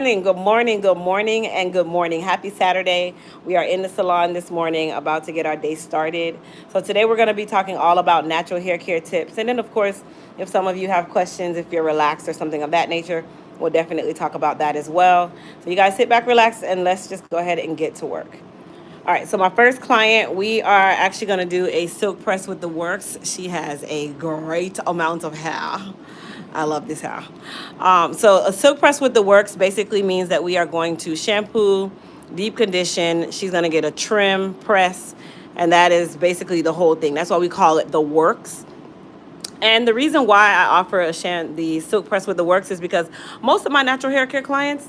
Good morning, good morning, and good morning. Happy Saturday. We are in the salon this morning about to get our day started. So, today we're going to be talking all about natural hair care tips. And then, of course, if some of you have questions, if you're relaxed or something of that nature, we'll definitely talk about that as well. So, you guys sit back, relax, and let's just go ahead and get to work. All right, so my first client, we are actually going to do a silk press with the works. She has a great amount of hair. I love this hair. So a silk press with the works basically means that we are going to shampoo, deep condition. She's going to get a trim, press, and that is basically the whole thing. That's why we call it the works. And the reason why I offer the silk press with the works is because most of my natural hair care clients,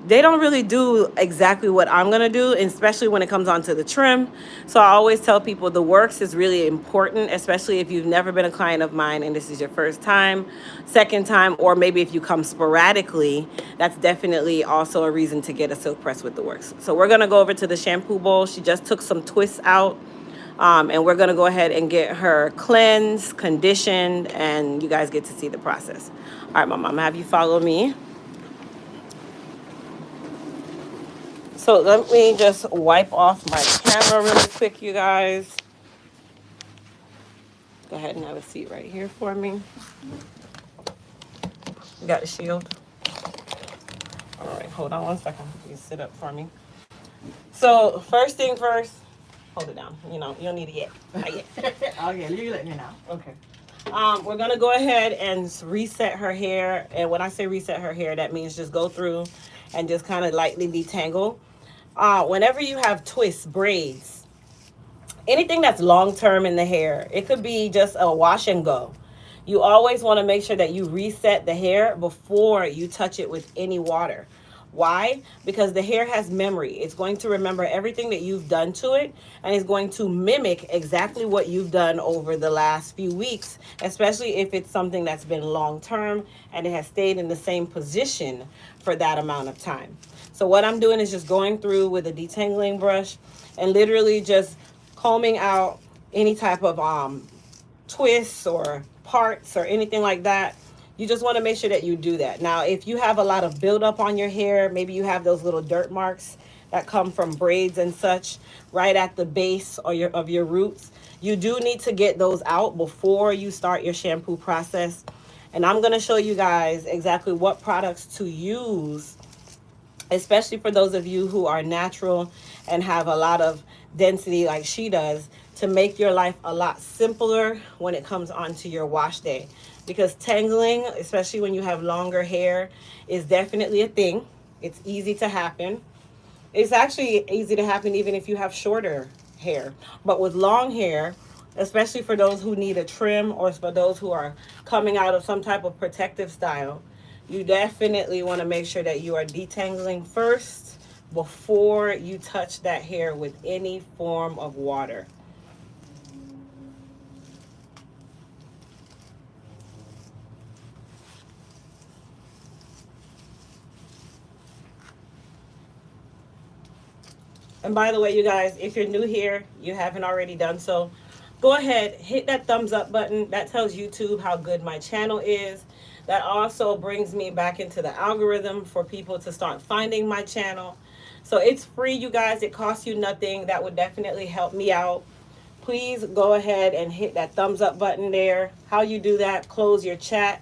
they don't really do exactly what I'm going to do, especially when it comes on to the trim. So I always tell people the works is really important, especially if you've never been a client of mine and this is your first time, second time, or maybe if you come sporadically, that's definitely also a reason to get a silk press with the works. So we're going to go over to the shampoo bowl. She just took some twists out. And we're going to go ahead and get her cleansed, conditioned, and you guys get to see the process. All right, Mom, I'm going to have you follow me. So let me just wipe off my camera really quick, you guys. Go ahead and have a seat right here for me. You got the shield? All right, hold on one second. You sit up for me. So first thing first, hold it down. You know, you don't need it yet. Not yet. Okay, you let me know. Okay. We're going to go ahead and reset her hair. And when I say reset her hair, that means just go through and just kind of lightly detangle. Whenever you have twists, braids, anything that's long term in the hair, it could be just a wash and go. You always want to make sure that you reset the hair before you touch it with any water. Why? Because the hair has memory. It's going to remember everything that you've done to it, and it's going to mimic exactly what you've done over the last few weeks, especially if it's something that's been long term and it has stayed in the same position for that amount of time. So what I'm doing is just going through with a detangling brush and literally just combing out any type of twists or parts or anything like that. You just want to make sure that you do that. Now, if you have a lot of buildup on your hair, maybe you have those little dirt marks that come from braids and such right at the base or of your roots, you do need to get those out before you start your shampoo process. And I'm going to show you guys exactly what products to use, especially for those of you who are natural and have a lot of density like she does, to make your life a lot simpler when it comes onto your wash day. Because tangling, especially when you have longer hair, is definitely a thing. It's easy to happen. It's actually easy to happen even if you have shorter hair. But with long hair, especially for those who need a trim or for those who are coming out of some type of protective style, you definitely want to make sure that you are detangling first before you touch that hair with any form of water. And by the way, you guys, if you're new here, you haven't already done so, go ahead, hit that thumbs up button. That tells YouTube how good my channel is. That also brings me back into the algorithm for people to start finding my channel. So it's free, you guys. It costs you nothing. That would definitely help me out. Please go ahead and hit that thumbs up button there. How you do that, close your chat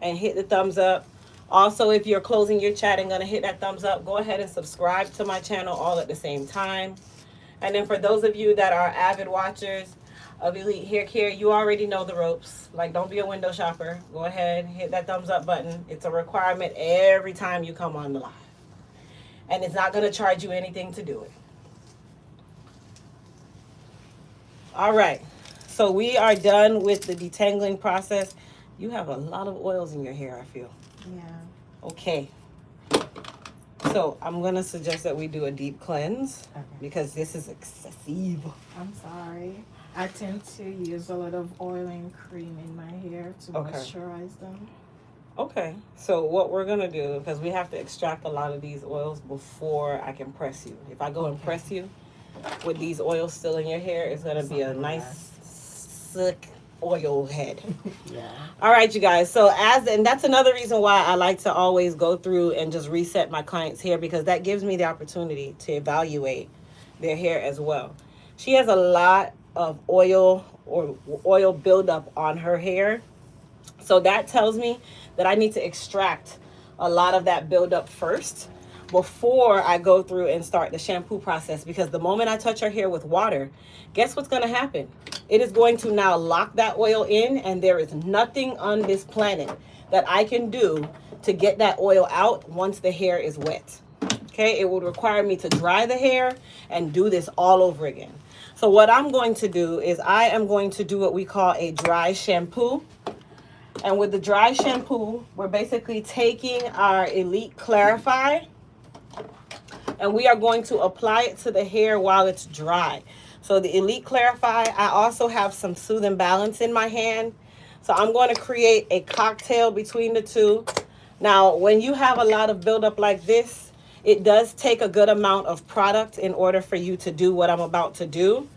and hit the thumbs up. Also, if you're closing your chat and going to hit that thumbs up, go ahead and subscribe to my channel all at the same time. And then for those of you that are avid watchers of Elite Hair Care, you already know the ropes. Like, don't be a window shopper. Go ahead, hit that thumbs up button. It's a requirement every time you come on the live. And it's not going to charge you anything to do it. All right. So we are done with the detangling process. You have a lot of oils in your hair, I feel. Yeah. Okay. So I'm going to suggest that we do a deep cleanse because this is excessive. I'm sorry. I tend to use a lot of oil and cream in my hair to moisturize them. Okay. So what we're going to do, because we have to extract a lot of these oils before I can press you. If I go and press you with these oils still in your hair, it's going to be a nice, sick oil head. Yeah. All right, you guys. So and that's another reason why I like to always go through and just reset my clients' hair, because that gives me the opportunity to evaluate their hair as well. She has a lot of oil buildup on her hair. So that tells me that I need to extract a lot of that buildup first before I go through and start the shampoo process. Because the moment I touch her hair with water, guess what's going to happen? It is going to now lock that oil in, and there is nothing on this planet that I can do to get that oil out once the hair is wet. Okay, it would require me to dry the hair and do this all over again. So what I'm going to do is I am going to do what we call a dry shampoo. And with the dry shampoo, we're basically taking our Elite Clarify and we are going to apply it to the hair while it's dry. So the Elite Clarify, I also have some Soothe and Balance in my hand. So I'm going to create a cocktail between the two. Now, when you have a lot of buildup like this, it does take a good amount of product in order for you to do what I'm about to do.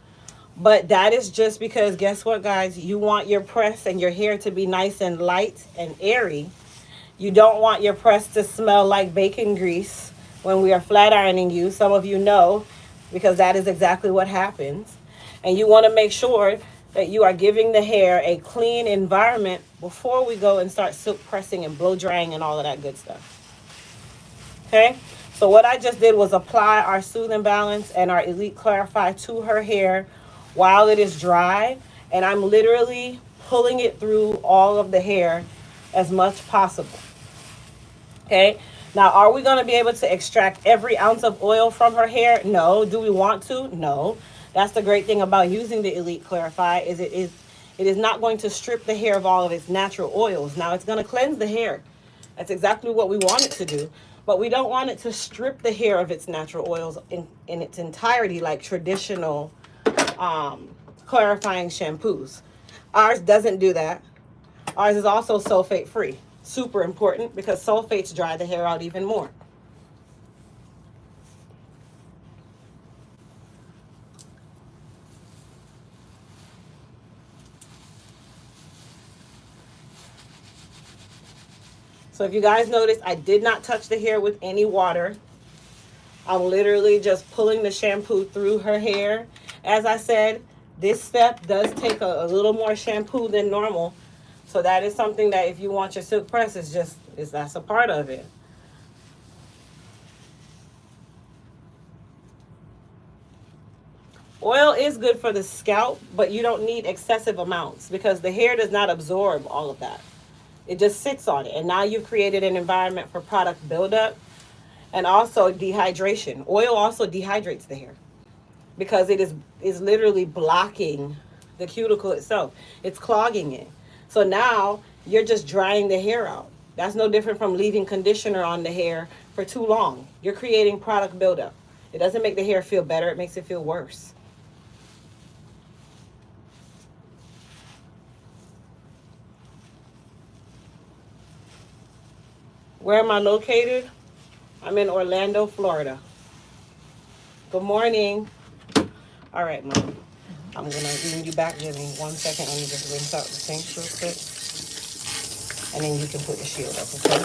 But that is just because, guess what, guys? You want your press and your hair to be nice and light and airy. You don't want your press to smell like bacon grease when we are flat ironing you. Some of you know, because that is exactly what happens. And you want to make sure that you are giving the hair a clean environment before we go and start silk pressing and blow drying and all of that good stuff. Okay? So what I just did was apply our Soothe and Balance and our Elite Clarify to her hair while it is dry, and I'm literally pulling it through all of the hair as much possible. Okay, now are we going to be able to extract every ounce of oil from her hair? No. Do we want to? No. That's the great thing about using the Elite Clarify, is it is not going to strip the hair of all of its natural oils. Now it's going to cleanse the hair. That's exactly what we want it to do. But we don't want it to strip the hair of its natural oils in its entirety, like traditional clarifying shampoos. Ours doesn't do that. Ours is also sulfate free. Super important, because sulfates dry the hair out even more. So if you guys notice, I did not touch the hair with any water. I'm literally just pulling the shampoo through her hair. As I said, this step does take a little more shampoo than normal. So that is something that if you want your silk press, that's a part of it. Oil is good for the scalp, but you don't need excessive amounts because the hair does not absorb all of that. It just sits on it. And now you've created an environment for product buildup and also dehydration. Oil also dehydrates the hair because it is literally blocking the cuticle itself. It's clogging it. So now you're just drying the hair out. That's no different from leaving conditioner on the hair for too long. You're creating product buildup. It doesn't make the hair feel better. It makes it feel worse. Where am I located? I'm in Orlando, Florida. Good morning. All right, Mom. I'm going to bring you back. Give me 1 second. Let me just rinse out the sink real quick. And then you can put the shield up, okay?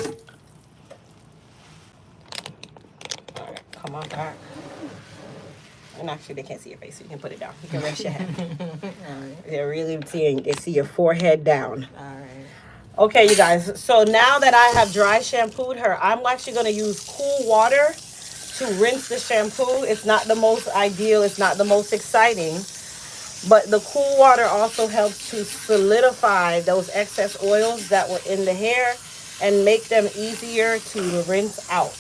Okay. All right, come on back. And actually, they can't see your face, so you can put it down. You can rest your head. All right. They're really seeing, they see your forehead down. All right. Okay, you guys. So now that I have dry shampooed her, I'm actually going to use cool water to rinse the shampoo. It's not the most ideal. It's not the most exciting. But the cool water also helps to solidify those excess oils that were in the hair and make them easier to rinse out.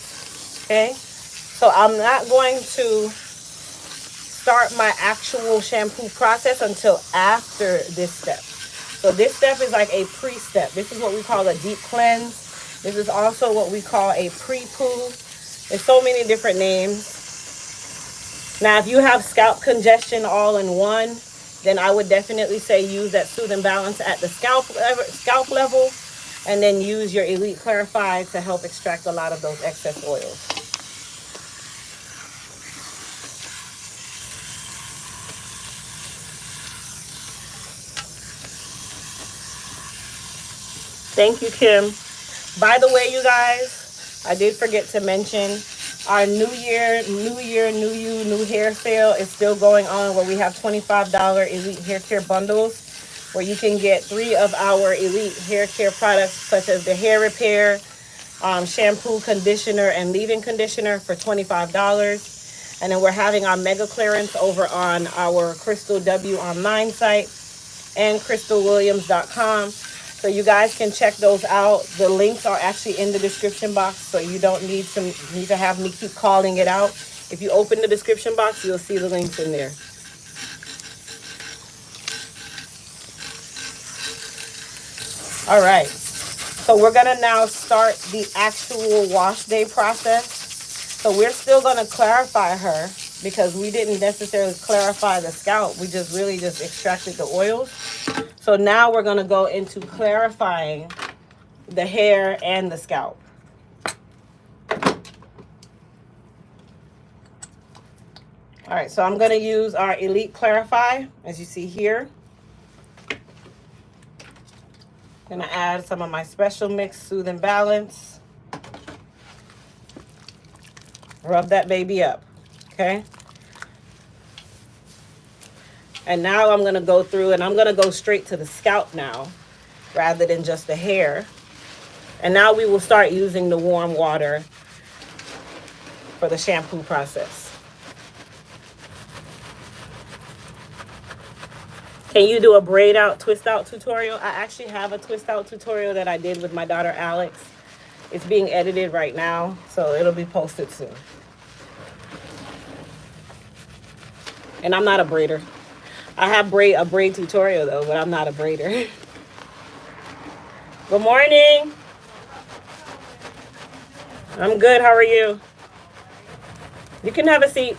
Okay? So I'm not going to start my actual shampoo process until after this step. So this step is like a pre-step. This is what we call a deep cleanse. This is also what we call a pre-poo. There's so many different names. Now, if you have scalp congestion all in one, then I would definitely say use that Soothe and Balance at the scalp level, and then use your Elite Clarify to help extract a lot of those excess oils. Thank you, Kim. By the way, you guys, I did forget to mention our new you, new hair sale is still going on where we have $25 elite hair care bundles where you can get 3 of our elite hair care products such as the hair repair, shampoo, conditioner, and leave-in conditioner for $25. And then we're having our mega clearance over on our Crystal W online site and crystalwilliams.com. So you guys can check those out. The links are actually in the description box, so you don't need to have me keep calling it out. If you open the description box, you'll see the links in there. All right. So we're gonna now start the actual wash day process. So we're still gonna clarify her because we didn't necessarily clarify the scalp. We just really just extracted the oils. So now we're gonna go into clarifying the hair and the scalp. All right, so I'm gonna use our Elite Clarify, as you see here. Gonna add some of my Special Mix Soothe and Balance. Rub that baby up, okay? And now I'm gonna go through and I'm gonna go straight to the scalp now, rather than just the hair. And now we will start using the warm water for the shampoo process. Can you do a braid out, twist out tutorial? I actually have a twist out tutorial that I did with my daughter Alex. It's being edited right now, so it'll be posted soon. And I'm not a braider. I have a braid tutorial though, but I'm not a braider. Good morning. I'm good. How are you? You can have a seat.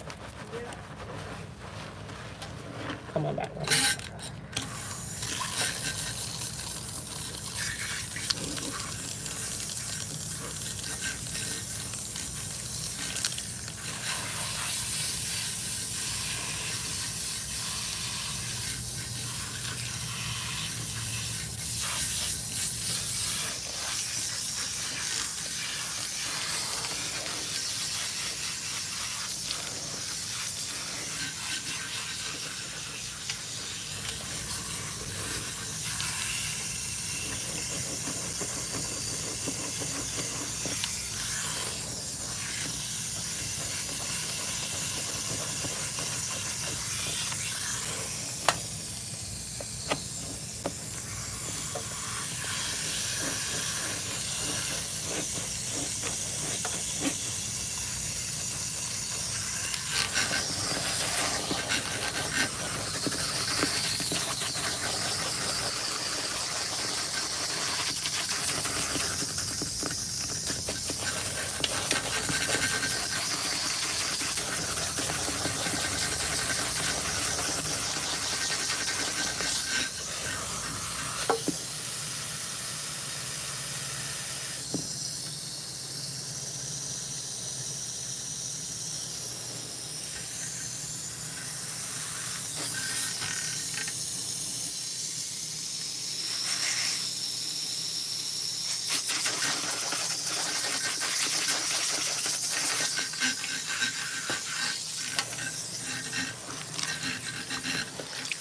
Come on back.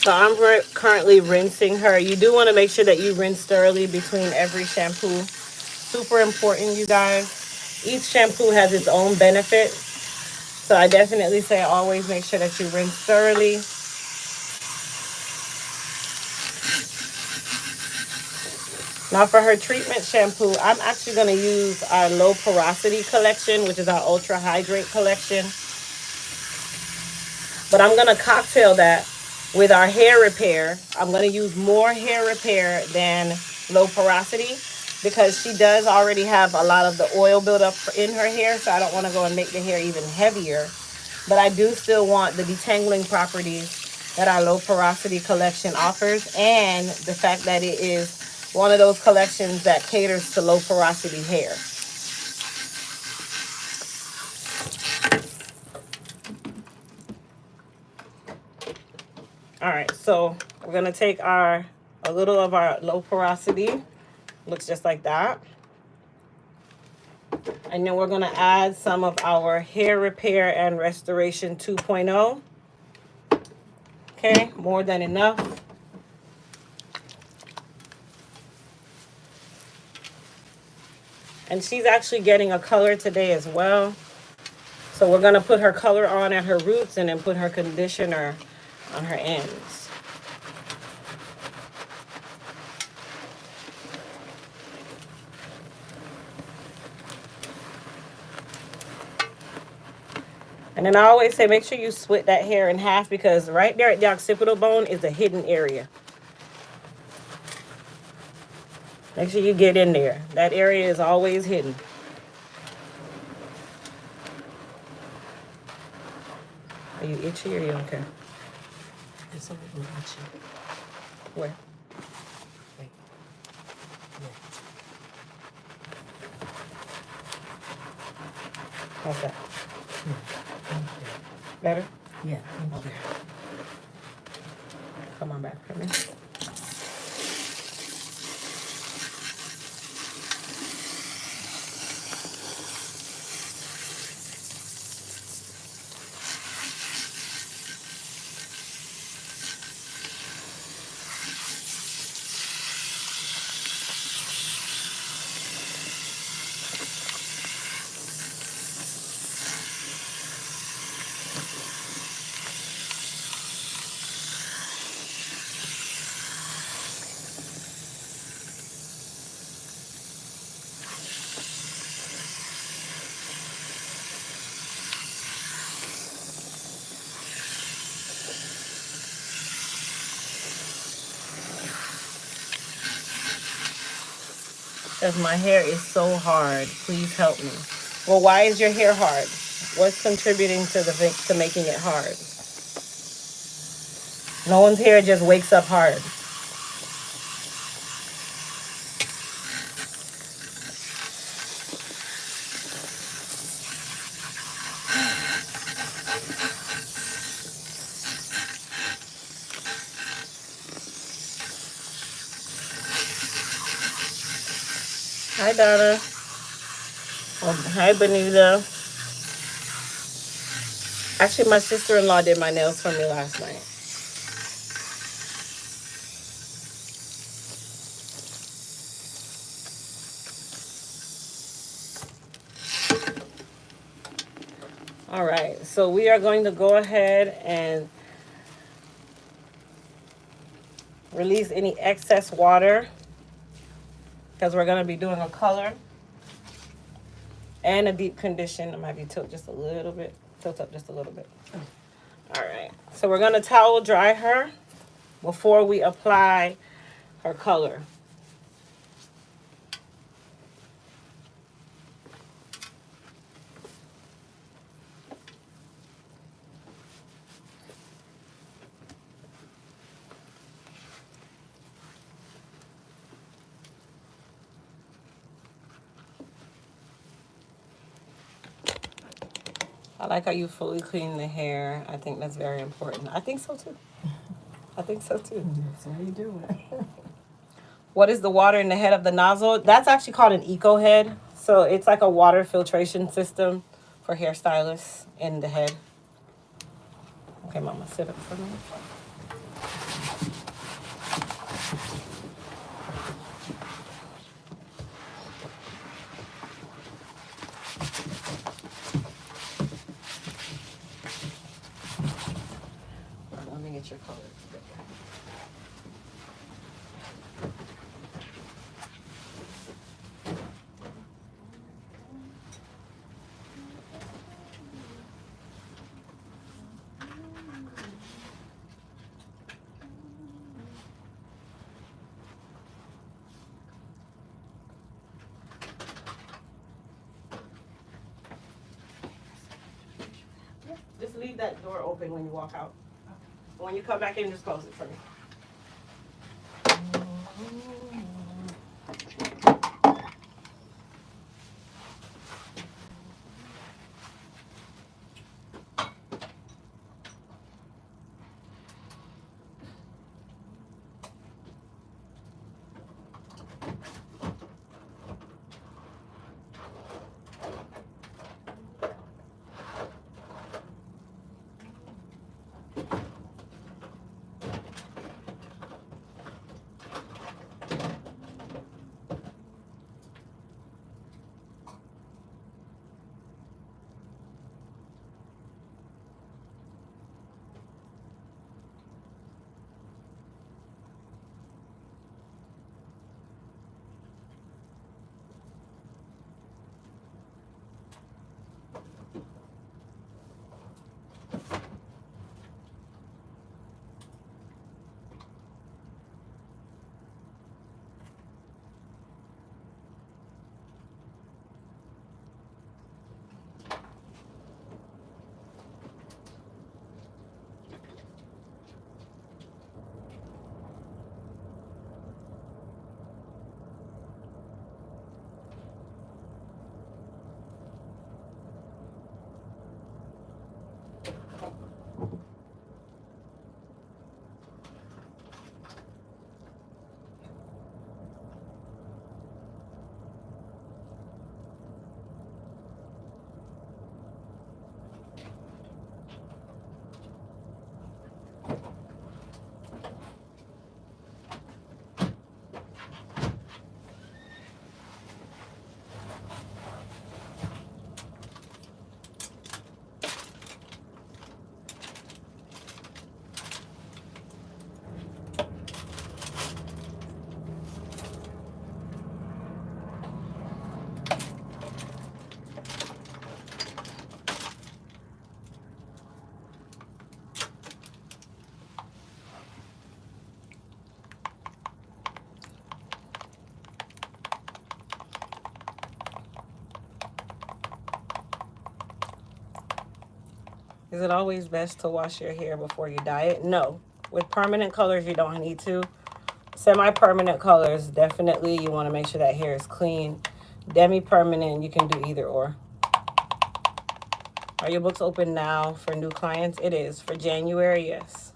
So I'm currently rinsing her. You do want to make sure that you rinse thoroughly between every shampoo. Super important, you guys. Each shampoo has its own benefit. So I definitely say always make sure that you rinse thoroughly. Now for her treatment shampoo, I'm actually going to use our low porosity collection, which is our ultra hydrate collection. But I'm going to cocktail that with our hair repair. I'm going to use more hair repair than low porosity because she does already have a lot of the oil buildup in her hair. So I don't want to go and make the hair even heavier. But I do still want the detangling properties that our low porosity collection offers, and the fact that it is one of those collections that caters to low porosity hair. All right, so we're gonna take a little of our low porosity Looks just like that. And then we're going to add some of our Hair Repair and Restoration 2.0. Okay, more than enough. And she's actually getting a color today as well. So we're going to put her color on at her roots and then put her conditioner on her ends. And then I always say, make sure you split that hair in half, because right there at the occipital bone is a hidden area. Make sure you get in there. That area is always hidden. Are you itchy or you okay? It's a little itchy. Where? Wait. How's that? Yeah. Better? Yeah. Okay. Come on back for me. Because my hair is so hard. Please help me. Well, why is your hair hard? What's contributing to to making it hard? No one's hair just wakes up hard. Hi, Donna. Oh, hi, Benita. Actually, my sister-in-law did my nails for me last night. All right, so we are going to go ahead and release any excess water, because we're going to be doing a color and a deep condition. It might be tilt just a little bit. Tilt up just a little bit. All right, so we're going to towel dry her before we apply her color. I like how you fully clean the hair. I think that's very important. I think so too. I think so too. That's how you do it. What is the water in the head of the nozzle? That's actually called an eco head. So it's like a water filtration system for hairstylists in the head. Okay, Mama, sit up for me. Let me get your color. Just leave that door open when you walk out. When you come back in, just close it for me. Is it always best to wash your hair before you dye it? No. With permanent colors, you don't need to. Semi-permanent colors, definitely you want to make sure that hair is clean. Demi-permanent, you can do either or. Are your books open now for new clients? It is. For January, yes.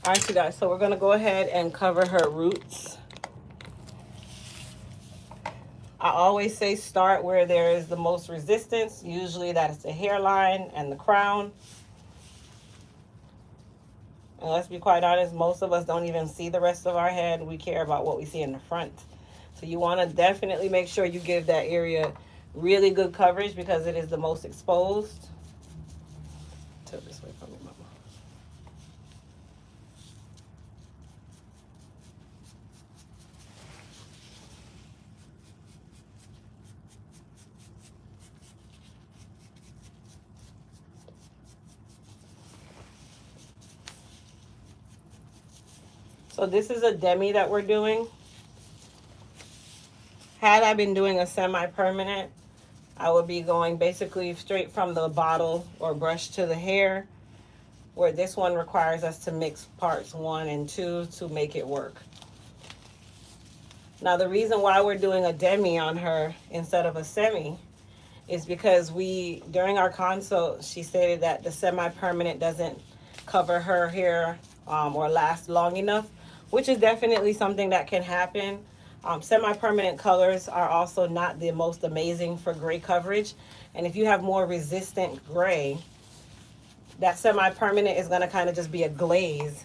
All right, you guys, so we're going to go ahead and cover her roots. I always say start where there is the most resistance. Usually that is the hairline and the crown. And let's be quite honest, most of us don't even see the rest of our head. We care about what we see in the front. So you want to definitely make sure you give that area really good coverage because it is the most exposed. Tilt this way from me, mama. So this is a demi that we're doing. Had I been doing a semi-permanent, I would be going basically straight from the bottle or brush to the hair, where this one requires us to mix parts 1 and 2 to make it work. Now, the reason why we're doing a demi on her instead of a semi is because during our consult, she stated that the semi-permanent doesn't cover her hair or last long enough, which is definitely something that can happen. Semi-permanent colors are also not the most amazing for gray coverage. And if you have more resistant gray, that semi-permanent is going to kind of just be a glaze.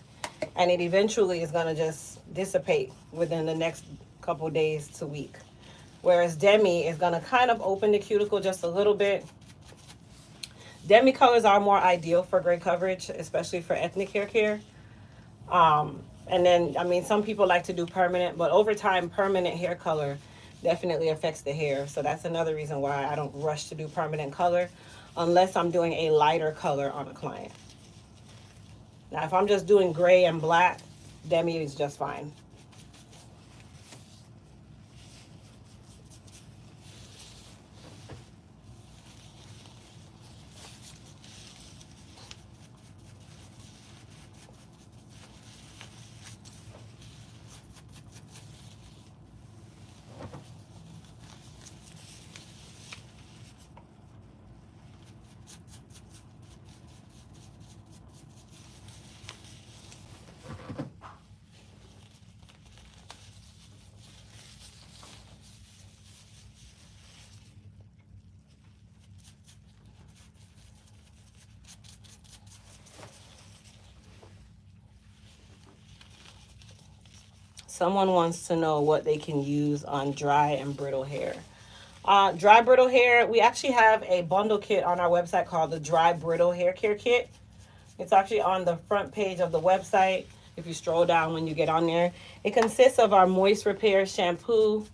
And it eventually is going to just dissipate within the next couple days to week. Whereas demi is going to kind of open the cuticle just a little bit. Demi colors are more ideal for gray coverage, especially for ethnic hair care. And then, I mean, some people like to do permanent, but over time, permanent hair color definitely affects the hair. So that's another reason why I don't rush to do permanent color unless I'm doing a lighter color on a client. Now, if I'm just doing gray and black, demi is just fine. Someone wants to know what they can use on dry and brittle hair. Dry brittle hair, we actually have a bundle kit on our website called the Dry Brittle Hair Care Kit. It's actually on the front page of the website if you stroll down when you get on there. It consists of our Moist Repair shampoo,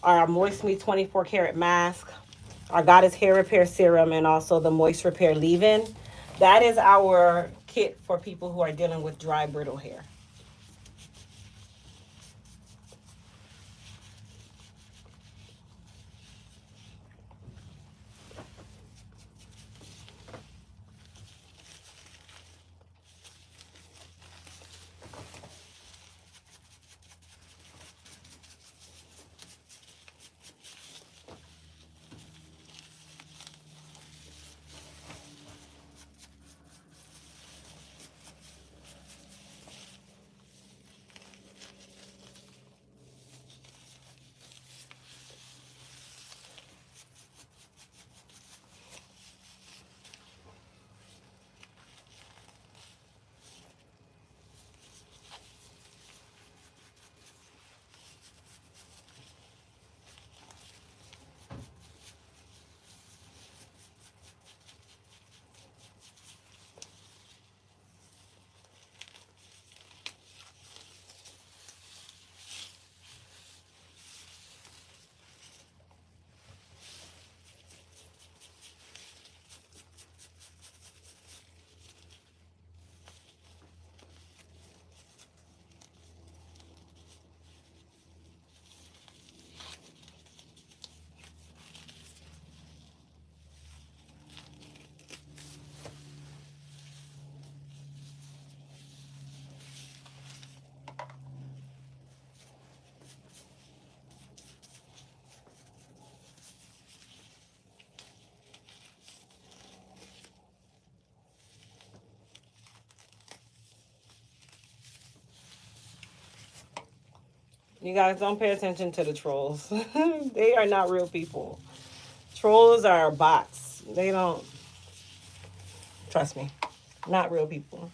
our Moist Me 24 karat mask, our Goddess Hair Repair serum, and also the Moist Repair leave-in. That is our kit for people who are dealing with dry brittle hair. You guys don't pay attention to the trolls. They are not real people. Trolls are bots. They don't, trust me, not real people.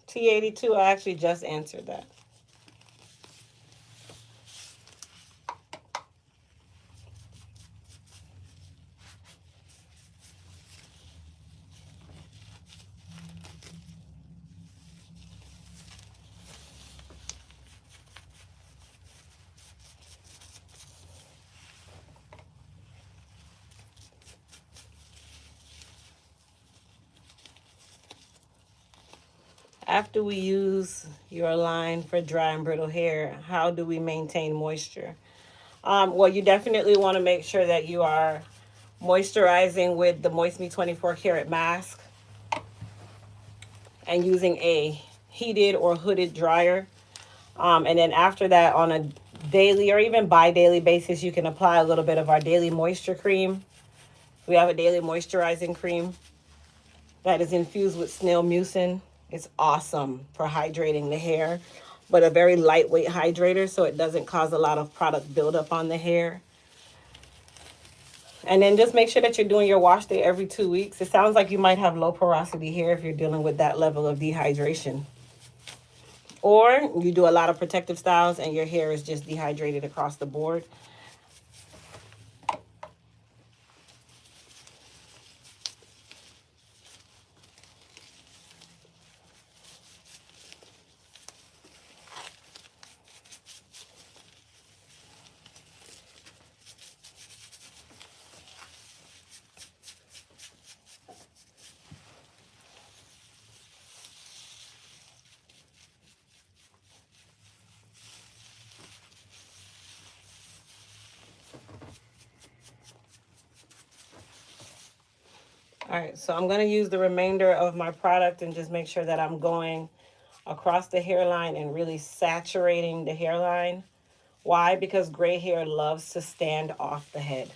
T82, I actually just answered that. After we use your line for dry and brittle hair, how do we maintain moisture? Well, you definitely want to make sure that you are moisturizing with the Moist Me 24 karat mask and using a heated or hooded dryer. And then after that, on a daily or even bi-daily basis, you can apply a little bit of our daily moisture cream. We have a daily moisturizing cream that is infused with snail mucin. It's awesome for hydrating the hair, but a very lightweight hydrator, so it doesn't cause a lot of product buildup on the hair. And then just make sure that you're doing your wash day every 2 weeks. It sounds like you might have low porosity hair if you're dealing with that level of dehydration. Or you do a lot of protective styles and your hair is just dehydrated across the board. All right, so I'm going to use the remainder of my product and just make sure that I'm going across the hairline and really saturating the hairline. Why? Because gray hair loves to stand off the head.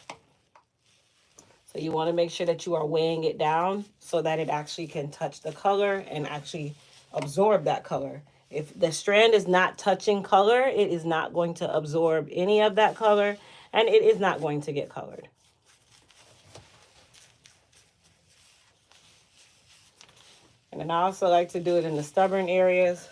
So you want to make sure that you are weighing it down so that it actually can touch the color and actually absorb that color. If the strand is not touching color, it is not going to absorb any of that color and it is not going to get colored. And then I also like to do it in the stubborn areas.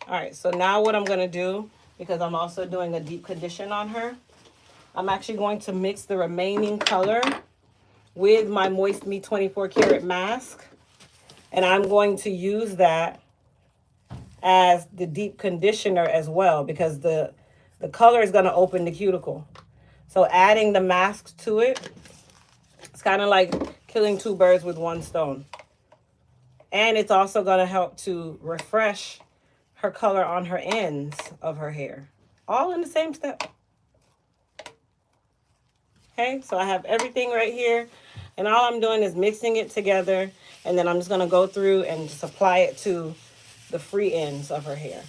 All right, so now what I'm going to do, because I'm also doing a deep condition on her, I'm actually going to mix the remaining color with my Moist Me 24 karat mask. And I'm going to use that as the deep conditioner as well, because the color is going to open the cuticle. So adding the mask to it, it's kind of like killing two birds with one stone. And it's also going to help to refresh her color on her ends of her hair. All in the same step. Okay, so I have everything right here. And all I'm doing is mixing it together. And then I'm just going to go through and just apply it to the free ends of her hair.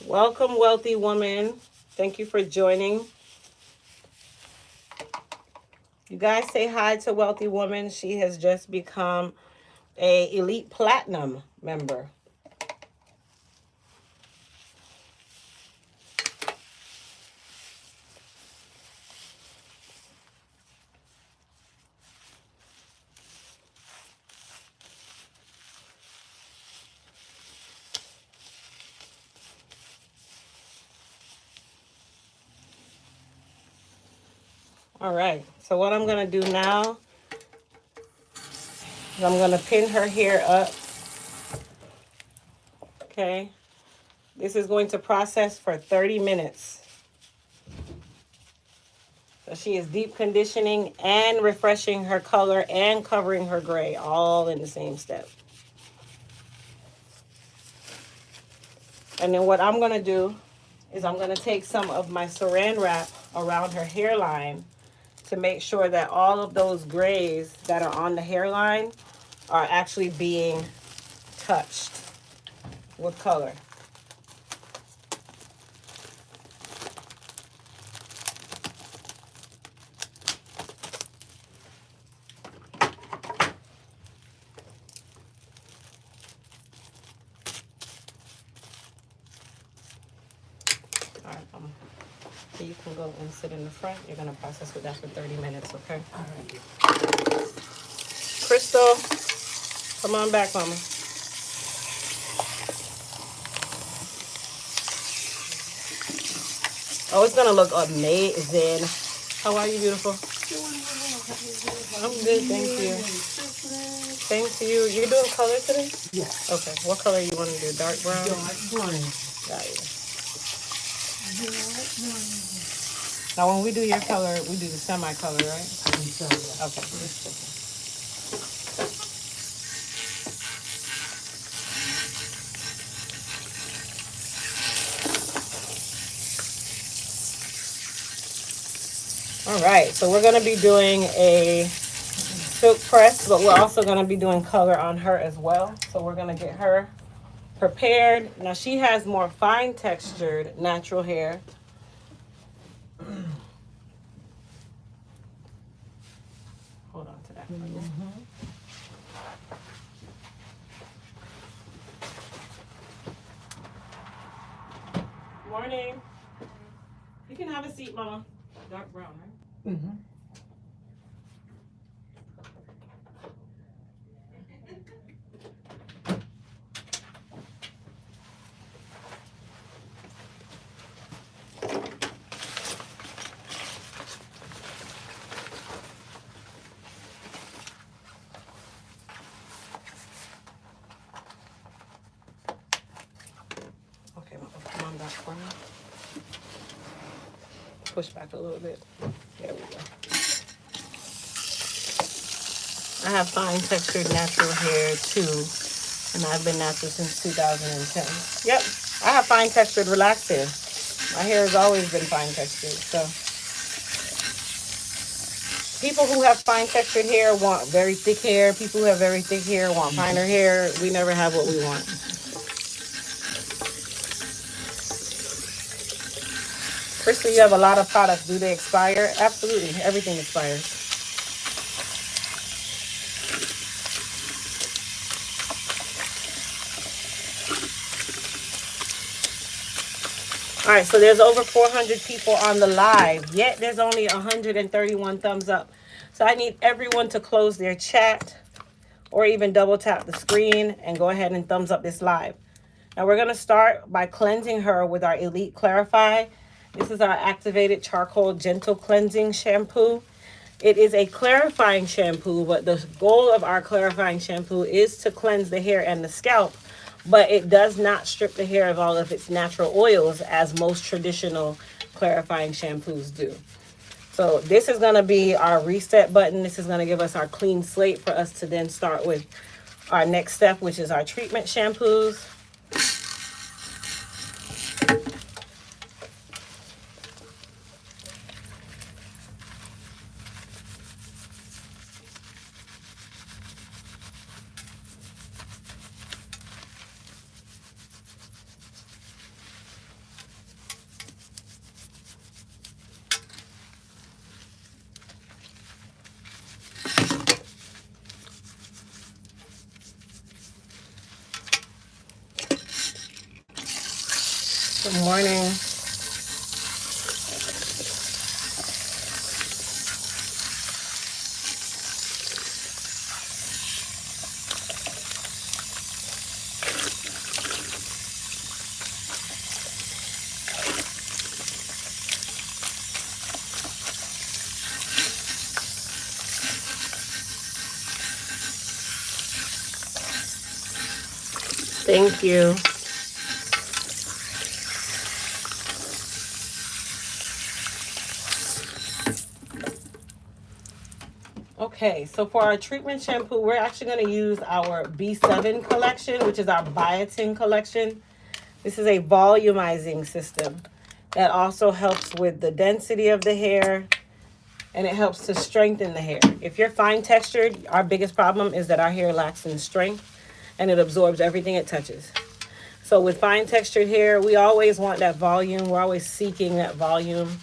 Welcome, wealthy woman. Thank you for joining. You guys say hi to Wealthy Woman. She has just become a Elite Platinum member. All right, so what I'm going to do now is I'm going to pin her hair up. Okay. This is going to process for 30 minutes. So she is deep conditioning and refreshing her color and covering her gray all in the same step. And then what I'm going to do is I'm going to take some of my saran wrap around her hairline to make sure that all of those grays that are on the hairline are actually being touched with color. All right, so you can go and sit in the front. You're going to process with that for 30 minutes, okay? All right. Crystal, come on back, mama. Oh, it's going to look amazing. How are you, beautiful? I'm good, thank you. Same to you. You're doing color today? Yes. Okay. What color you want to do? Dark brown? Dark green. Got it. Now, when we do your color, we do the semi-color, right? Okay. All right. So we're going to be doing a silk press, but we're also going to be doing color on her as well. So we're going to get her prepared. Now, she has more fine textured natural hair. Hold on to that for a minute. Morning. You can have a seat, Mama. Dark brown, right? Mm-hmm. Okay, Mama, come on back for me. Push back a little bit. There we go. I have fine textured natural hair too, and I've been natural since 2010. Yep, I have fine textured relaxed hair. My hair has always been fine textured. So people who have fine textured hair want very thick hair. People who have very thick hair want finer hair. We never have what we want. Crystal, you have a lot of products. Do they expire? Absolutely. Everything expires. All right, so there's over 400 people on the live, yet there's only 131 thumbs up. So I need everyone to close their chat or even double tap the screen and go ahead and thumbs up this live. Now we're going to start by cleansing her with our Elite Clarify. This is our activated charcoal gentle cleansing shampoo. It is a clarifying shampoo, but the goal of our clarifying shampoo is to cleanse the hair and the scalp, but it does not strip the hair of all of its natural oils as most traditional clarifying shampoos do. So this is going to be our reset button. This is going to give us our clean slate for us to then start with our next step, which is our treatment shampoos. Good morning. Thank you. Okay, so for our treatment shampoo, we're actually going to use our B7 collection, which is our biotin collection. This is a volumizing system that also helps with the density of the hair, and it helps to strengthen the hair. If you're fine textured, our biggest problem is that our hair lacks in strength and it absorbs everything it touches. So with fine textured hair, we always want that volume. We're always seeking that volume.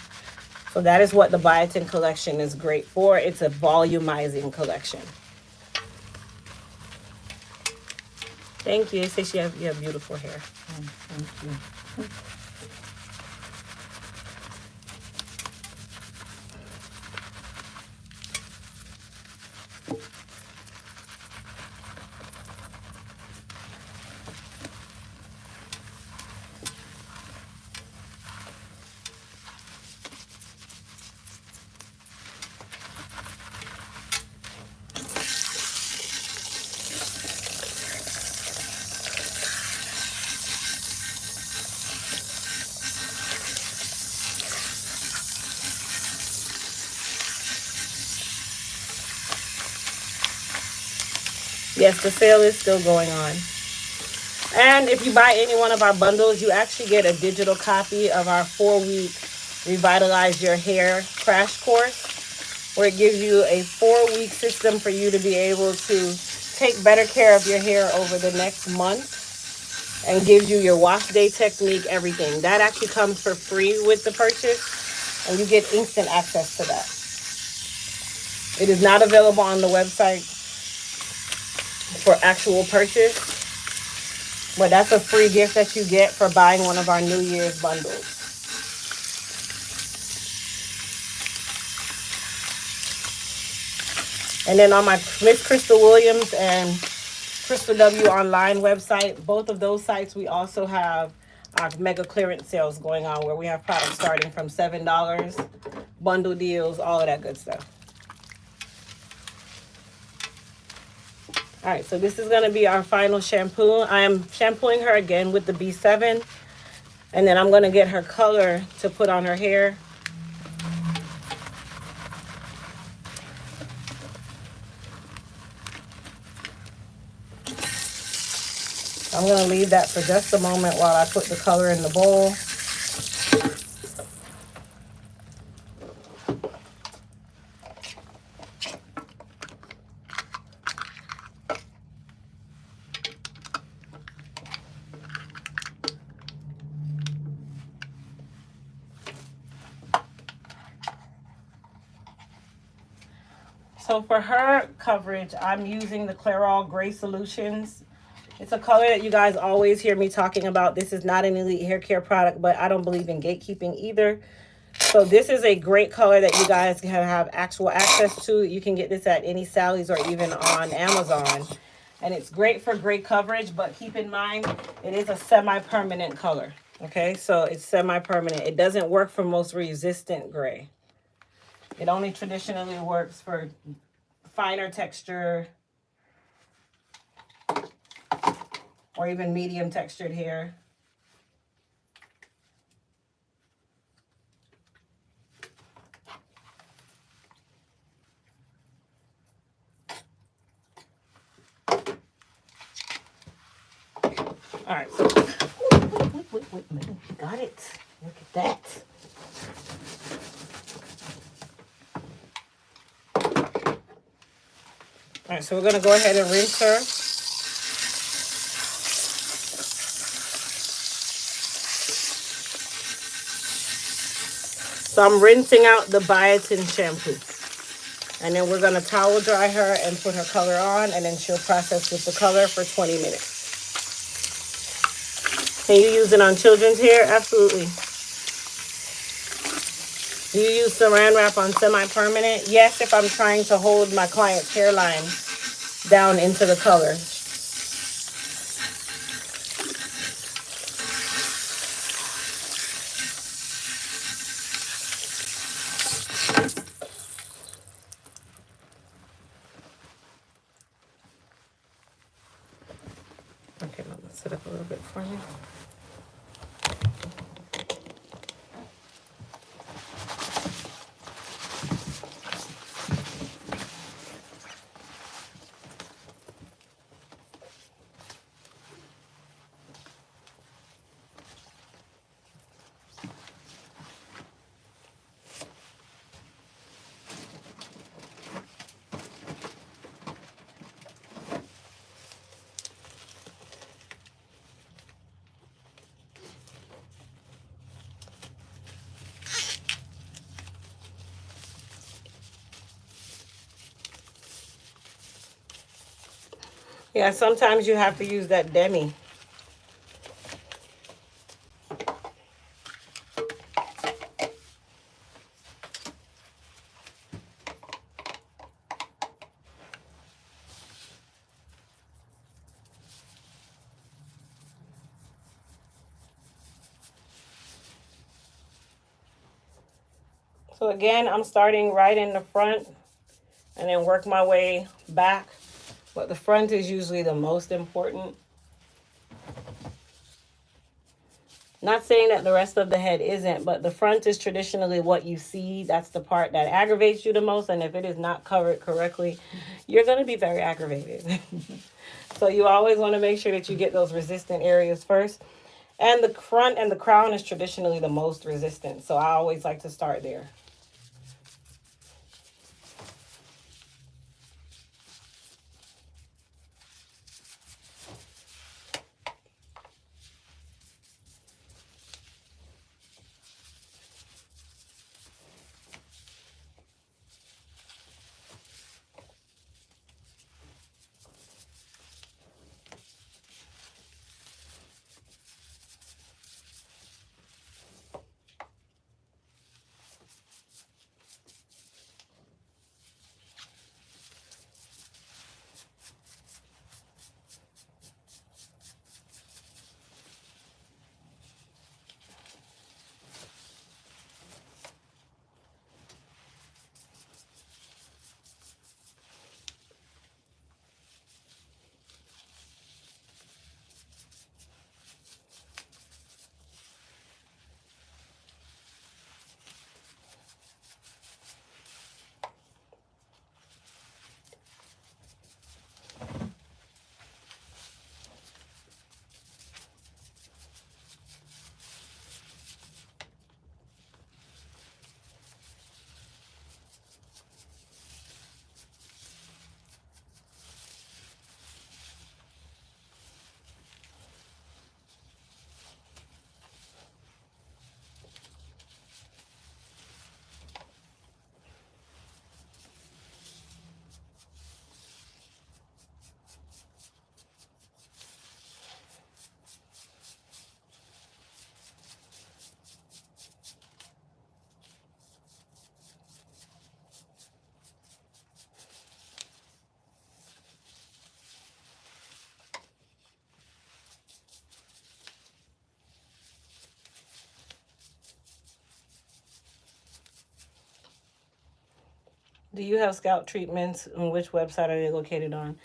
So that is what the biotin collection is great for. It's a volumizing collection. Thank you. It says you have beautiful hair. Thank you. Yes, the sale is still going on. And if you buy any one of our bundles, you actually get a digital copy of our 4-week Revitalize Your Hair crash course, where it gives you a 4-week system for you to be able to take better care of your hair over the next month, and gives you your wash day technique, everything. That actually comes for free with the purchase, and you get instant access to that. It is not available on the website for actual purchase, but that's a free gift that you get for buying one of our New Year's bundles. And then on my Miss Crystal Williams and Crystal W online website, both of those sites, we also have our mega clearance sales going on, where we have products starting from $7, bundle deals, all of that good stuff. All right, so this is going to be our final shampoo. I am shampooing her again with the B7, and then I'm going to get her color to put on her hair. I'm going to leave that for just a moment while I put the color in the bowl. So for her coverage, I'm using the Clairol Gray Solutions. It's a color that you guys always hear me talking about. This is not an elite hair care product, but I don't believe in gatekeeping either. So this is a great color that you guys can have actual access to. You can get this at any Sally's or even on Amazon. And it's great for gray coverage, but keep in mind, it is a semi-permanent color. Okay, so it's semi-permanent. It doesn't work for most resistant gray. It only traditionally works for finer texture or even medium textured hair. All right, so wait, got it. Look at that. All right, so we're gonna go ahead and rinse her. So I'm rinsing out the biotin shampoo. And then we're gonna towel dry her and put her color on, and then she'll process with the color for 20 minutes. Can you use it on children's hair? Absolutely. Do you use saran wrap on semi-permanent? Yes, if I'm trying to hold my client's hairline down into the color. Okay, I'm gonna sit up a little bit for you. Yeah, sometimes you have to use that demi. So again, I'm starting right in the front and then work my way back. But the front is usually the most important. Not saying that the rest of the head isn't, but the front is traditionally what you see. That's the part that aggravates you the most. And if it is not covered correctly, you're going to be very aggravated. So you always want to make sure that you get those resistant areas first. And the front and the crown is traditionally the most resistant. So I always like to start there. Do you have scalp treatments, and which website are they located on?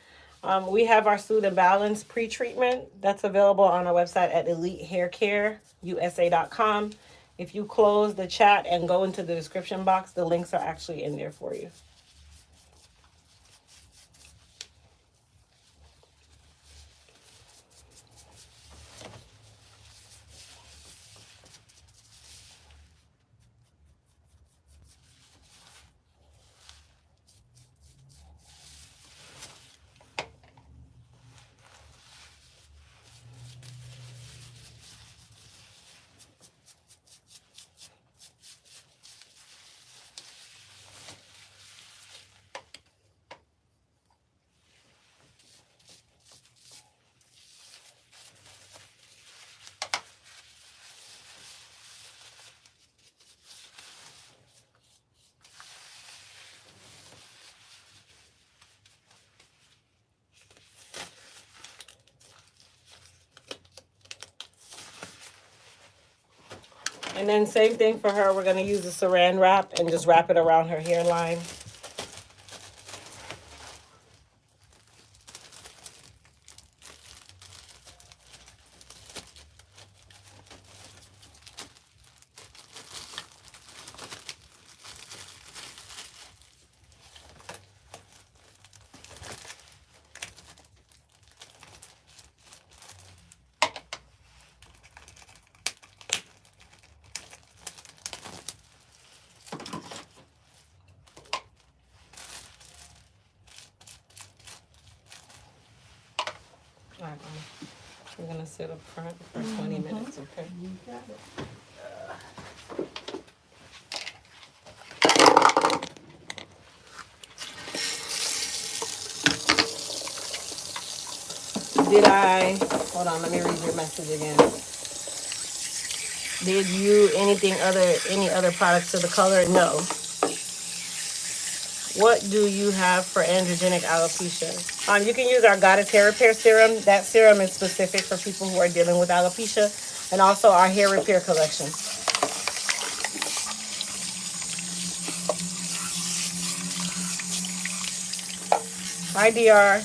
We have our Soothe and Balance pre-treatment that's available on our website at elitehaircareusa.com. If you close the chat and go into the description box, the links are actually in there for you. And then same thing for her. We're going to use the saran wrap and just wrap it around her hairline. All right, we're going to sit up front for 20 minutes, okay? You got it. hold on, let me read your message again. Did you any other products to the color? No. What do you have for androgenic alopecia? You can use our Goddess Hair Repair Serum. That serum is specific for people who are dealing with alopecia, and also our hair repair collection. Hi, DR.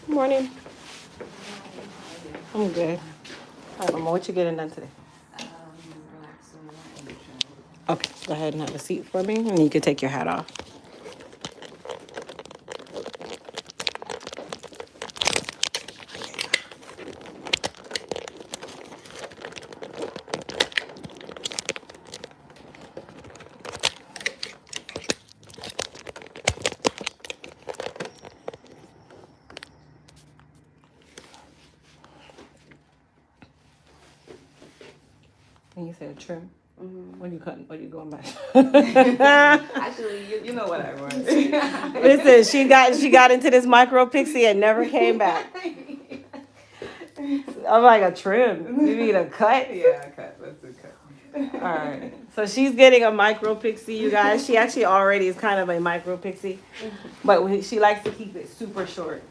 Good morning. I'm good. All right, Mama, what you getting done today? Okay, go ahead and have a seat for me, and you can take your hat off. And you said trim. Mm-hmm. When you cutting? What you going back? Actually, you know what I want. Listen, she got into this micro pixie and never came back. I'm like, a trim. You mean a cut? Yeah, a cut. Let's do cut. All right. So she's getting a micro pixie, you guys. She actually already is kind of a micro pixie, but she likes to keep it super short.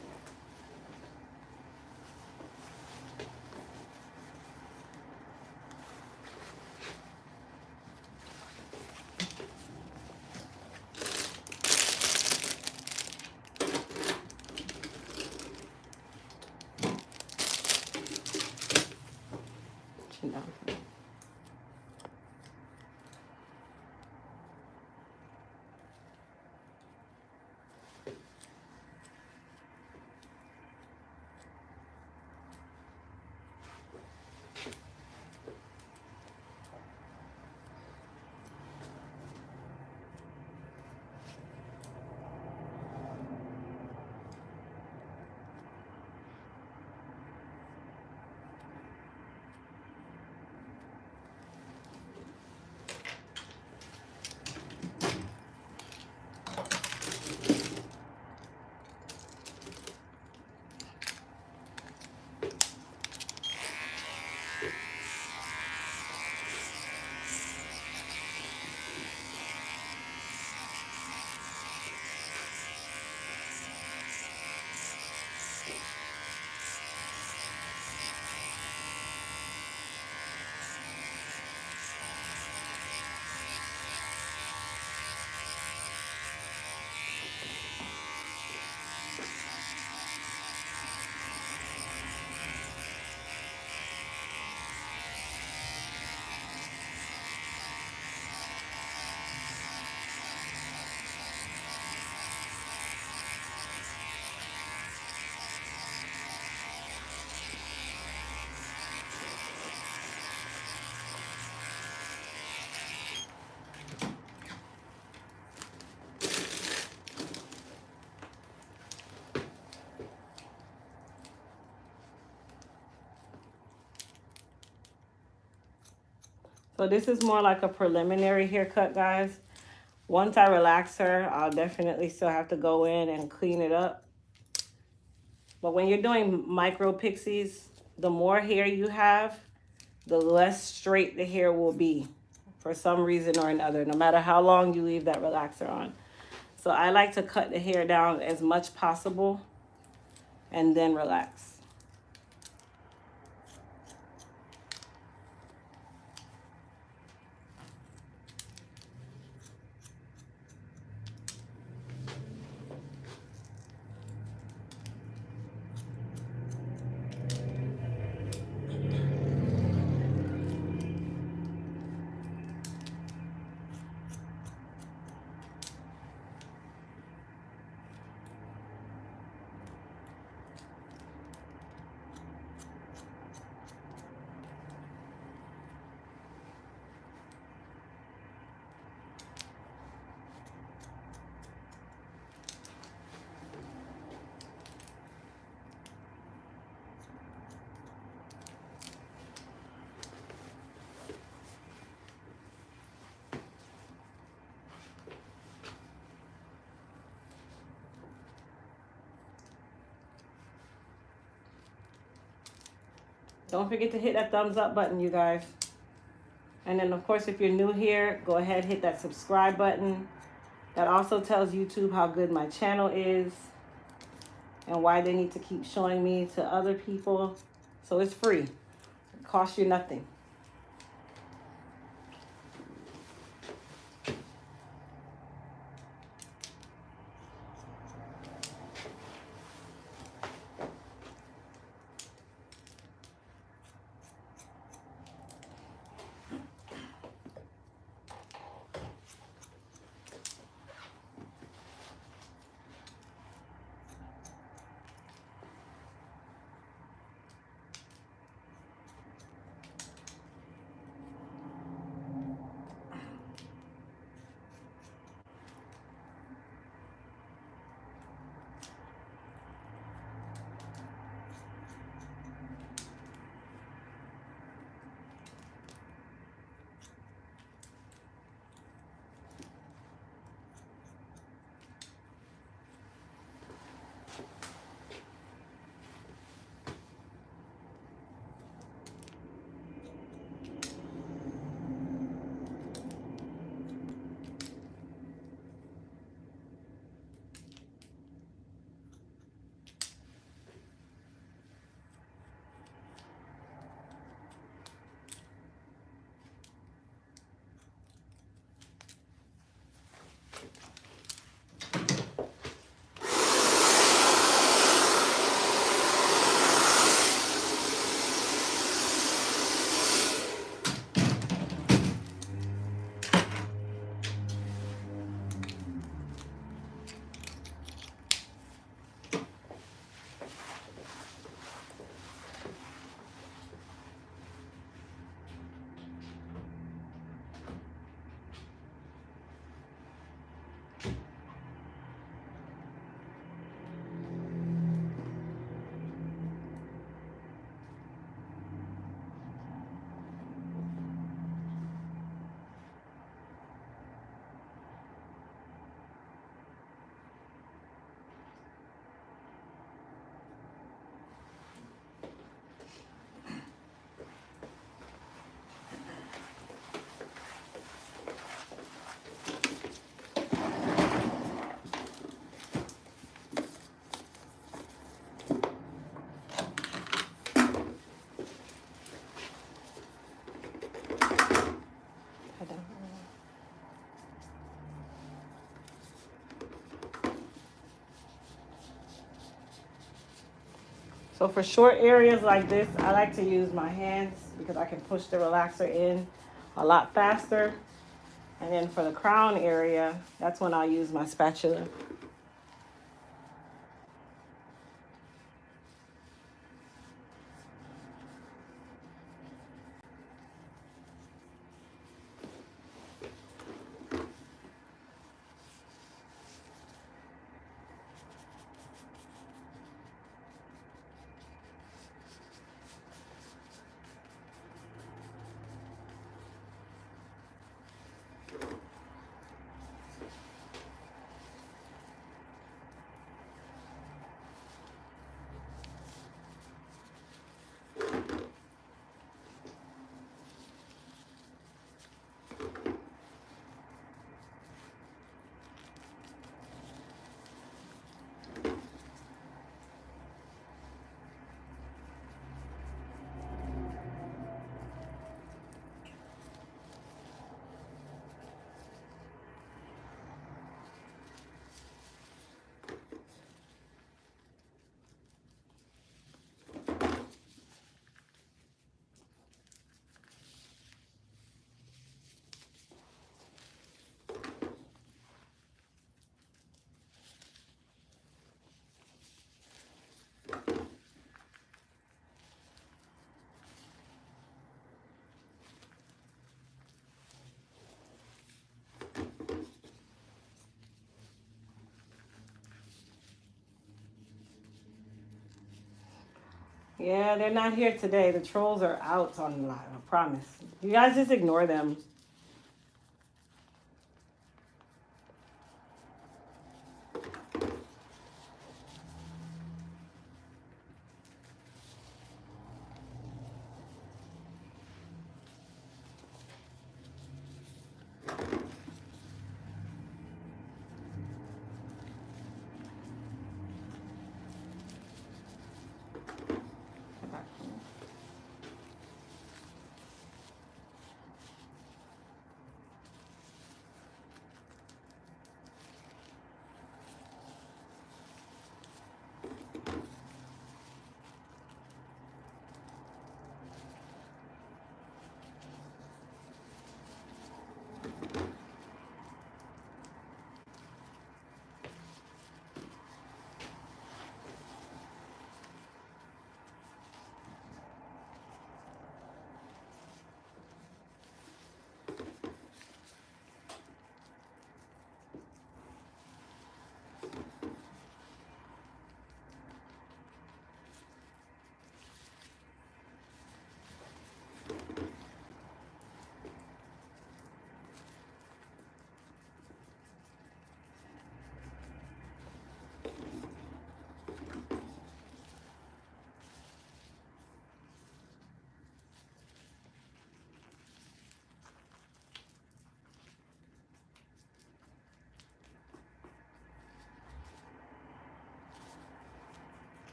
Chin down. So this is more like a preliminary haircut, guys. Once I relax her, I'll definitely still have to go in and clean it up. But when you're doing micro pixies, the more hair you have, the less straight the hair will be for some reason or another, no matter how long you leave that relaxer on. So I like to cut the hair down as much possible and then relax. Don't forget to hit that thumbs up button, you guys. And then, of course, if you're new here, go ahead, hit that subscribe button. That also tells YouTube how good my channel is and why they need to keep showing me to other people. So it's free. It costs you nothing. So for short areas like this, I like to use my hands because I can push the relaxer in a lot faster. And then for the crown area, that's when I'll use my spatula. Yeah, they're not here today. The trolls are out on live, I promise. You guys just ignore them.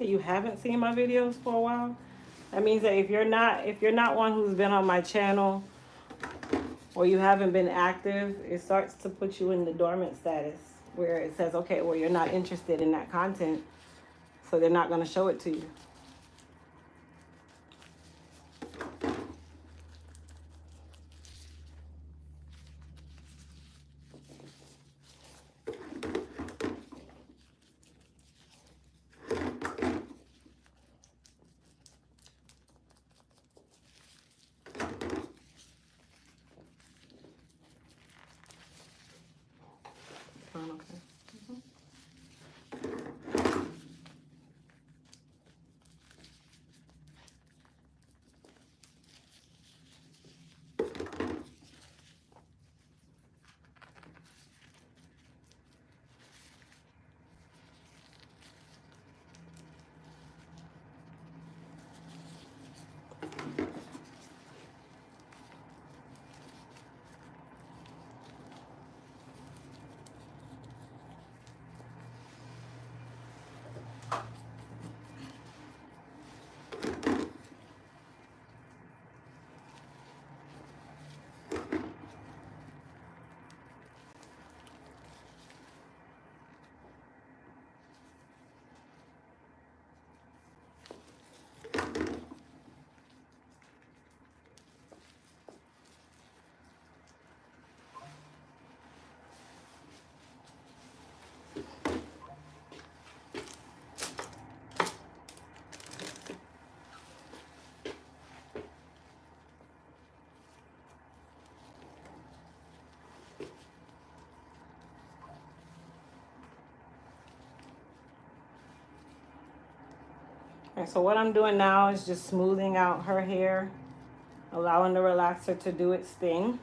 say you haven't seen my videos for a while. That means that if you're not one who's been on my channel or you haven't been active, it starts to put you in the dormant status where it says, okay, well, you're not interested in that content, so they're not going to show it to you. Okay. And so what I'm doing now is just smoothing out her hair, allowing the relaxer to do its thing.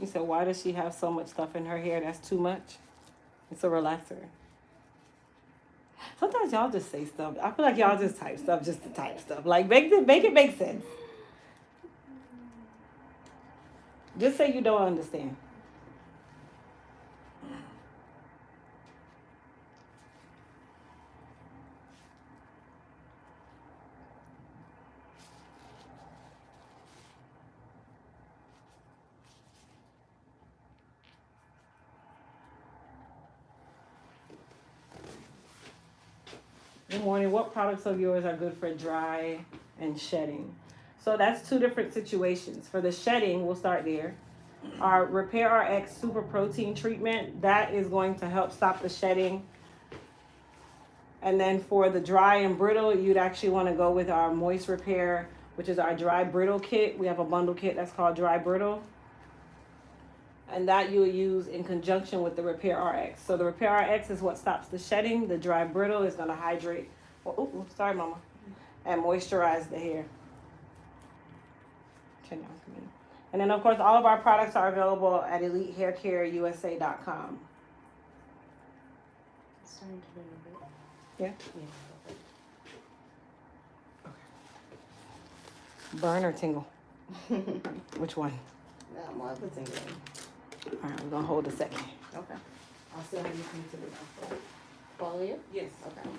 You said, why does she have so much stuff in her hair? That's too much. It's a relaxer. Sometimes y'all just say stuff. I feel like y'all just type stuff just to type stuff. Like, make it make sense. Just say you don't understand. Good morning. What products of yours are good for dry and shedding? So that's two different situations. For the shedding, we'll start there. Our Repair RX Super Protein Treatment, that is going to help stop the shedding. And then for the dry and brittle, you'd actually want to go with our Moist Repair, which is our dry brittle kit. We have a bundle kit that's called Dry Brittle. And that you'll use in conjunction with the Repair RX. So the Repair RX is what stops the shedding. The Dry Brittle is going to hydrate, sorry mama, and moisturize the hair. And then of course all of our products are available at EliteHairCareUSA.com. starting to burn a bit. Yeah? Yeah. Burn or tingle? Which one? No, more of a tingling. All right, we're going to hold a second. Okay. I'll still have you come to the doctor. Follow you? Yes. Okay.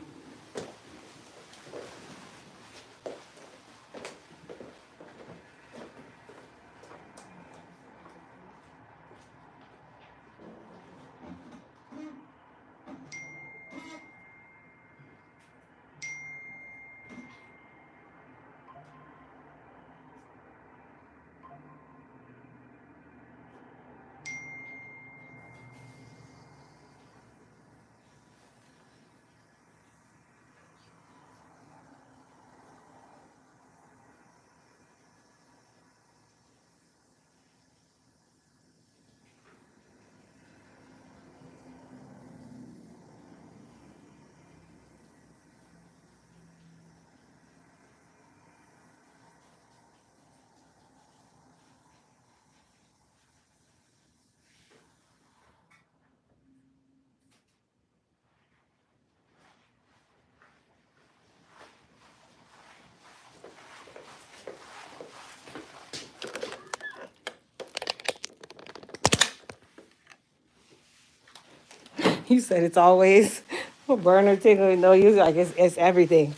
You said it's always a burn or tingle. No, you like it's everything.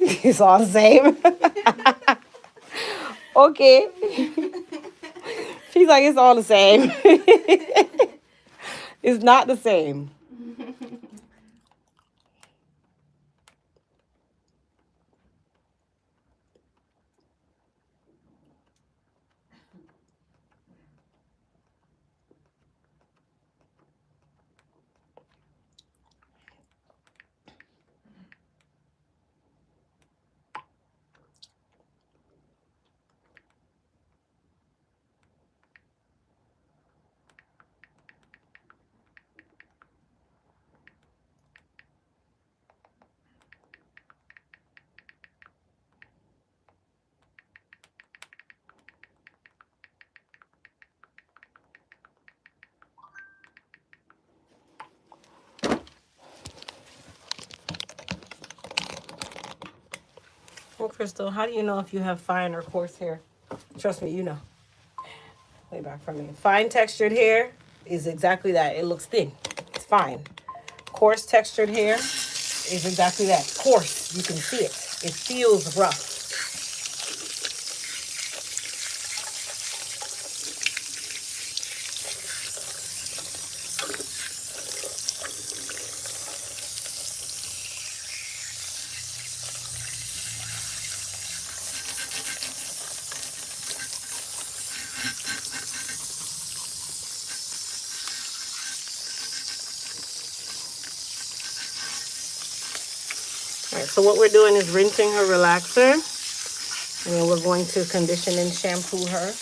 It's all the same. Okay. She's like, it's all the same. It's not the same. Well, Crystal, how do you know if you have fine or coarse hair? Trust me, you know. Way back from me. Fine textured hair is exactly that. It looks thin. It's fine. Coarse textured hair is exactly that. Coarse. You can see it. It feels rough. All right, so what we're doing is rinsing her relaxer. And then we're going to condition and shampoo her.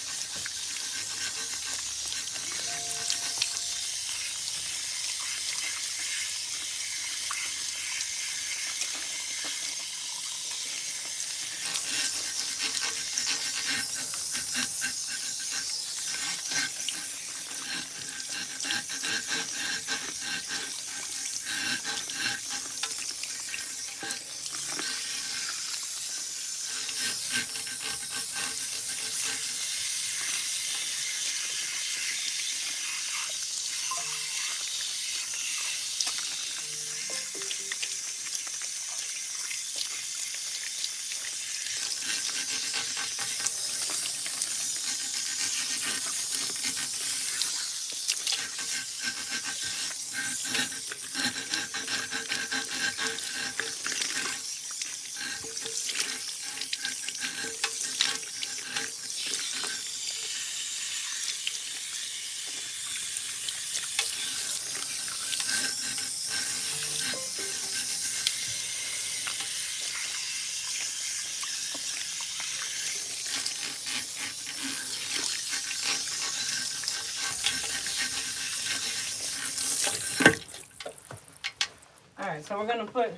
All right, so we're going to put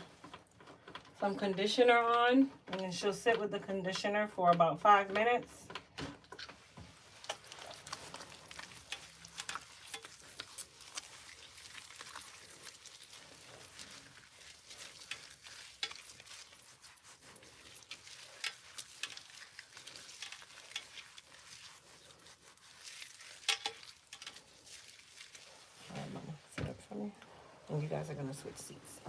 some conditioner on, and then she'll sit with the conditioner for about 5 minutes. And you guys are gonna switch seats.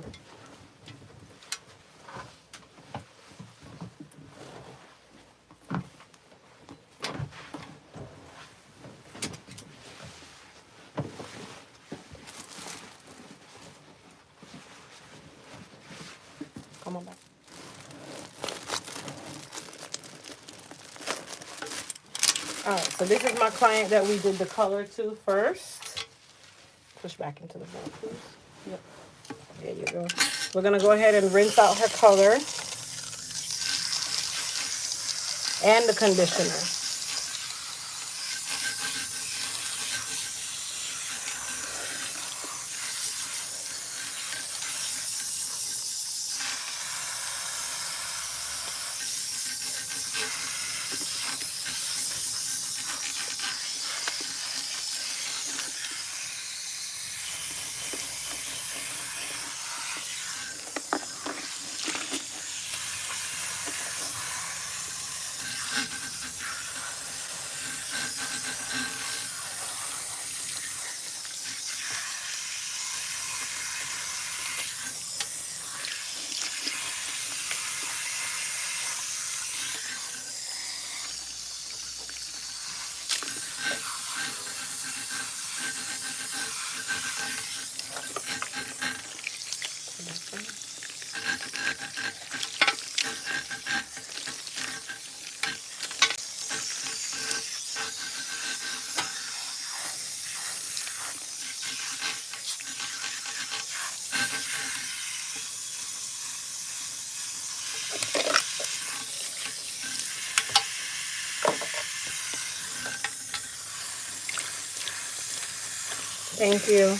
Come on back. All right, so this is my client that we did the color to first. Push back into the bowl, please. Yep. There you go. We're gonna go ahead and rinse out her color and the conditioner. Thank you.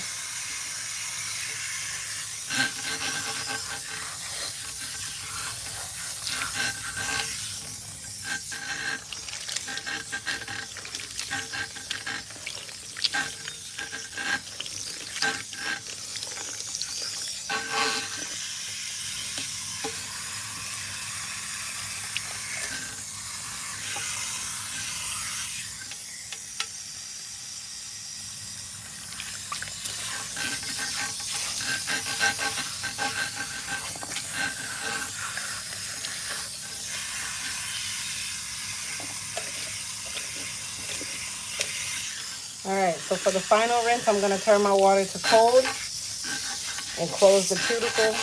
All right, so for the final rinse, I'm gonna turn my water to cold and close the cuticle.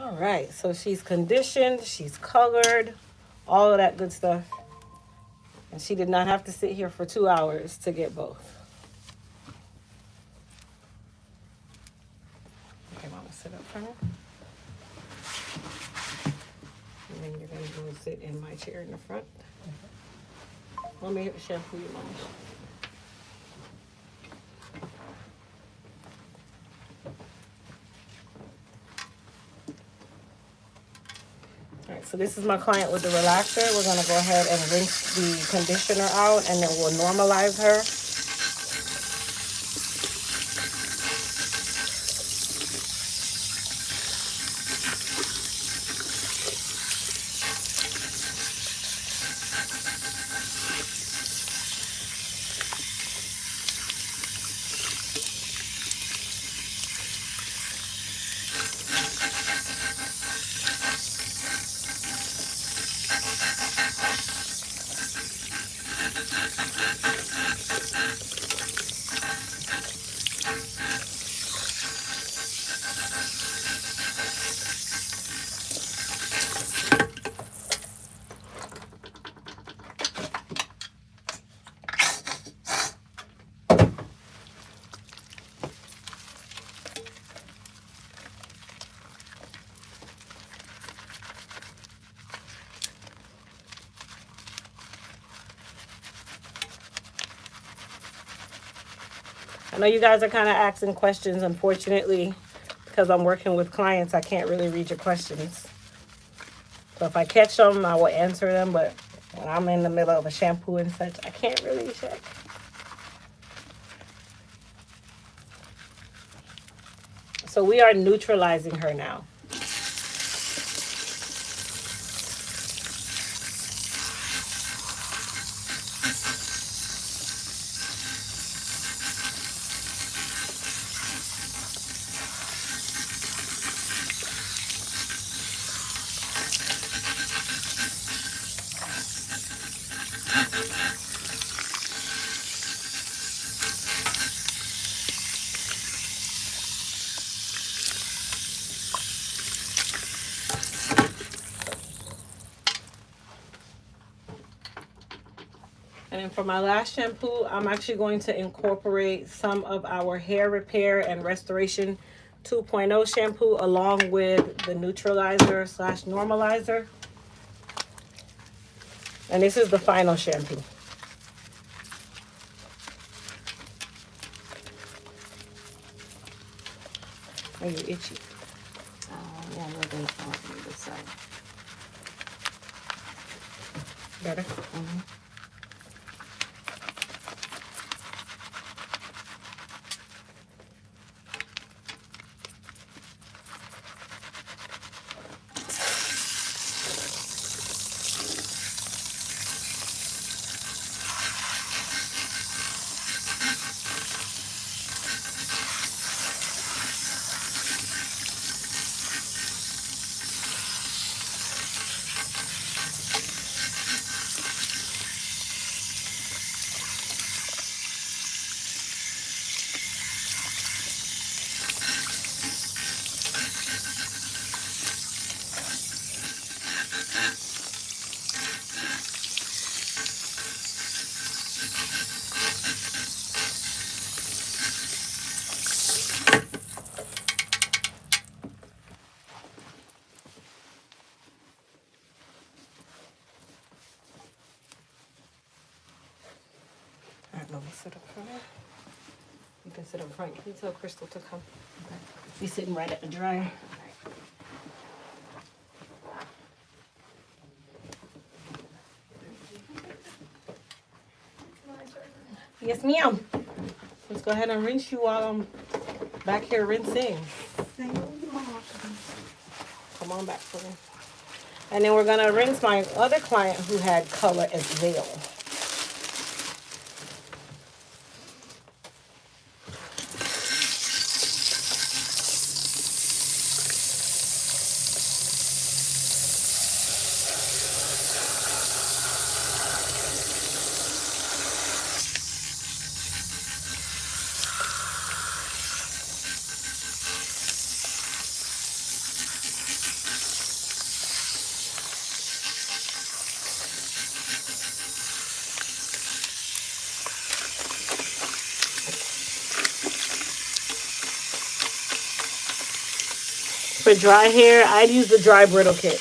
All right, so she's conditioned, she's colored, all of that good stuff. And she did not have to sit here for 2 hours to get both. Okay, Mama, sit up for me. And then you're gonna go sit in my chair in the front. Let me shampoo you, Mama. All right, so this is my client with the relaxer. We're gonna go ahead and rinse the conditioner out and then we'll normalize her. I know you guys are kind of asking questions. Unfortunately, because I'm working with clients, I can't really read your questions. So if I catch them, I will answer them. But when I'm in the middle of a shampoo and such, I can't really check. So we are neutralizing her now. And then for my last shampoo, I'm actually going to incorporate some of our hair repair and restoration 2.0 shampoo along with the neutralizer slash normalizer. And this is the final shampoo. Are you itchy? Yeah, a little bit on this side. Better? Mm-hmm. All right, let me sit up front. You can sit up front. Can you tell Crystal to come? Okay. She's sitting right at the dryer. Yes, ma'am. Let's go ahead and rinse you while I'm back here rinsing. Come on back for me. And then we're going to rinse my other client who had color as well. For dry hair, I'd use the dry brittle kit.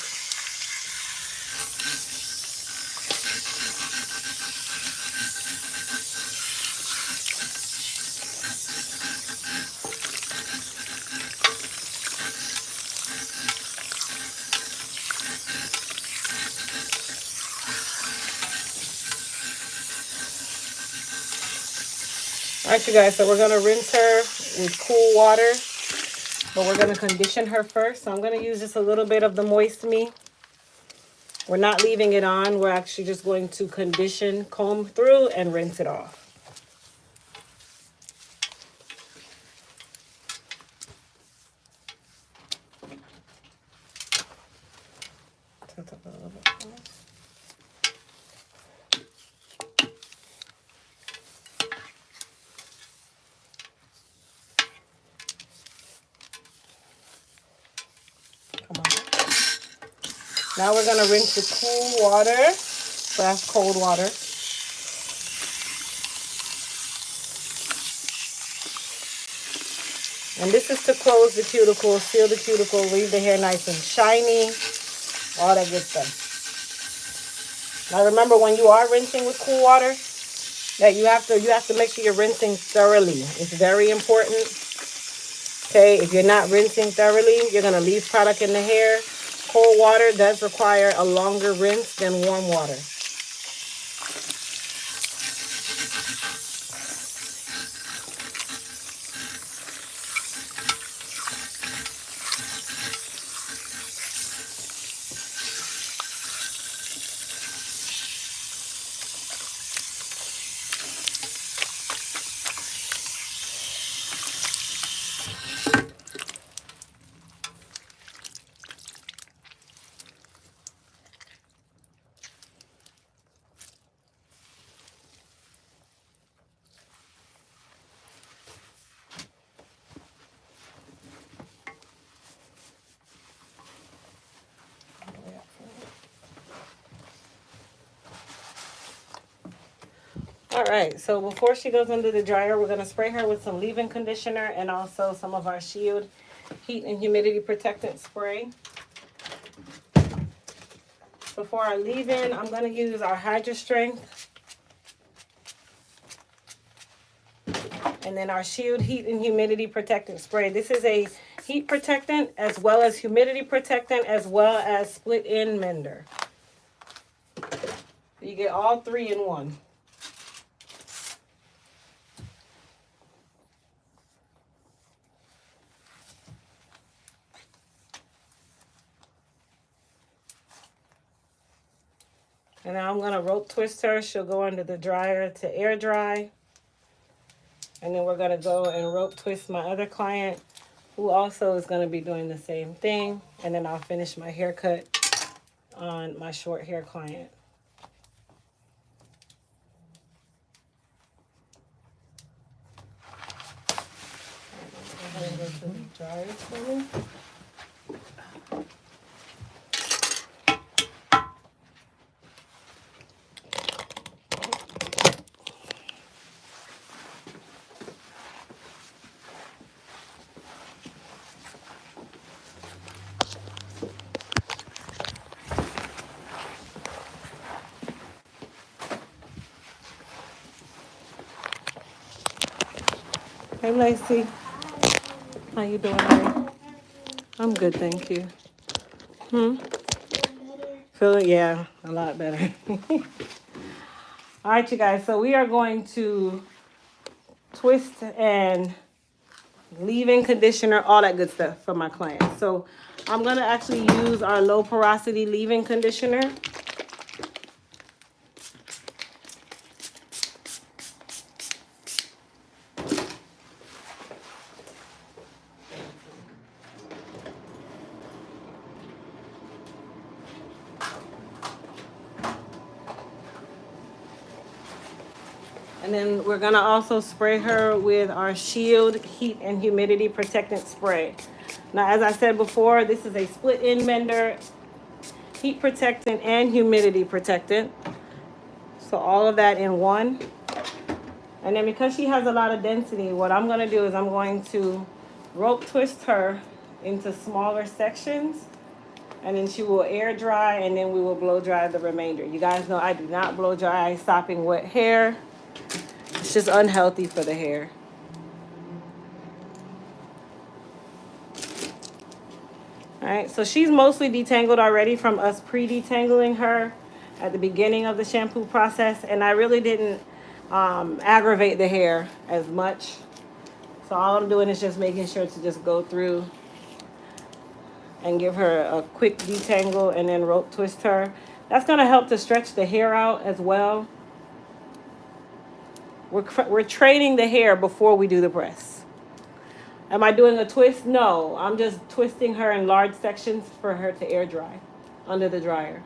All right, you guys, so we're going to rinse her with cool water, but we're going to condition her first. So I'm going to use just a little bit of the Moist Me. We're not leaving it on. We're actually just going to condition, comb through, and rinse it off. Tilt up a little bit for me. Come on. Now we're going to rinse with cool water slash cold water. And this is to close the cuticle, seal the cuticle, leave the hair nice and shiny, all that good stuff. Now remember, when you are rinsing with cool water, that you have to make sure you're rinsing thoroughly. It's very important. Okay, if you're not rinsing thoroughly, you're gonna leave product in the hair. Cold water does require a longer rinse than warm water. All right, so before she goes into the dryer, we're going to spray her with some leave-in conditioner and also some of our Shield heat and humidity protectant spray. So for our leave-in, I'm going to use our Hydra Strength and then our Shield heat and humidity protectant spray. This is a heat protectant as well as humidity protectant as well as split-end mender. You get all three in one. And now I'm going to rope twist her. She'll go under the dryer to air dry. And then we're going to go and rope twist my other client who also is going to be doing the same thing. And then I'll finish my haircut on my short hair client. Go ahead and go to the dryer for me. Hey, Lacey. How you doing, honey? I'm good, thank you. Feeling, yeah, a lot better. All right, you guys. So we are going to twist and leave-in conditioner, all that good stuff for my clients. So I'm going to actually use our low porosity leave-in conditioner. And then we're going to also spray her with our Shield Heat and Humidity Protectant Spray. Now, as I said before, this is a split-end mender, heat protectant, and humidity protectant. So all of that in one. And then because she has a lot of density, what I'm going to do is I'm going to rope twist her into smaller sections. And then she will air dry, and then we will blow dry the remainder. You guys know I do not blow dry stopping wet hair. It's just unhealthy for the hair. All right, so she's mostly detangled already from us pre-detangling her at the beginning of the shampoo process, and I really didn't aggravate the hair as much. So all I'm doing is just making sure to just go through and give her a quick detangle and then rope twist her. That's going to help to stretch the hair out as well. We're training the hair before we do the press. Am I doing a twist? No, I'm just twisting her in large sections for her to air dry under the dryer.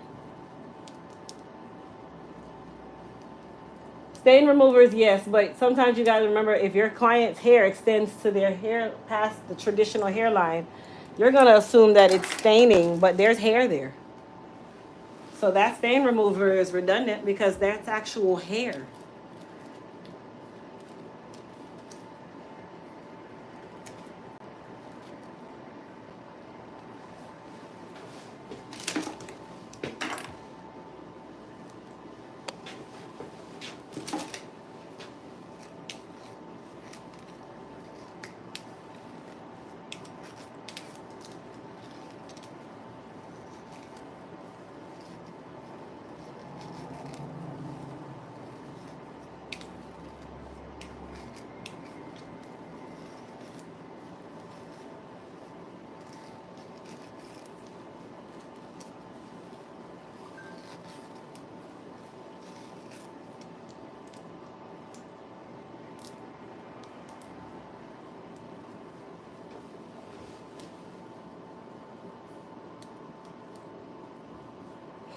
Stain removers, yes, but sometimes you guys remember if your client's hair extends to their hair past the traditional hairline, you're going to assume that it's staining, but there's hair there. So that stain remover is redundant because that's actual hair.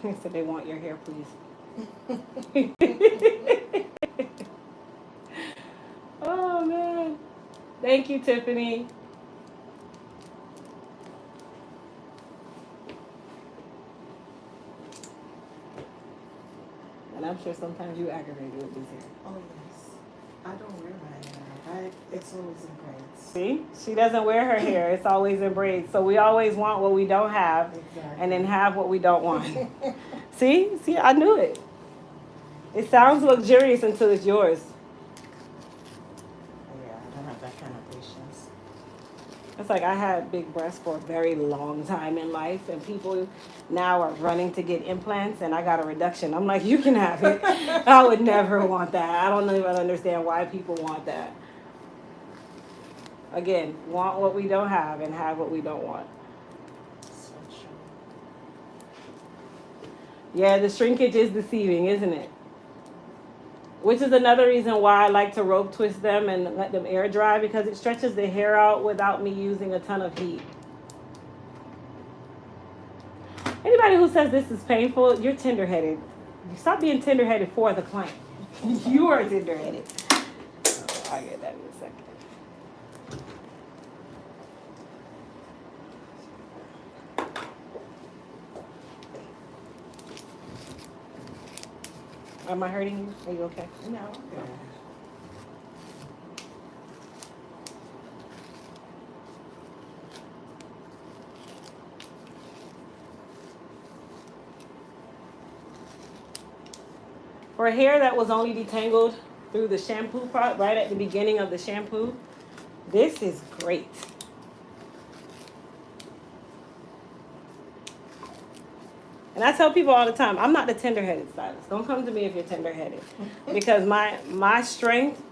They said they want your hair, please. Oh man. Thank you, Tiffany. And I'm sure sometimes you aggravated with this hair. Oh yes. I don't wear my hair. It's always in braids. See? She doesn't wear her hair. It's always in braids. So we always want what we don't have. Exactly. And then have what we don't want. See? See, I knew it. It sounds luxurious until it's yours. Yeah, I don't have that kind of patience. It's like I had big breasts for a very long time in life, and people now are running to get implants, and I got a reduction. I'm like, you can have it. I would never want that. I don't even understand why people want that. Again, want what we don't have and have what we don't want. So true. Yeah, the shrinkage is deceiving, isn't it? Which is another reason why I like to rope twist them and let them air dry, because it stretches the hair out without me using a ton of heat. Anybody who says this is painful, you're tender-headed. Stop being tender-headed for the client. You are tender-headed. I'll get that in a second. Am I hurting you? Are you okay? No. Okay. For a hair that was only detangled through the shampoo part, right at the beginning of the shampoo, this is great. And I tell people all the time, I'm not the tender-headed stylist. Don't come to me if you're tender-headed. Because my strength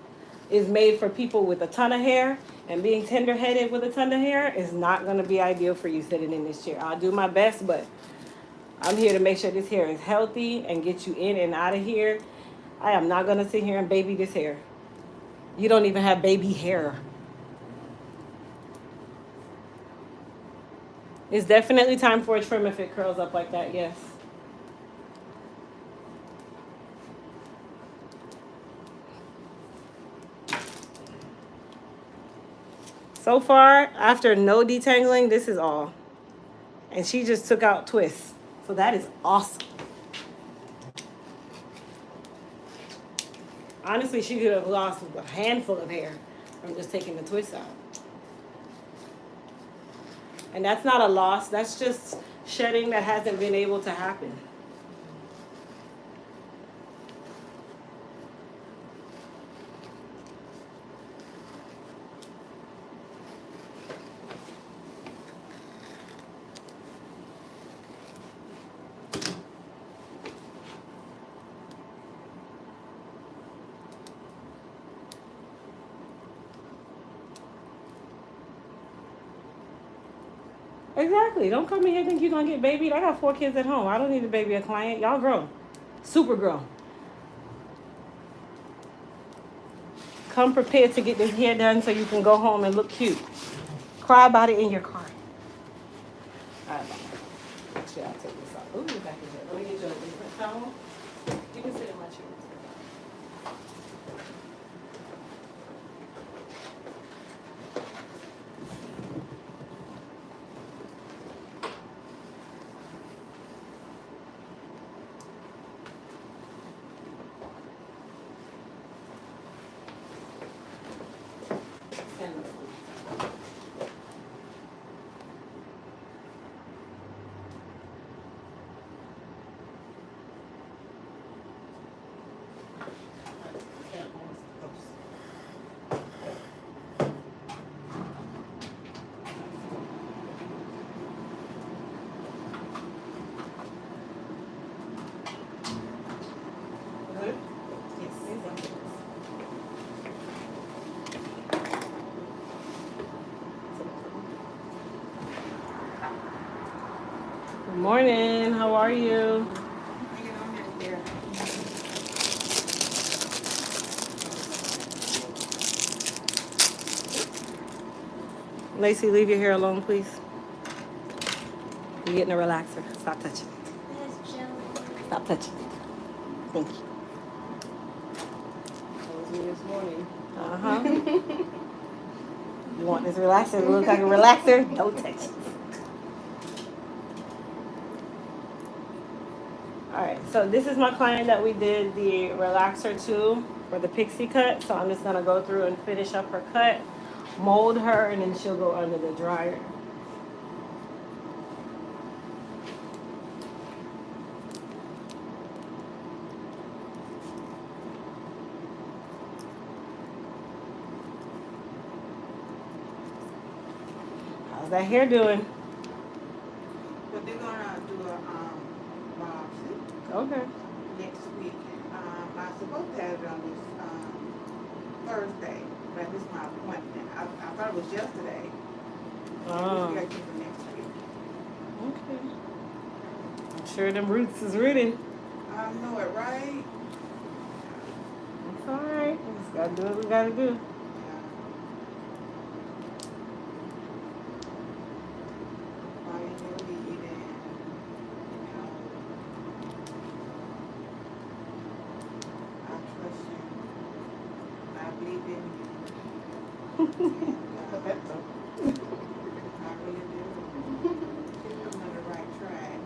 is made for people with a ton of hair, and being tender-headed with a ton of hair is not going to be ideal for you sitting in this chair. I'll do my best, but I'm here to make sure this hair is healthy and get you in and out of here. I am not going to sit here and baby this hair. You don't even have baby hair. It's definitely time for a trim if it curls up like that, yes. So far, after no detangling, this is all. And she just took out twists. So that is awesome. Honestly, she could have lost a handful of hair from just taking the twists out. And that's not a loss. That's just shedding that hasn't been able to happen. Exactly. Don't come in here think you're going to get babied. I got 4 kids at home. I don't need to baby a client. Y'all grown. Super grown. Come prepared to get this hair done so you can go home and look cute. Cry about it in your car. All right, bye. Actually, I'll take this off. Ooh, your back is good. Let me get you a different towel. You can sit in my chair. Good morning. How are you? Lacey, leave your hair alone, please. You're getting a relaxer. Stop touching. There's jelly. touch it. Thank you. That was me this morning. Uh-huh. You want this relaxer to look like a relaxer? Don't touch it. All right, so this is my client that we did the relaxer to for the pixie cut. So I'm just gonna go through and finish up her cut, mold her, and then she'll go under the dryer. How's that hair doing? But they're gonna do a biopsy Okay. next week. I'm supposed to have it on this Thursday, but this is my appointment. I thought it was yesterday. Oh, It's scheduled for next week. okay. I'm sure them roots is rooting. I know it, right? It's all right. We just gotta do what we gotta do. Yeah. Why you need it, and I trust you. I believe in you. And, I really do. Keep them on the right track.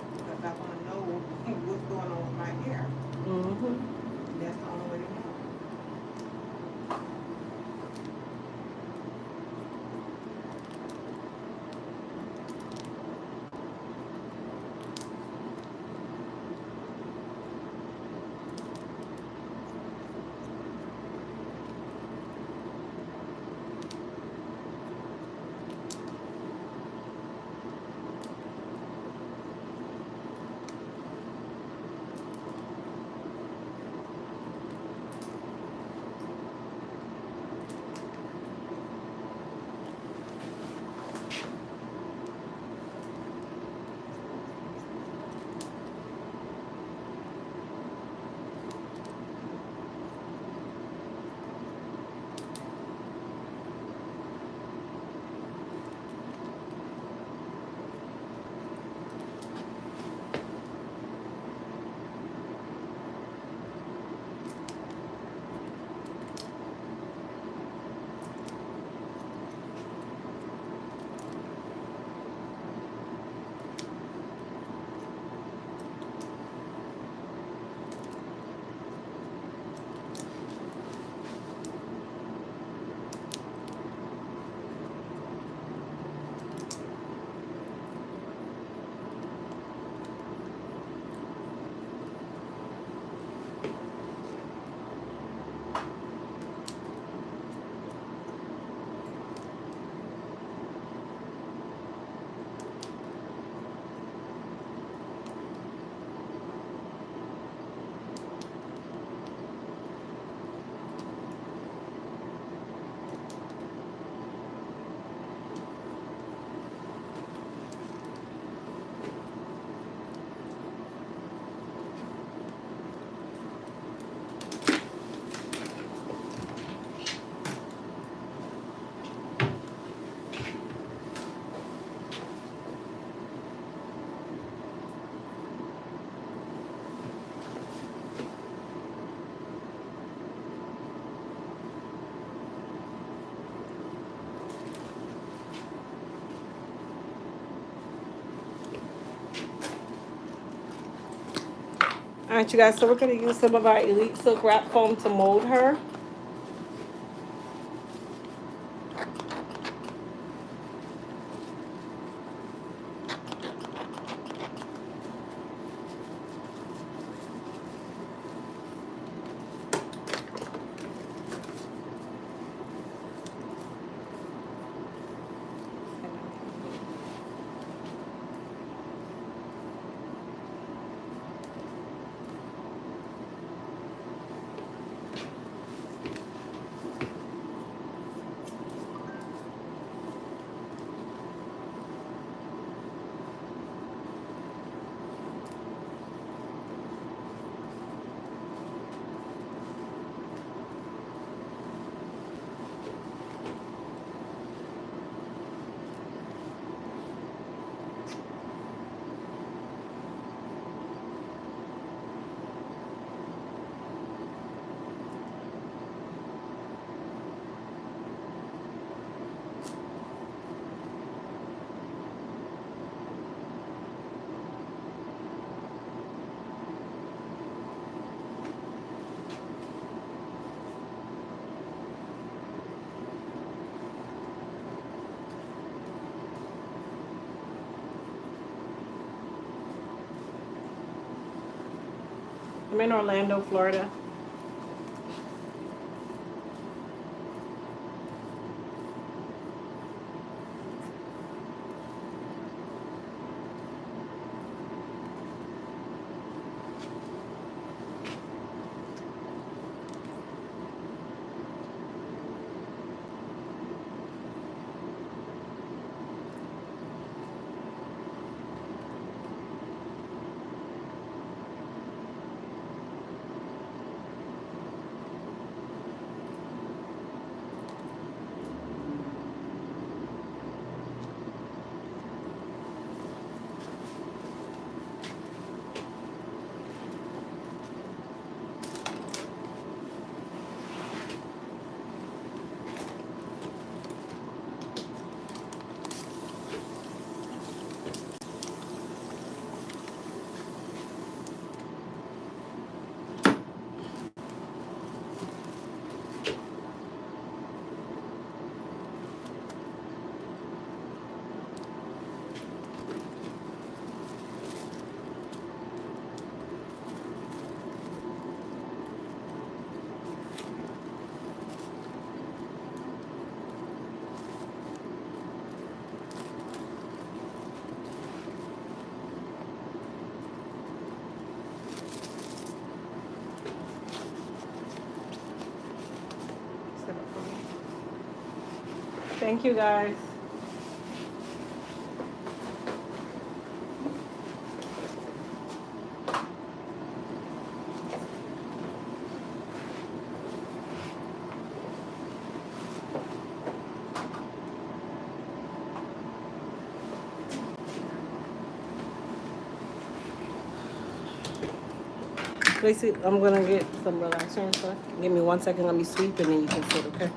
Because I want to know what's going on with my hair. Mm-hmm. That's the only way to know. All right, you guys, so we're gonna use some of our Elite Silk Wrap Foam to mold her. I'm in Orlando, Florida. Thank you guys. Lacey, I'm gonna get some relaxer and stuff. Give me 1 second, let me sweep and then you can sit, okay?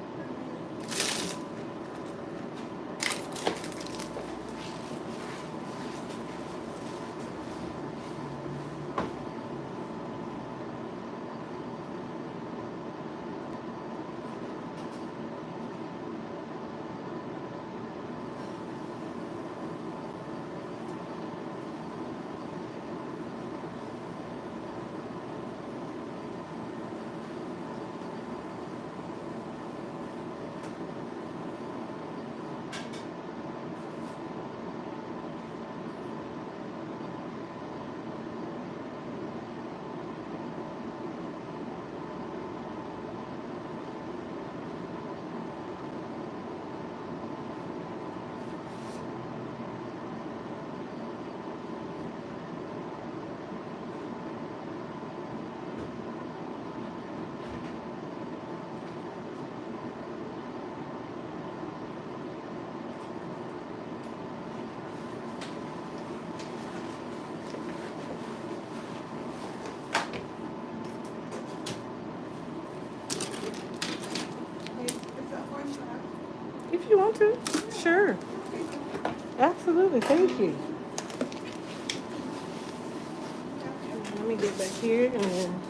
If you want to, sure. Absolutely, thank you. Let me get back here and then.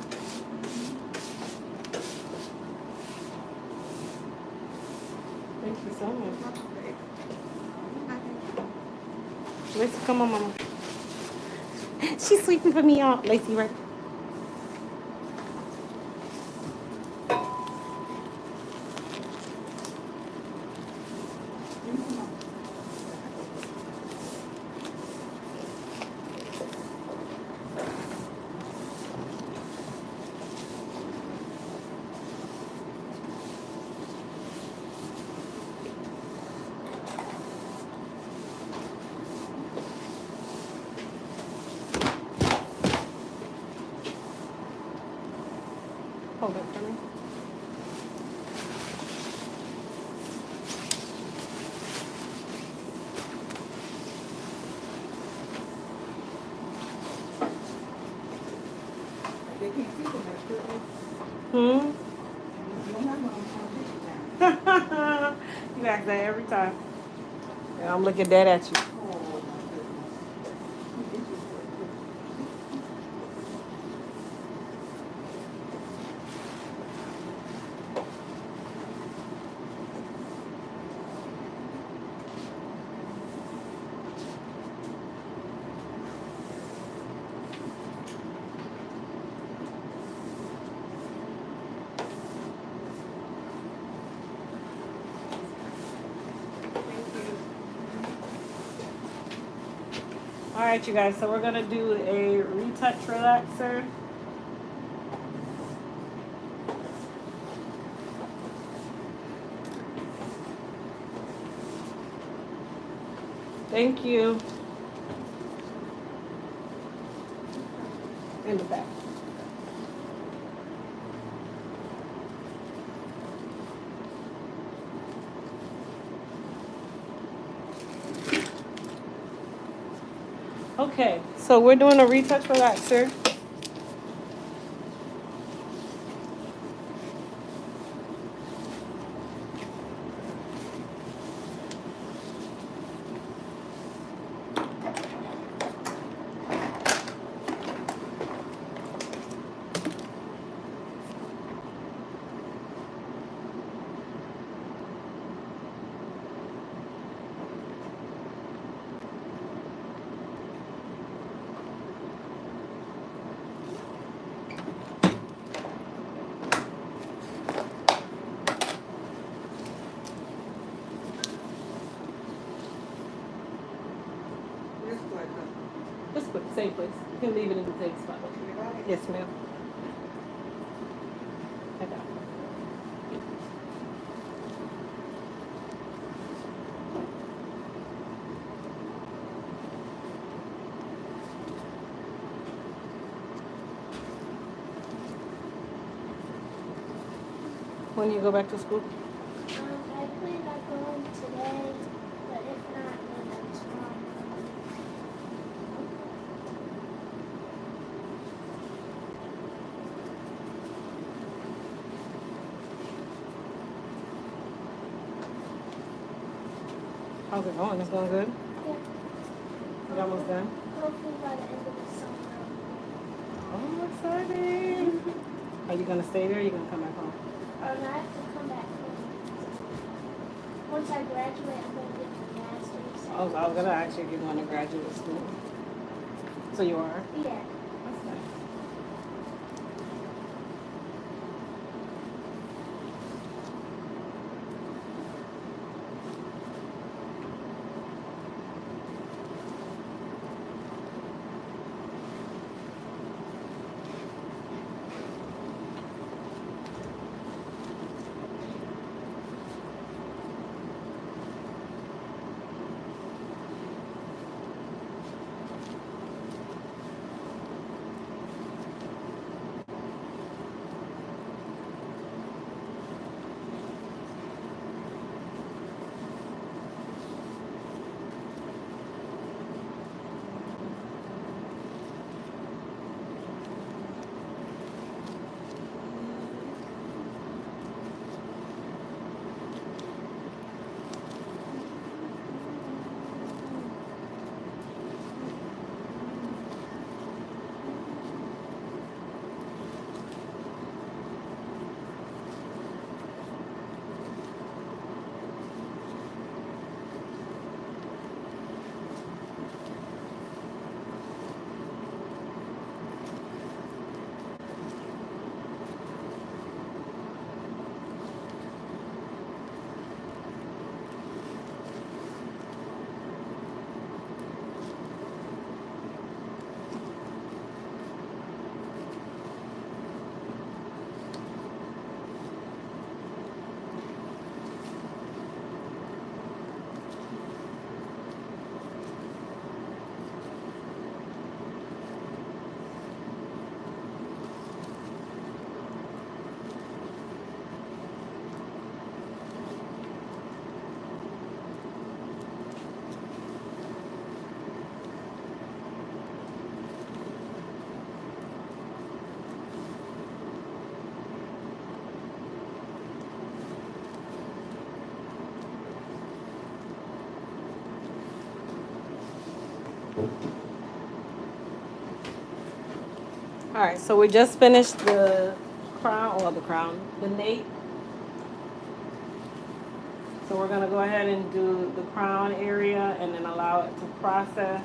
Thank you so much. Lacey, come on, mama. She's sweeping for me, y'all. Lacey, right? Hold it for me. They can't see the next person. Hmm? You don't have no consultation now. You ask that every time. And I'm looking dead at you. Oh, my goodness. All right, you guys. So we're gonna do a retouch relaxer. Thank you. In the back. Okay, so we're doing a retouch relaxer. Just put the same place. You can leave it in the same spot. Yes, ma'am. I got it. When you go back to school? I plan on going today, but if not, then tomorrow. How's it going? It's going good? Yeah. You almost done? Hopefully by the end of the summer. Oh, exciting. Are you gonna stay there or are you gonna come back home? I have to come back home. Once I graduate, I'm going to get my master's. I was gonna ask you if you're going to graduate school. So you are? Yeah. That's nice. All right, so we just finished the the nape. So we're gonna go ahead and do the crown area and then allow it to process.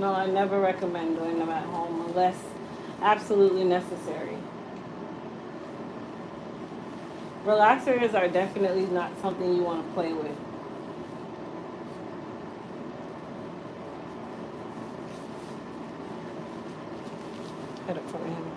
No, I never recommend doing them at home unless absolutely necessary. Relaxers are definitely not something you want to play with. Head up for him.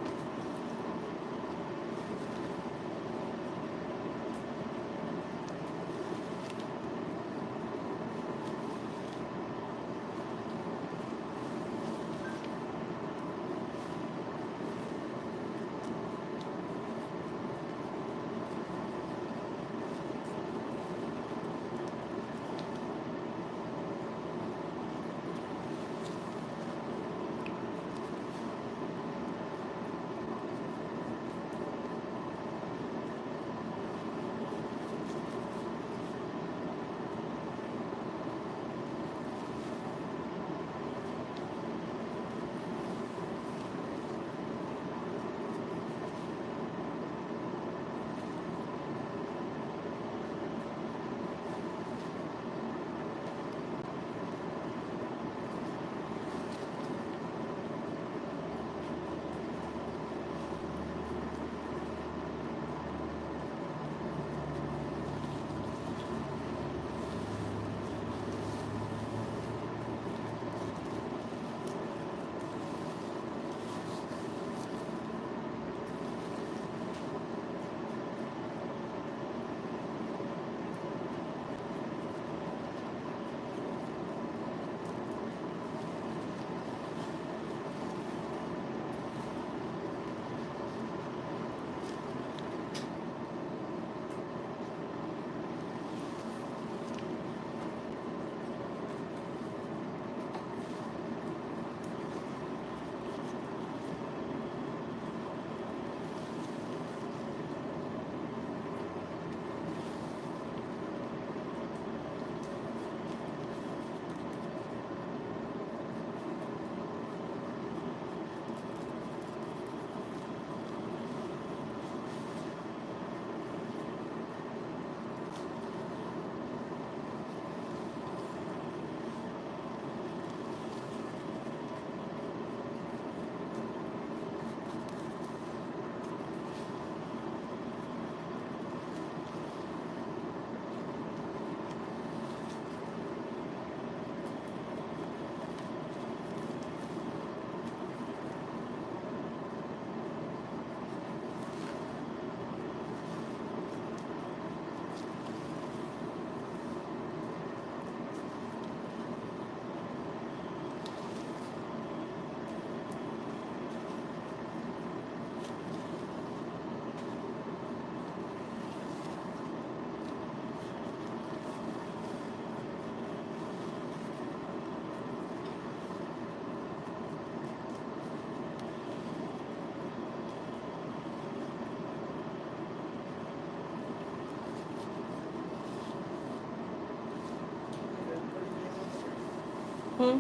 Hmm?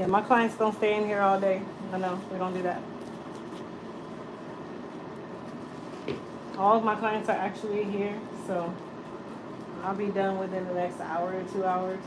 Yeah, my clients don't stay in here all day. I know, we don't do that. All of my clients are actually here, so I'll be done within the next hour or 2 hours.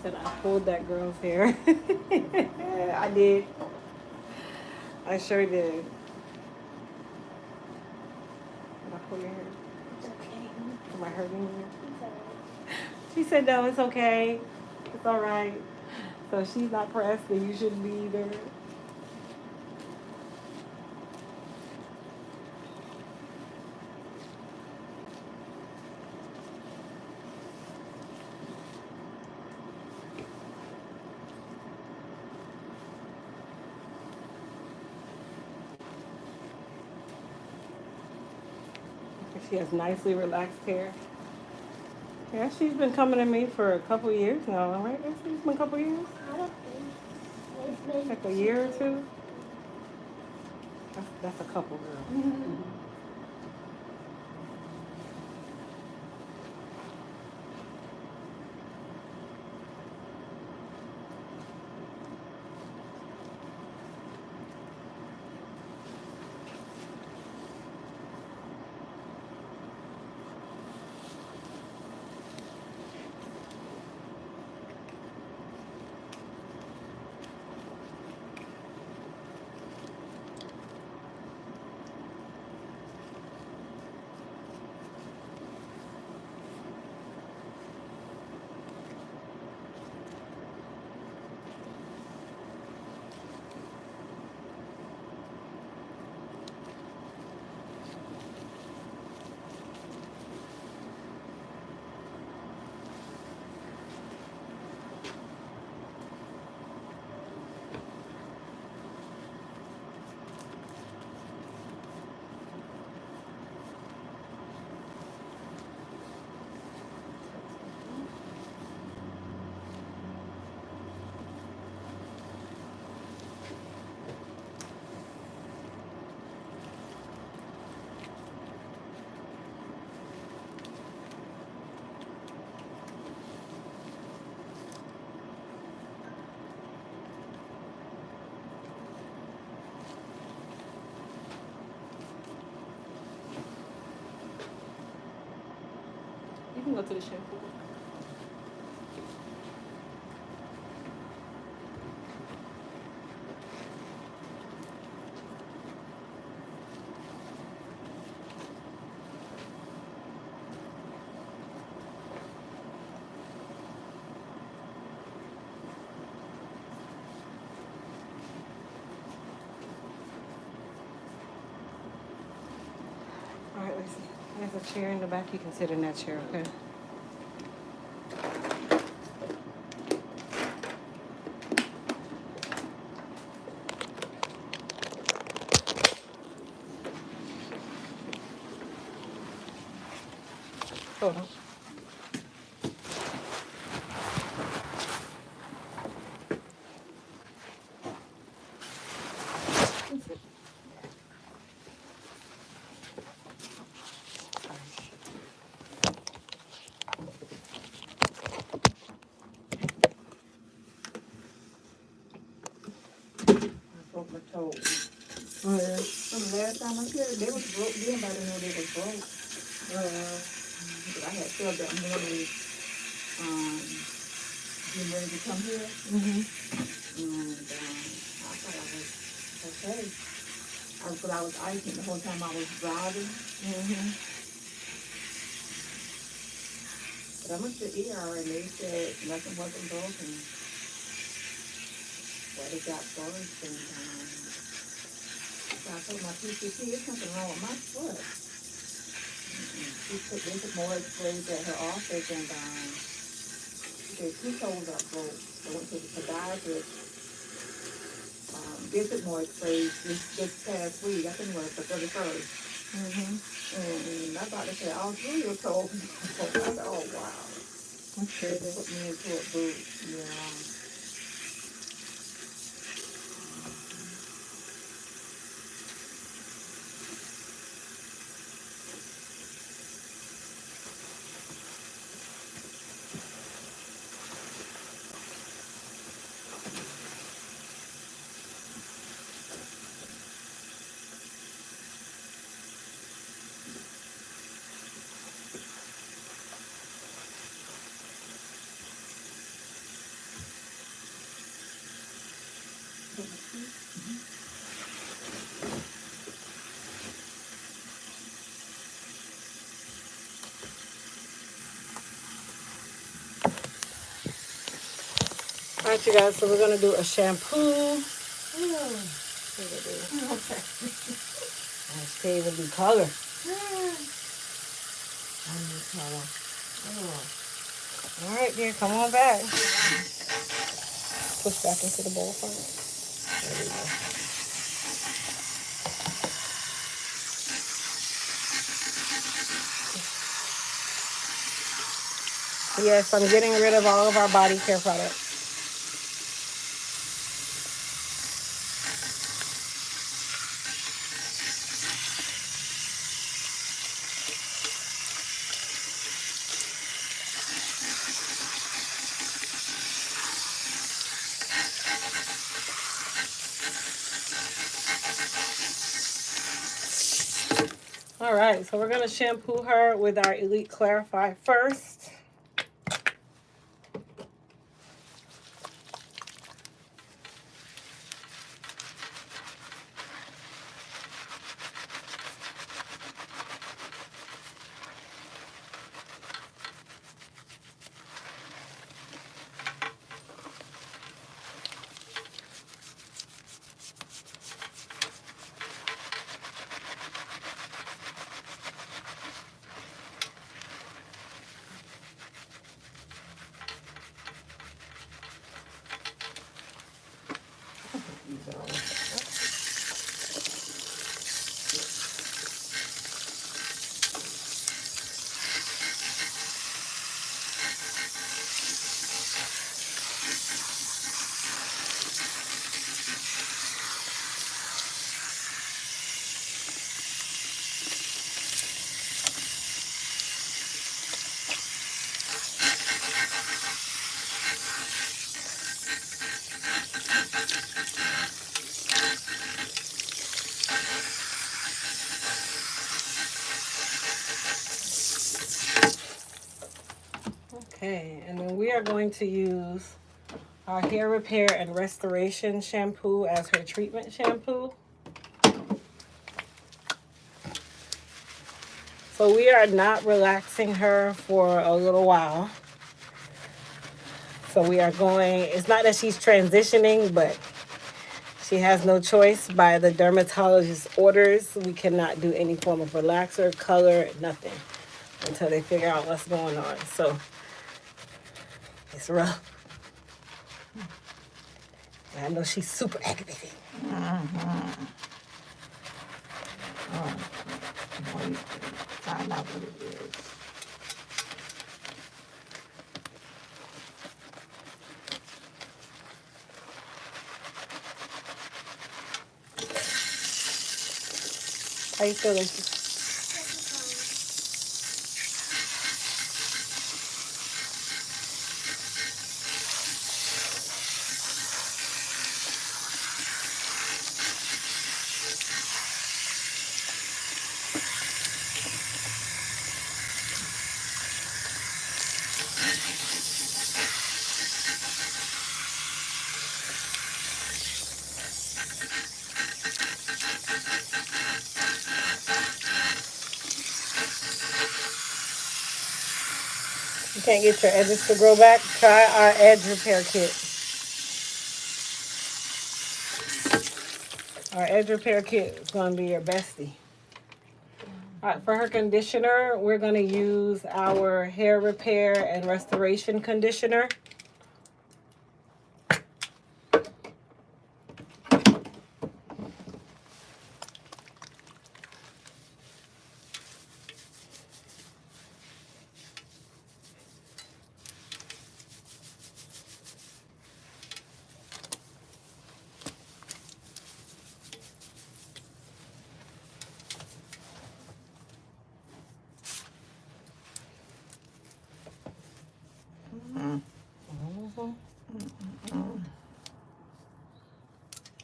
said I pulled that girl's hair. I did. I sure did. Did I pull your hair? It's okay. Am I hurting you? It's alright. She said, no, it's okay. It's all right. So she's not pressed, and you shouldn't be either. She has nicely relaxed hair. Yeah, she's been coming to me for a couple years now, right? It's been a couple years? I don't think it's been Like a year or two? That's a couple, girl. You can go to the shampoo. All right, let's see. There's a chair in the back. You can sit in that chair, okay? Hold on. broke my toe. Oh, yeah. So the last time I said they was broke, everybody knew they was broke. But I had felt that morning, getting ready to come here, and I thought I was okay. But I was icing the whole time I was driving. But I went to the ER and they said nothing wasn't broken. But it got worse, and so I told my PCC, there's something wrong with my foot. They took more x-rays at her office, and their two toes are broke. I went to the podiatrist. They took more x-rays this past week. I think it was the 31st. And my doctor said, all through your toes. I said, oh, wow. Okay. They put me into a boot. Yeah. All right, you guys, so we're going to do a shampoo. Let's see what the color. All right, dear, come on back. Push back into the bowl first. There we go. Yes, I'm getting rid of all of our body care products. All right, so we're going to shampoo her with our Elite Clarify first. Okay, and then we are going to use our hair repair and restoration shampoo as her treatment shampoo. So we are not relaxing her for a little while. So we are going, it's not that she's transitioning, but she has no choice. By the dermatologist's orders, we cannot do any form of relaxer, color, nothing until they figure out what's going on. So it's rough. And I know she's super aggravated. Find out what it is. How you feeling? You can't get your edges to grow back? Try our edge repair kit. Our edge repair kit is going to be your bestie. All right, for her conditioner, we're going to use our hair repair and restoration conditioner.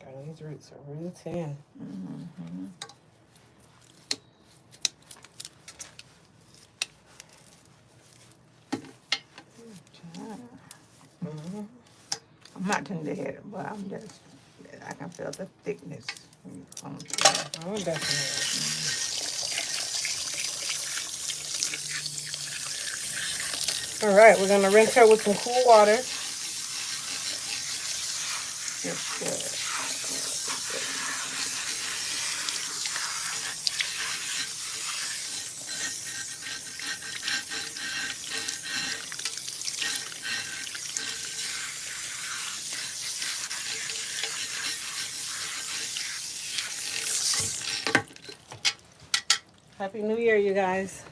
God, these roots are real thin. I'm not tender, but I'm just, I can feel the thickness when you come through. Oh, definitely. All right, we're going to rinse her with some cool water. Just good. Happy New Year, you guys.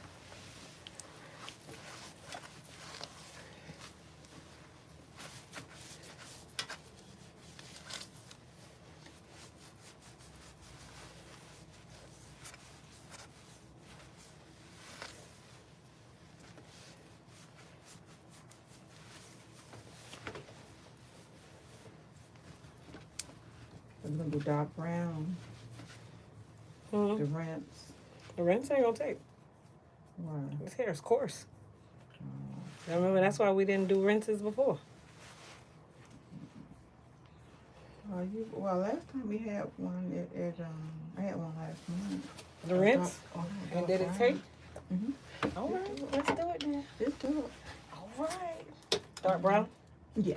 It's gonna be dark brown. Mm-hmm. The rinse. The rinse ain't gonna take. Wow. This hair is coarse. Remember, that's why we didn't do rinses before. Well, last time we had one I had one last month. The rinse? And did it take? Mm-hmm. All right, let's do it then. Let's do it. All right. Dark brown? Yeah.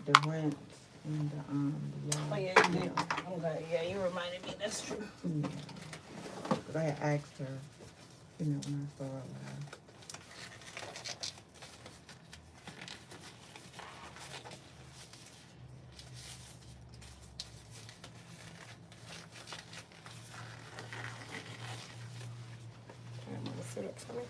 The rinse and the Oh, yeah, you did. I'm glad. Yeah, you reminded me. That's true. Yeah. Because I had asked her, when I saw her last. I'm gonna sit up for me.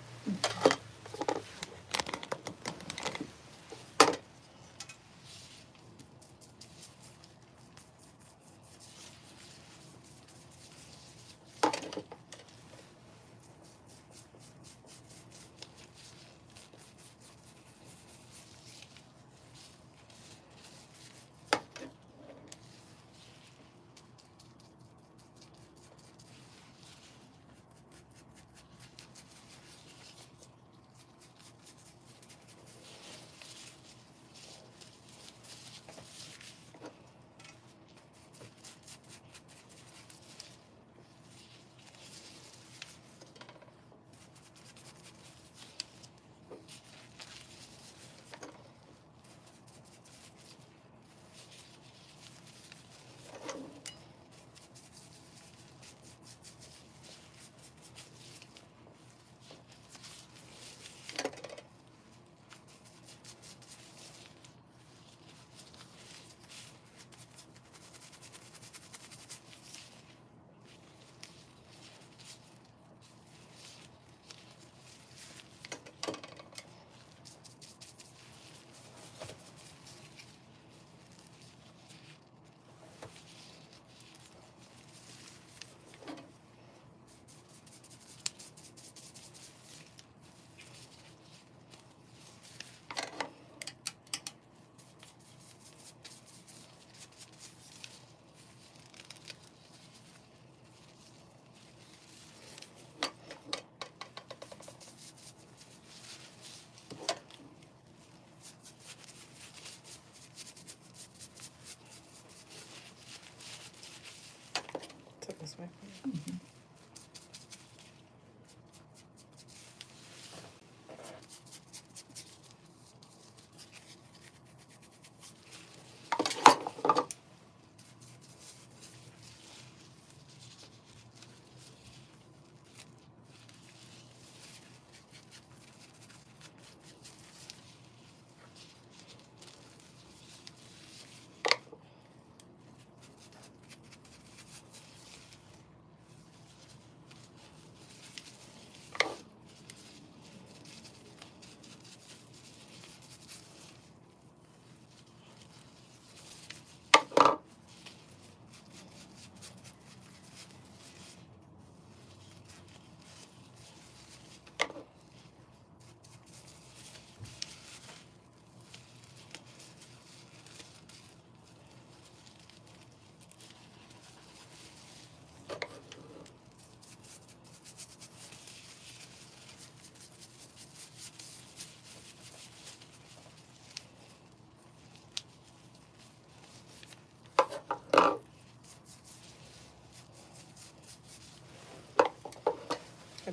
Sit this way.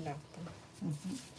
Turn down.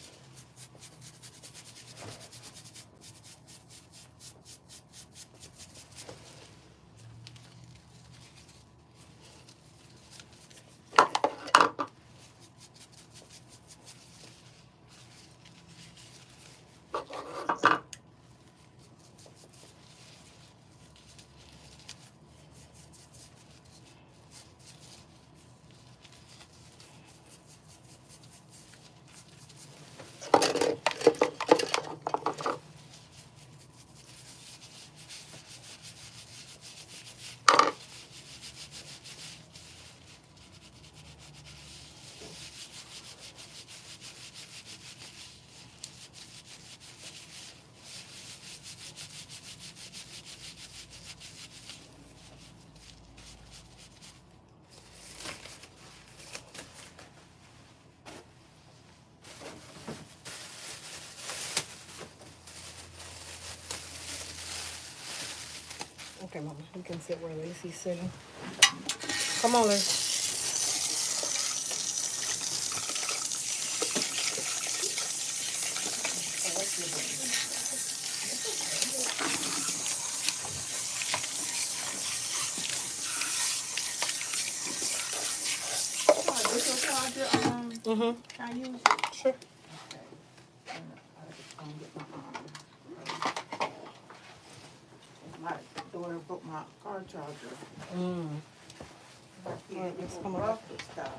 Okay, Mama, you can sit where Lacey's sitting. Come on, Lacey. This your charger, Mm-hmm. can I use it? Sure. I just gonna get my daughter broke my car charger. Mm. Yeah, Alright, let's it's come rough up. and stuff.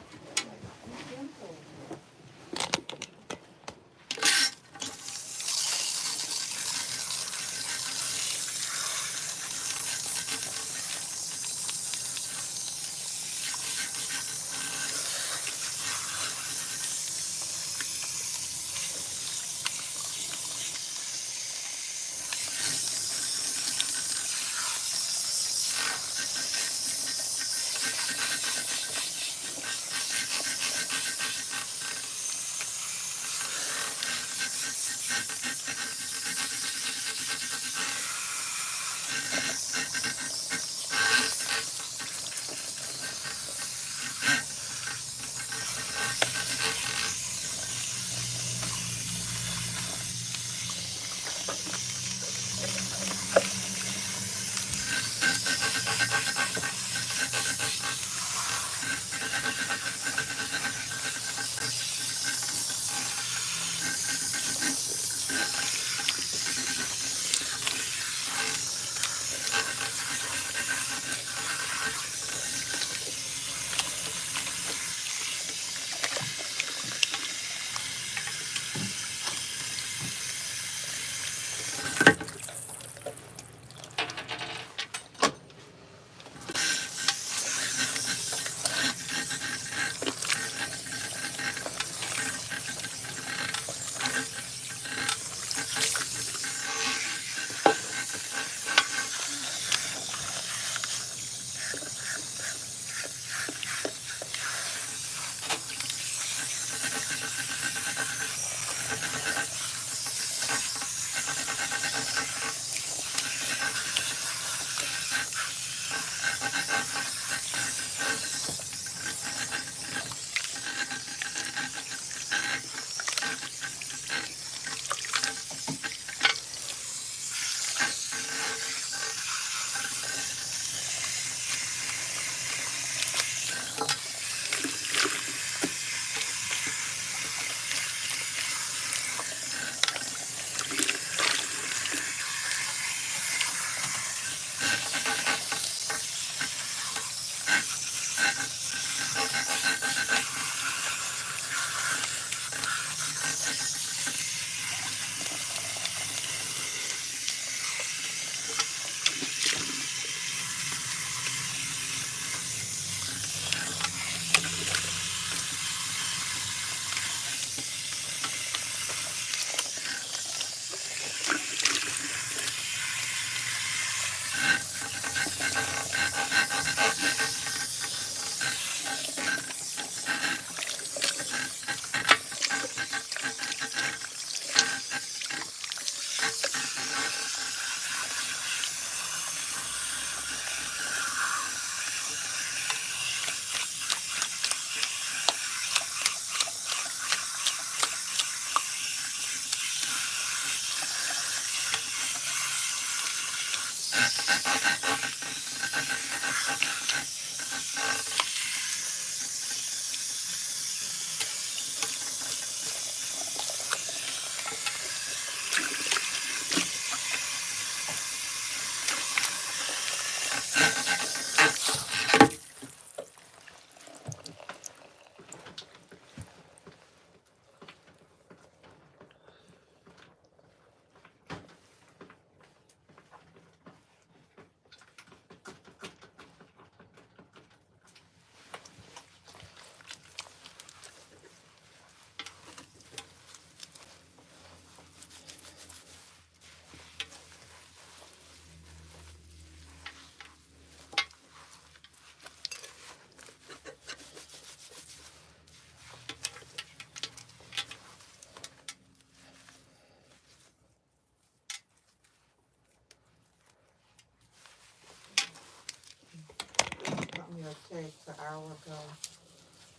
home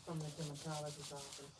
from the dermatologist's office.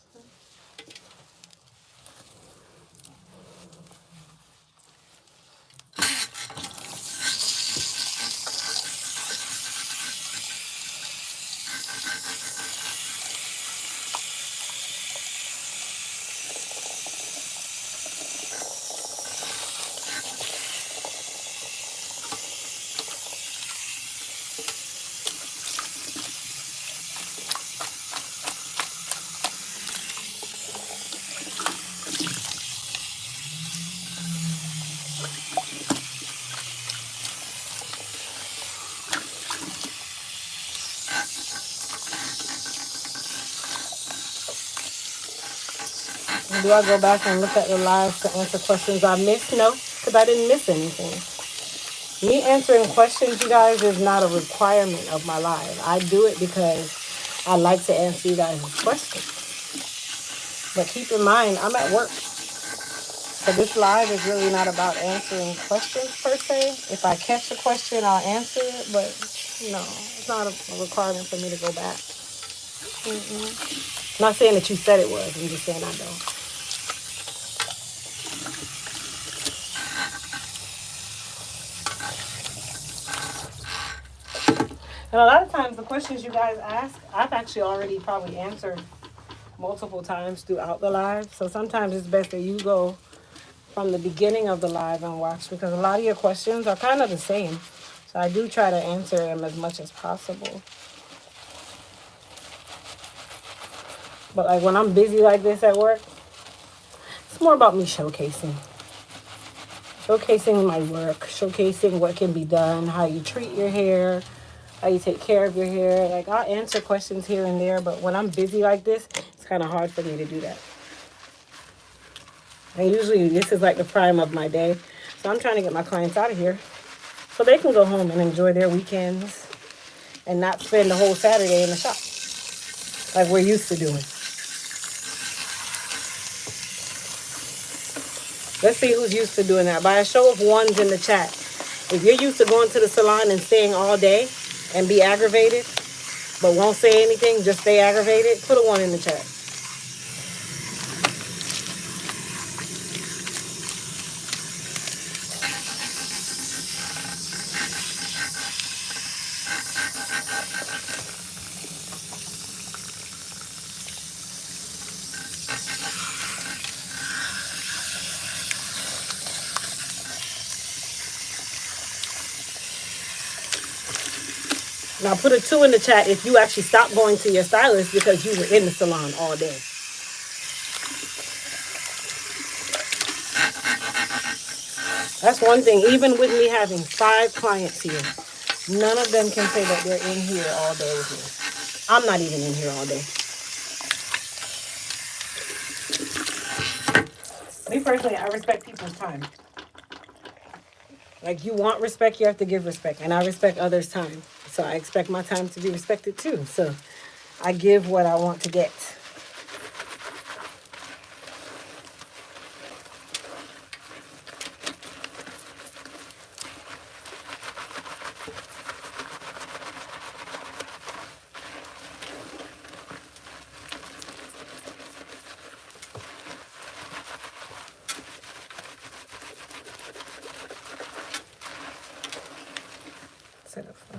Do I go back and look at the lives to answer questions I missed? No, because I didn't miss anything. Me answering questions, you guys, is not a requirement of my live. I do it because I like to answer you guys' questions. But keep in mind, I'm at work. So this live is really not about answering questions per se. If I catch a question, I'll answer it. But, it's not a requirement for me to go back. I'm not saying that you said it was. I'm just saying I don't. And a lot of times the questions you guys ask, I've actually already probably answered multiple times throughout the live. So sometimes it's best that you go from the beginning of the live and watch, because a lot of your questions are kind of the same. So I do try to answer them as much as possible. But like when I'm busy like this at work, it's more about me showcasing my work, showcasing what can be done, how you treat your hair, how you take care of your hair. Like, I'll answer questions here and there, but when I'm busy like this, it's kind of hard for me to do that. And usually this is like the prime of my day. So I'm trying to get my clients out of here so they can go home and enjoy their weekends and not spend the whole Saturday in the shop like we're used to doing. Let's see who's used to doing that. By a show of ones in the chat. If you're used to going to the salon and staying all day and be aggravated, but won't say anything, just stay aggravated, put a 1 in the chat. Now put a 2 in the chat if you actually stopped going to your stylist because you were in the salon all day. That's one thing. Even with me having 5 clients here, none of them can say that they're in here all day with me. I'm not even in here all day. Me personally, I respect people's time. Like, you want respect, you have to give respect. And I respect others' time. So I expect my time to be respected too. So I give what I want to get. Set up for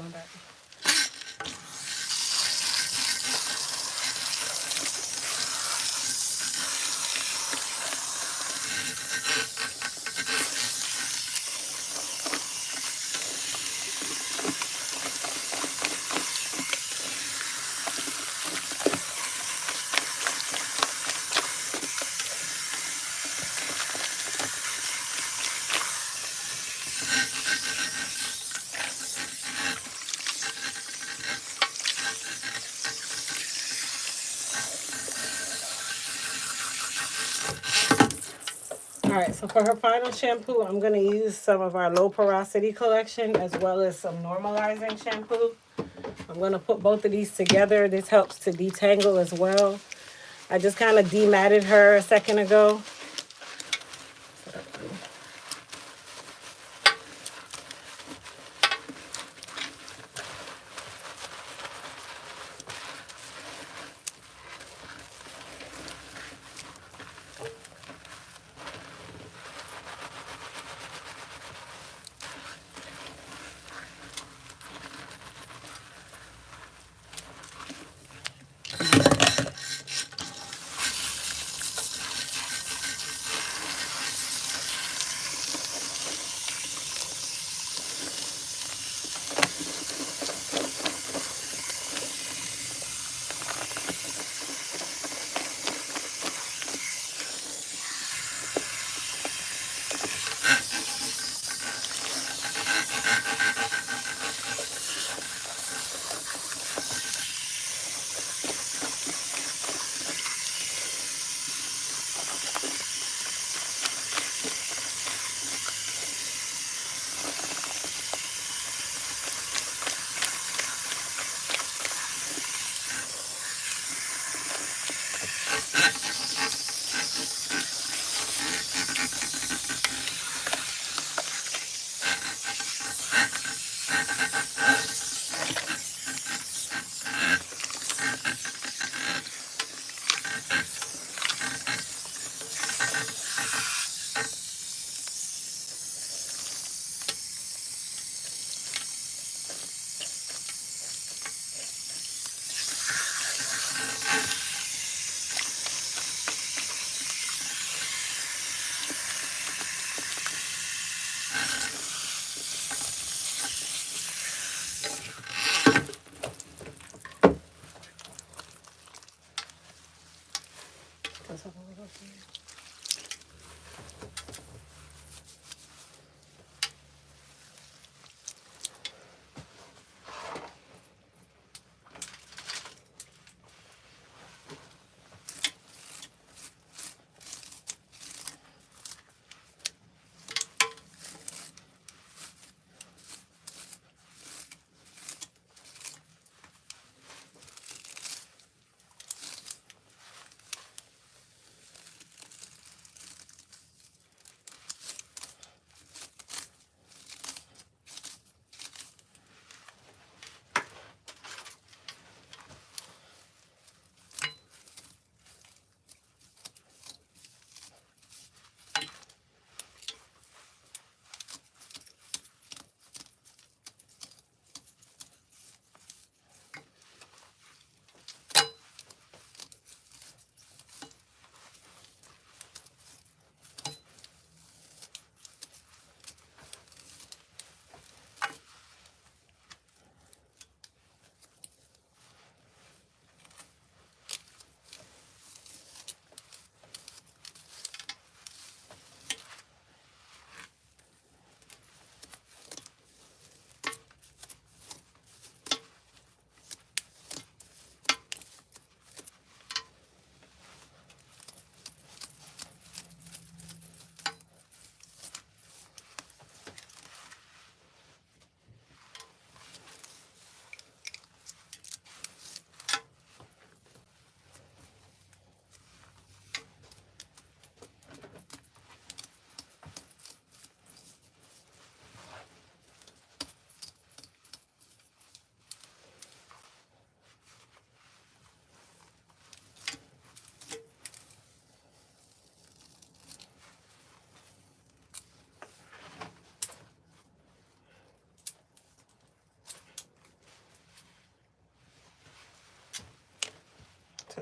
my bad. All right, so for her final shampoo, I'm going to use some of our low porosity collection as well as some normalizing shampoo. I'm going to put both of these together. This helps to detangle as well. I just kind of dematted her a second ago.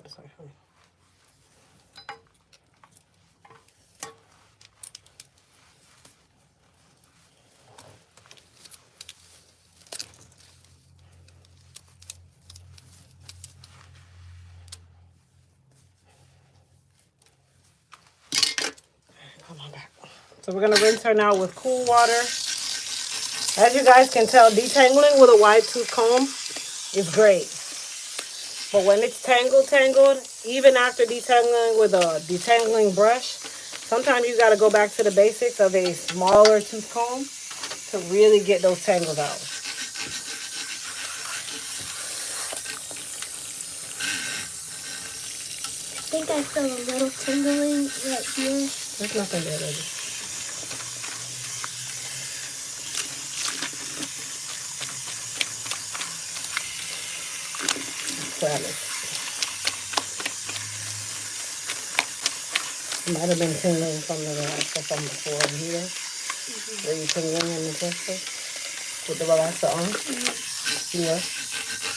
this way, honey. Come on back. So we're gonna rinse her now with cool water. As you guys can tell, detangling with a wide tooth comb is great. But when it's tangled, even after detangling with a detangling brush, sometimes you gotta go back to the basics of a smaller tooth comb to really get those tangles out. I think I feel a little tingling right here. There's nothing there, baby. Grab it. Might have been tingling from the relaxer from before in here. Were you tingling in the first place? With the relaxer on? Yeah.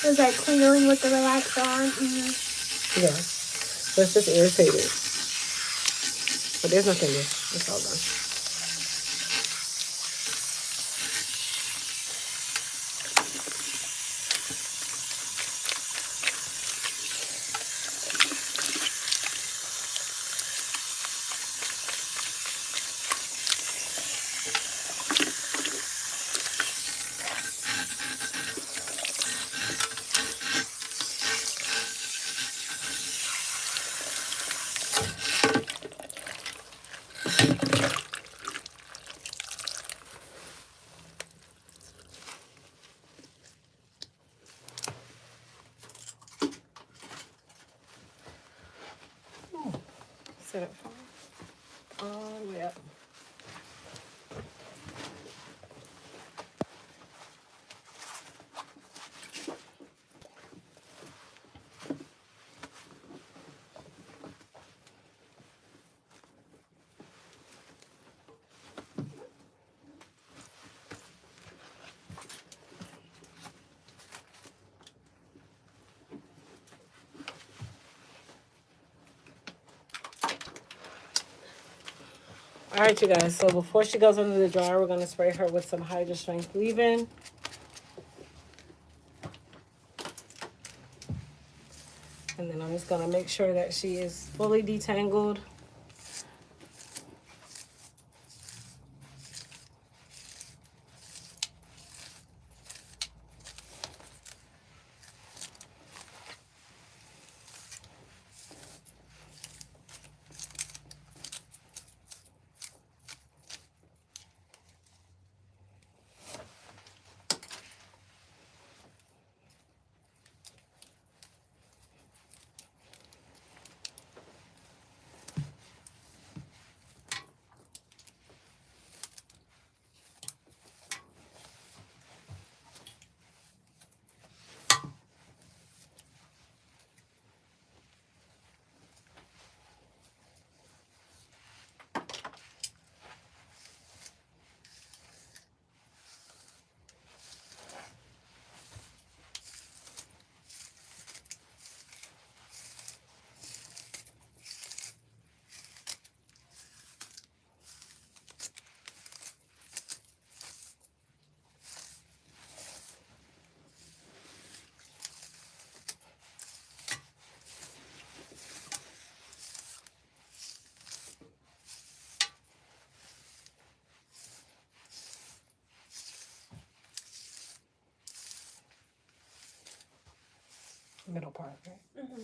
Was I tingling with the relaxer on? Yeah. So it's just irritated. But there's nothing there. It's all done. Set it all the way up. All right, you guys. So before she goes under the dryer, we're gonna spray her with some Hydra Strength leave-in. And then I'm just gonna make sure that she is fully detangled. Middle part, right? And then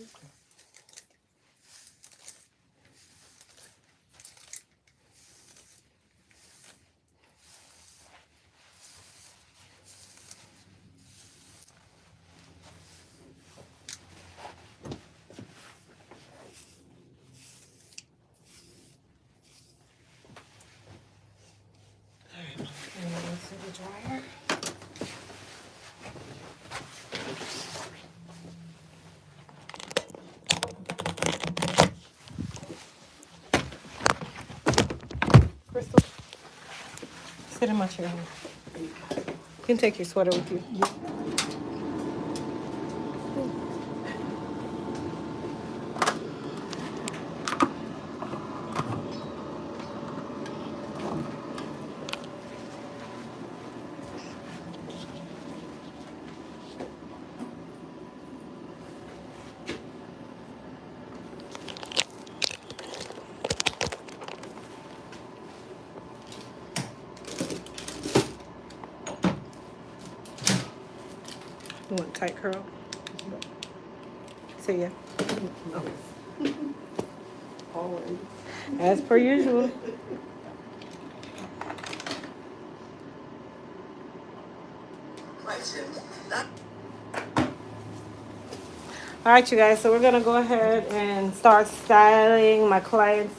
into the dryer. Crystal, sit in my chair. You can take your sweater with you. You want tight curl? Say yeah. Always. As per usual. All right, you guys. So we're gonna go ahead and start styling my clients.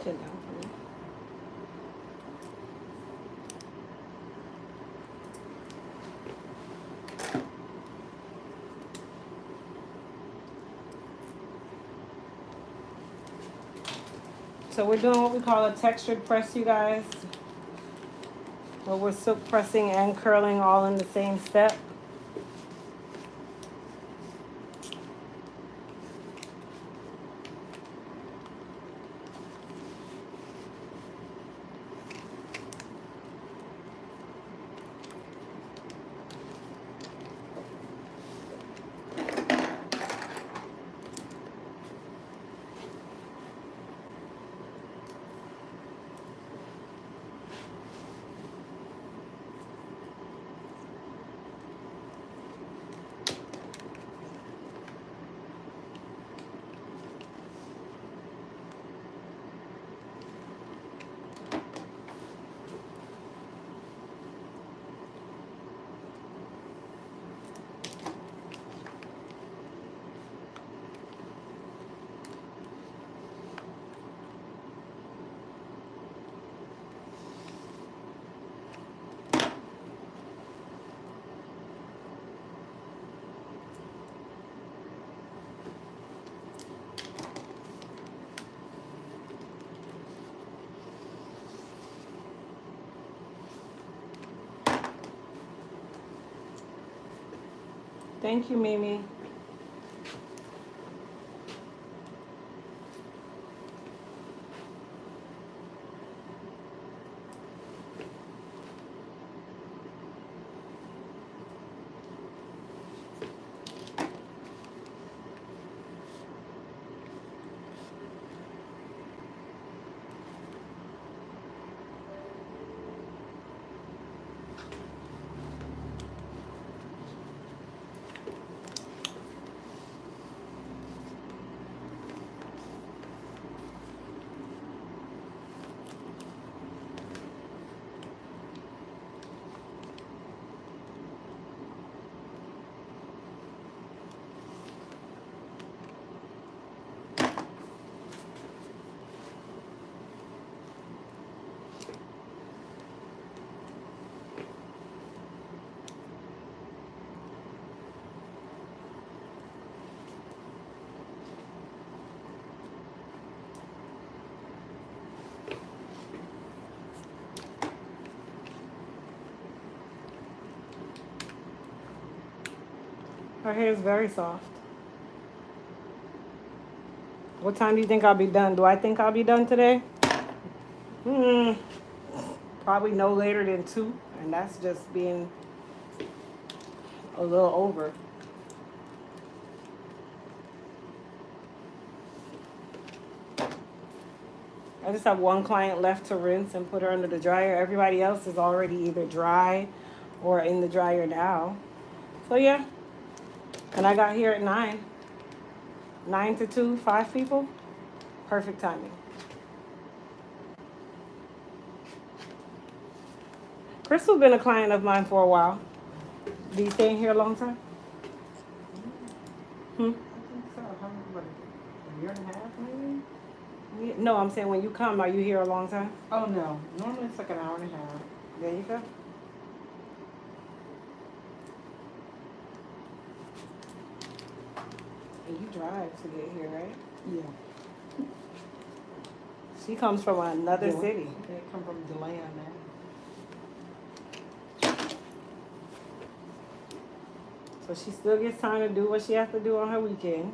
Sit down for me. So we're doing what we call a textured press, you guys. Where we're silk pressing and curling all in the same step. Thank you, Mimi. Her hair is very soft. What time do you think I'll be done? Do I think I'll be done today? Probably no later than 2, and that's just being a little over. I just have one client left to rinse and put her under the dryer. Everybody else is already either dry or in the dryer now. So yeah, and I got here at 9. 9 to 2, 5 people. Perfect timing. Crystal's been a client of mine for a while. Do you stay in here a long time? I think so. How long, what, a year and a half maybe? No, I'm saying when you come, are you here a long time? Oh, no. Normally it's like an hour and a half. There you go. And you drive to get here, right? Yeah. She comes from another Yeah. city. They come from DeLand now. So she still gets time to do what she has to do on her weekend.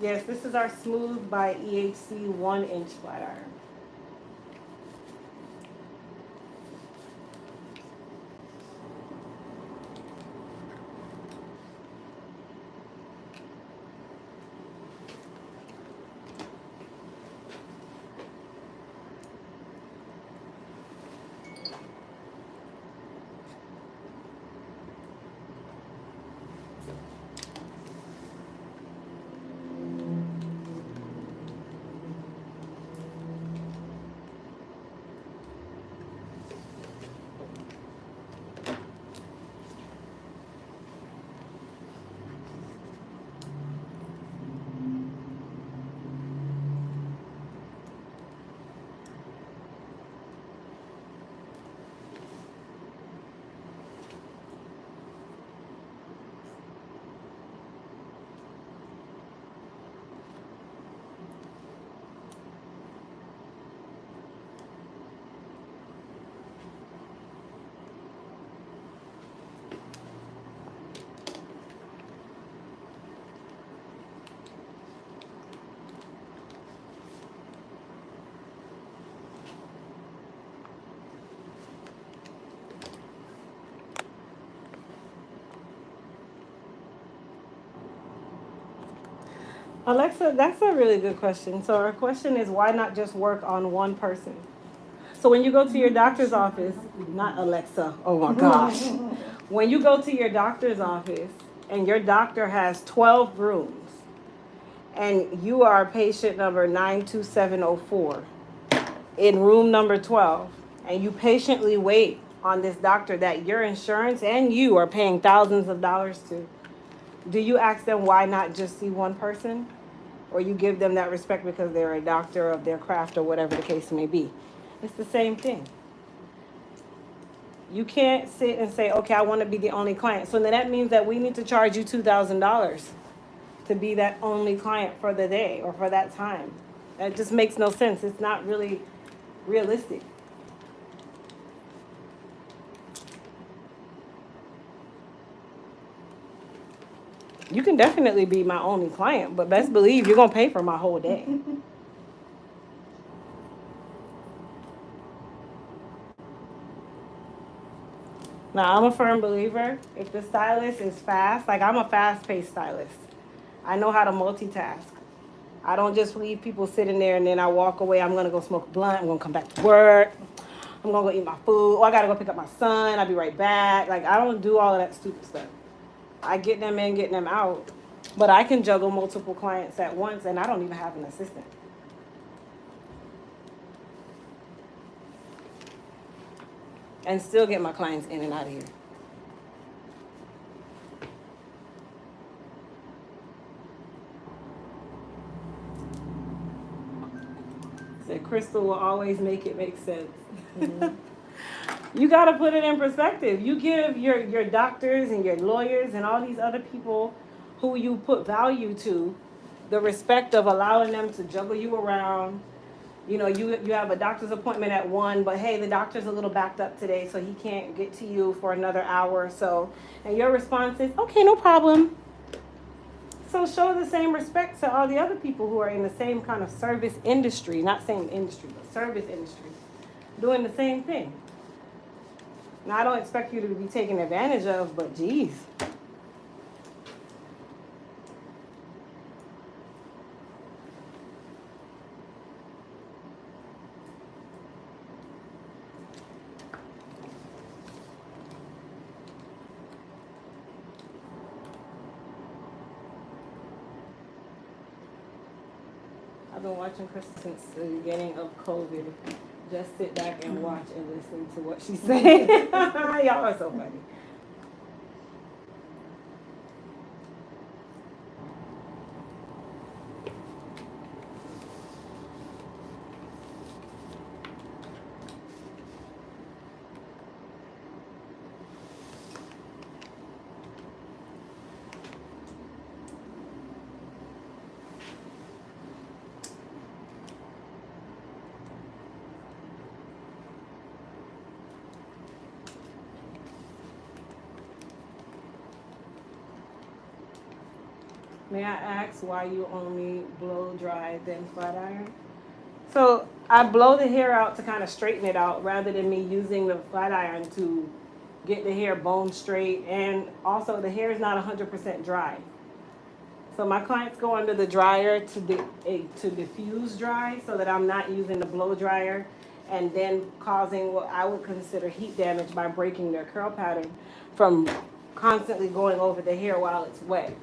Yes, this is our Smooth by EHC 1-inch flat iron. Alexa, that's a really good question. So our question is, why not just work on one person? So when you go to your doctor's office, not Alexa, oh my gosh. When you go to your doctor's office and your doctor has 12 rooms and you are patient number 92704 in room number 12, and you patiently wait on this doctor that your insurance and you are paying thousands of dollars to, do you ask them why not just see one person? Or you give them that respect because they're a doctor of their craft or whatever the case may be. It's the same thing. You can't sit and say, okay, I want to be the only client. So then that means that we need to charge you $2,000 to be that only client for the day or for that time. That just makes no sense. It's not really realistic. You can definitely be my only client, but best believe you're going to pay for my whole day. Now, I'm a firm believer, if the stylist is fast, like I'm a fast-paced stylist. I know how to multitask. I don't just leave people sitting there and then I walk away. I'm going to go smoke a blunt. I'm going to come back to work. I'm going to go eat my food. Oh, I got to go pick up my son. I'll be right back. Like, I don't do all of that stupid stuff. I get them in, get them out. But I can juggle multiple clients at once, and I don't even have an assistant. And still get my clients in and out of here. Said Crystal will always make it make sense. Mm-hmm. You got to put it in perspective. You give your doctors and your lawyers and all these other people who you put value to, the respect of allowing them to juggle you around. You know, you have a doctor's appointment at 1, but hey, the doctor's a little backed up today, so he can't get to you for another hour or so. And your response is, okay, no problem. So show the same respect to all the other people who are in the same kind of service industry, not same industry, but service industry, doing the same thing. Now, I don't expect you to be taken advantage of, but geez. I've been watching Krista since the beginning of COVID. Just sit back and watch and listen to what she's saying. Y'all are so funny. May I ask why you only blow dry then flat iron? So I blow the hair out to kind of straighten it out rather than me using the flat iron to get the hair bone straight. And also the hair is not 100% dry. So my clients go under the dryer to diffuse dry so that I'm not using the blow dryer and then causing what I would consider heat damage by breaking their curl pattern from constantly going over the hair while it's wet.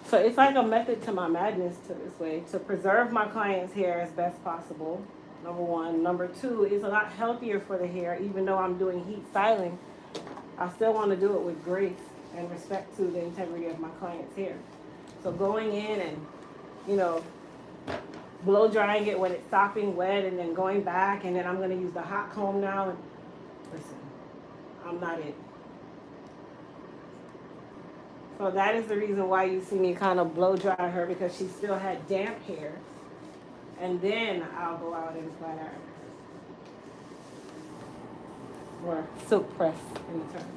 So it's like a method to my madness to this way, to preserve my client's hair as best possible, number one. Number two, it's a lot healthier for the hair, even though I'm doing heat styling. I still want to do it with grace and respect to the integrity of my client's hair. So going in and, you know, blow drying it when it's sopping wet and then going back and then I'm going to use the hot comb now. And listen, I'm not it. So that is the reason why you see me kind of blow dry her, because she still had damp hair. And then I'll go out and flat iron her. Or silk press in the term.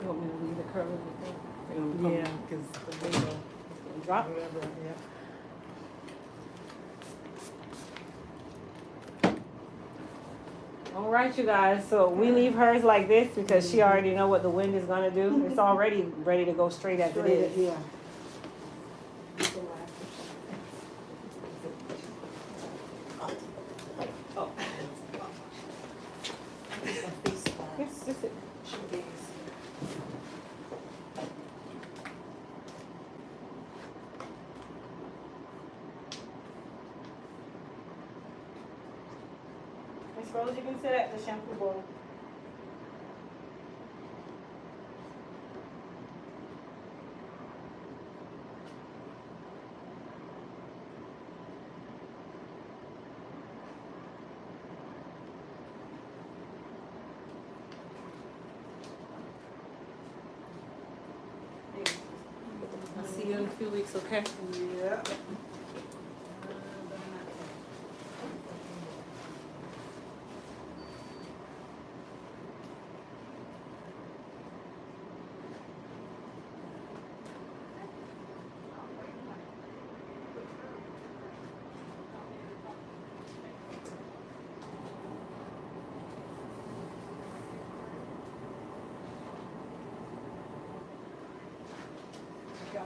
You want me to leave the curl in the thing? Yeah, because the window It's gonna drop. whatever, yeah. All right, you guys. So we leave hers like this because she already know what the wind is gonna do. It's already ready to go straight as it is. Yeah. Oh. Yes, this is. Miss Rose, you can sit at the shampoo bowl. I'll see you in a few weeks, okay? Yeah. Guys,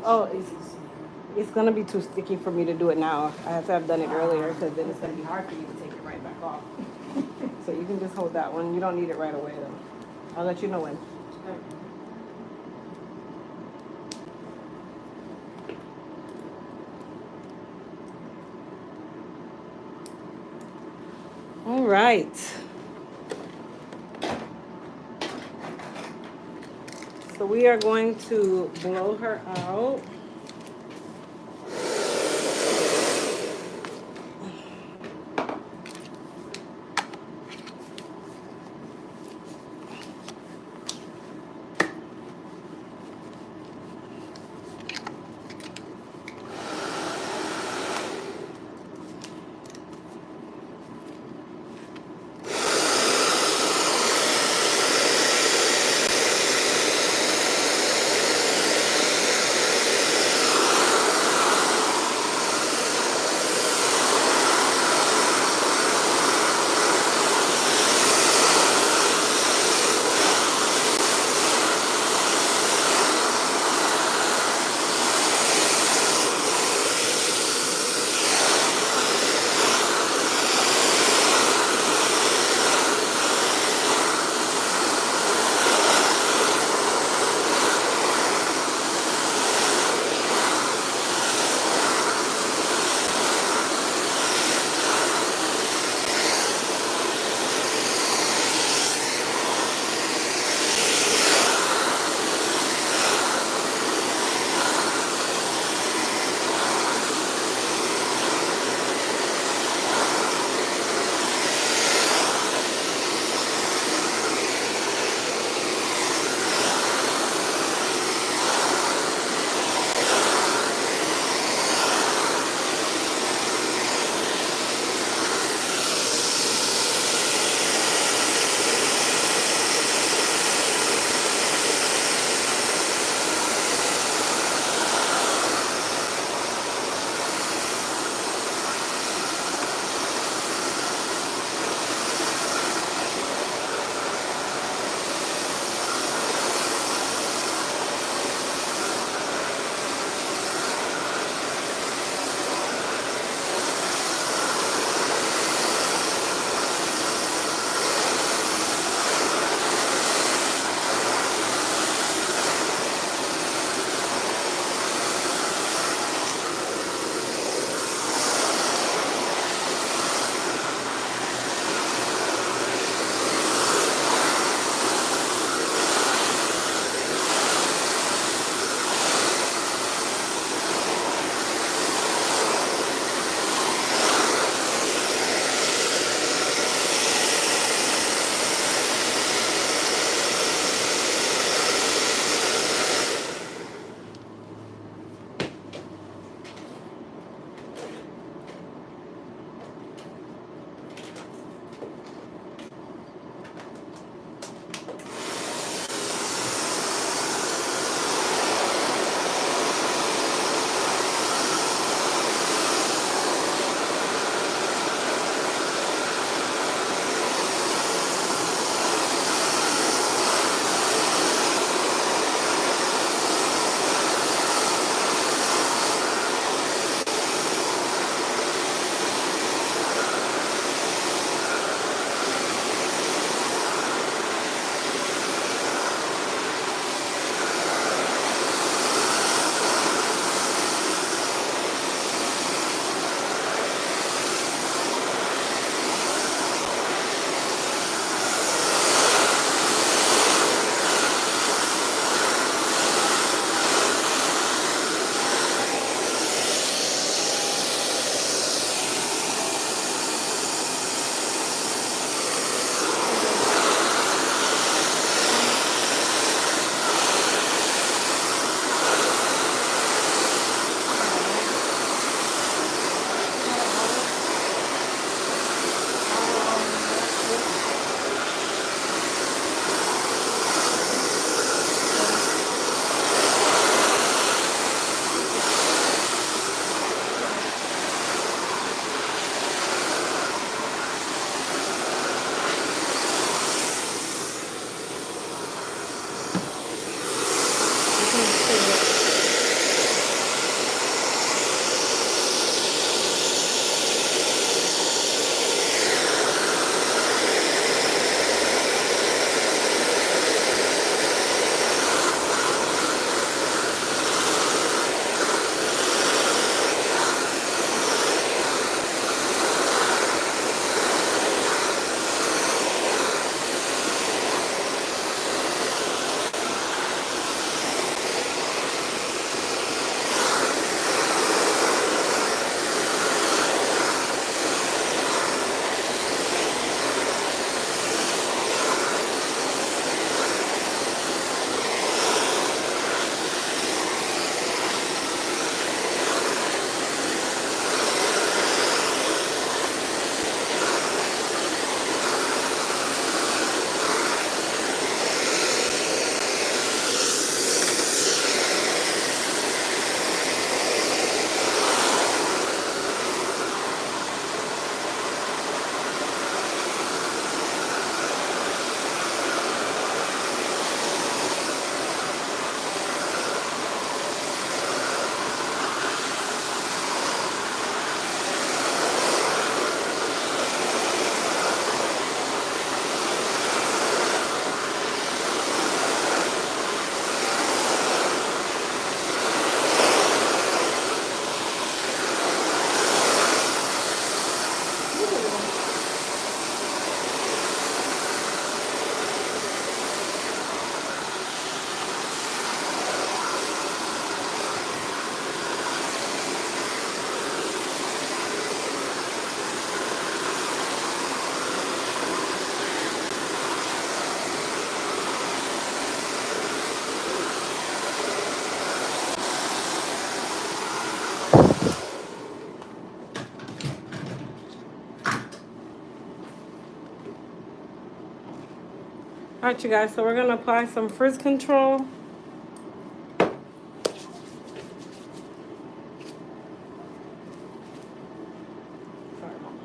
Oh, it's gonna be too sticky for me to do it now. I have to have done it earlier because then it's gonna be hard for you to take it right back off. So you can just hold that one. You don't need it right away though. I'll let you know when. All right. So we are going to blow her out. Alright, you guys, so we're gonna apply some frizz control. Sorry, Mama.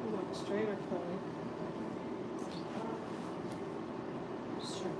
You want straight or curly? Sure.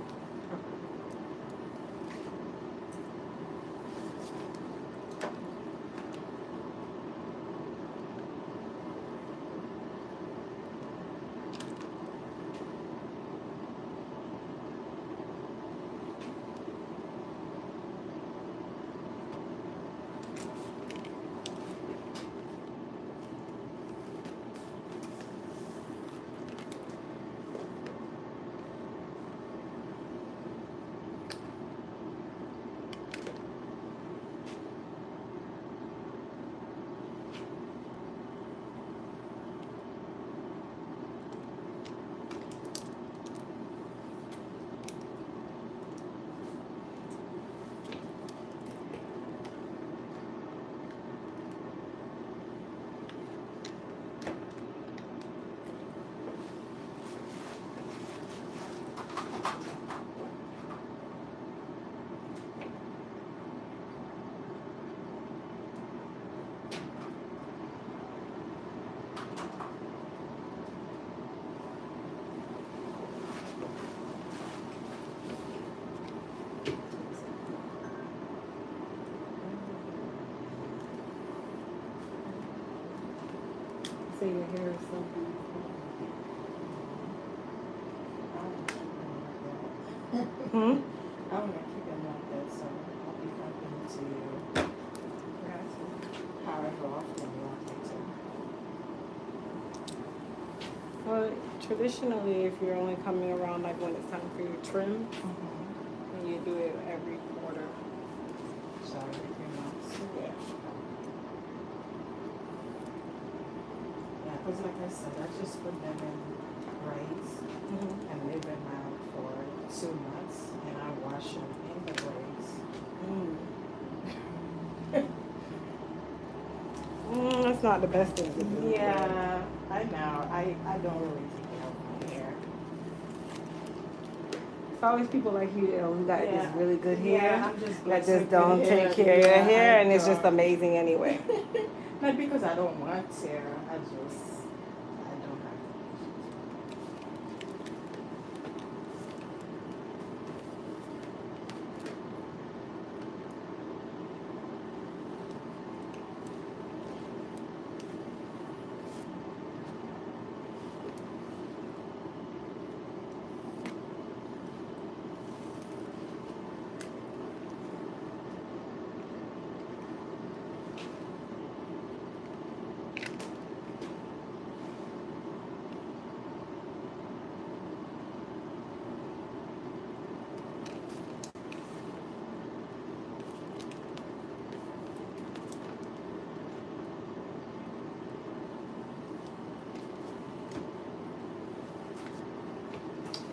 Say your hair is so beautiful. Hmm? I want to keep them like that, so I'll be coming to you however often you want me to. Well, traditionally, if you're only coming around like when it's time for your trim, then you do it every quarter. So every 3 months. Yeah. Yeah, because like I said, I just put them in braids and leave them out for 2 months, and I wash them in the braids. That's not the best thing to do. Yeah, I know. I don't really take care of my hair. It's always people like you who got this really good hair Yeah, I'm just that blessed just with don't good take care of your Yeah, hair, I and it's just don't. amazing anyway. Not because I don't want to. I don't have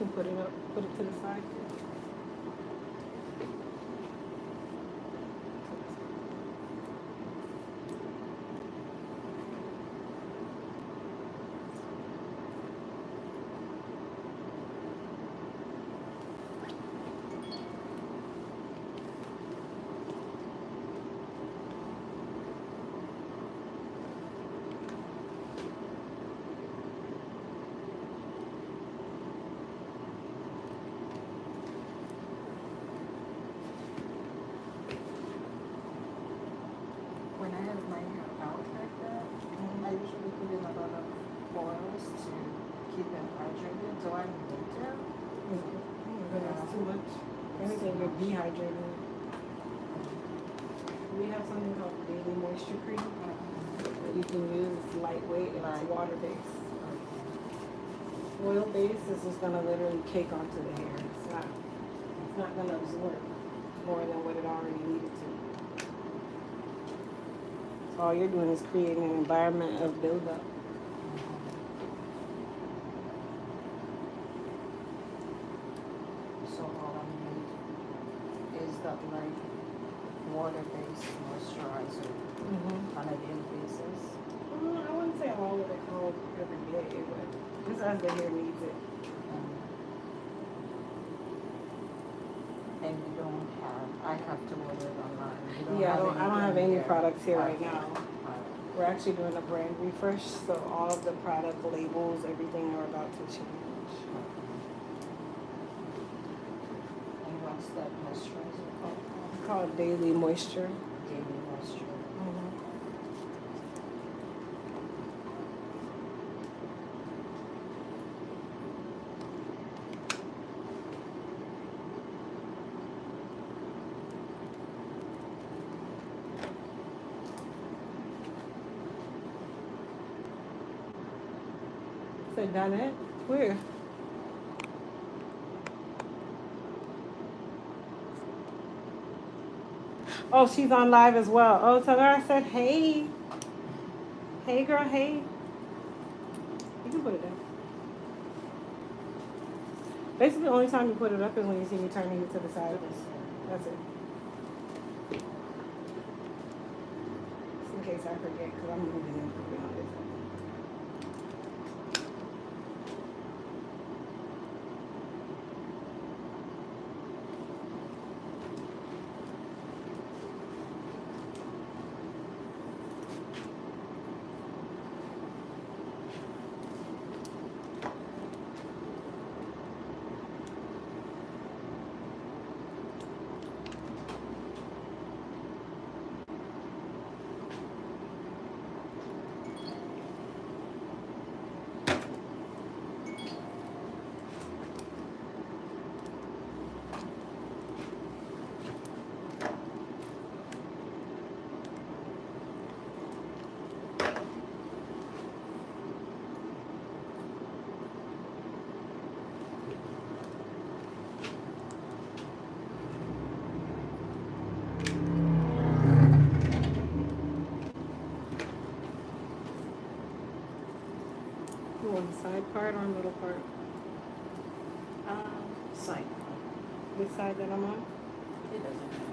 can put it up, put it to the side. When I have my hair out like that, I usually put in a lot of oils to keep it hydrated. Do I need to? That's too much. Anything you're dehydrated. We have something called daily moisture cream that you can use. It's lightweight and it's water based. Oil based is just gonna literally cake onto the hair. It's not gonna absorb more than what it already needed to. So all you're doing is creating an environment of buildup. So all I need is that like water-based moisturizer on a daily basis. I wouldn't say all of it all every day, but just as the hair needs it. And you don't have, I have to order it online. You don't Yeah, I don't have any here. products here right Okay. now. Alright. We're actually doing a brand refresh, so all of the product labels, everything are about to change. And what's that moisturizer called? It's called Daily Moisture. Daily moisture. Say Donette? Where? Oh, she's on live as well. Oh, tell her I said hey. Hey girl, hey. You can put it down. Basically, the only time you put it up is when you see me turning it to the side. That's it. Just in case I forget, because I'm moving and moving on this. You want the side part or middle part? Side. This side that I'm on? It doesn't matter.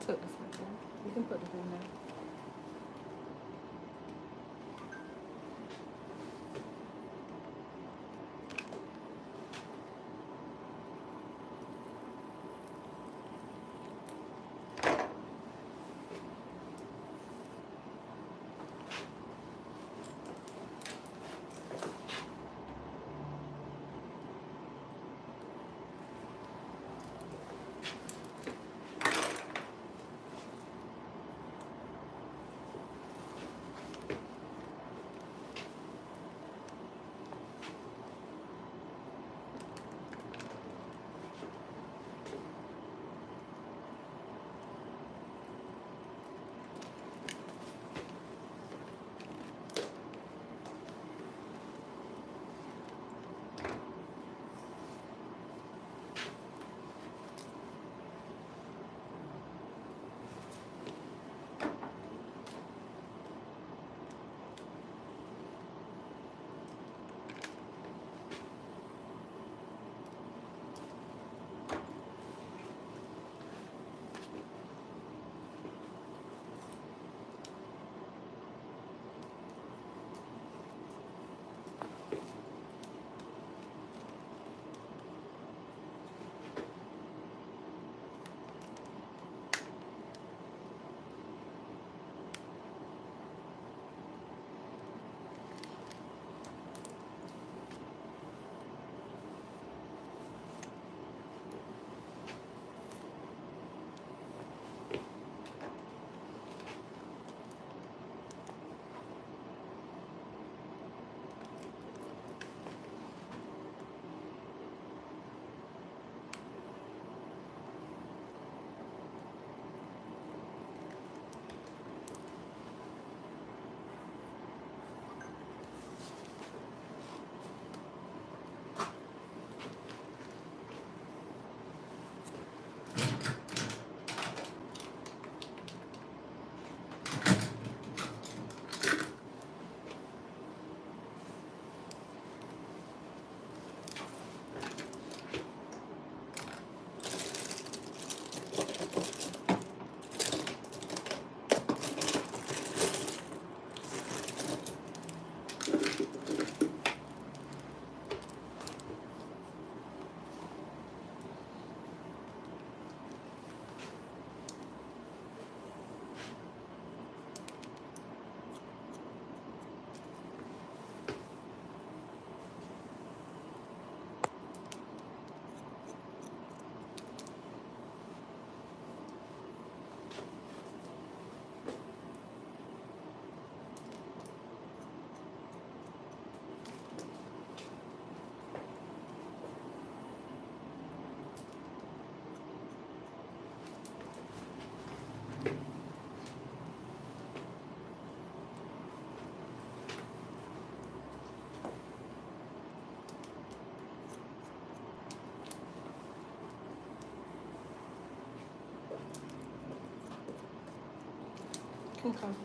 took this right there. You can put the thing there. Can come.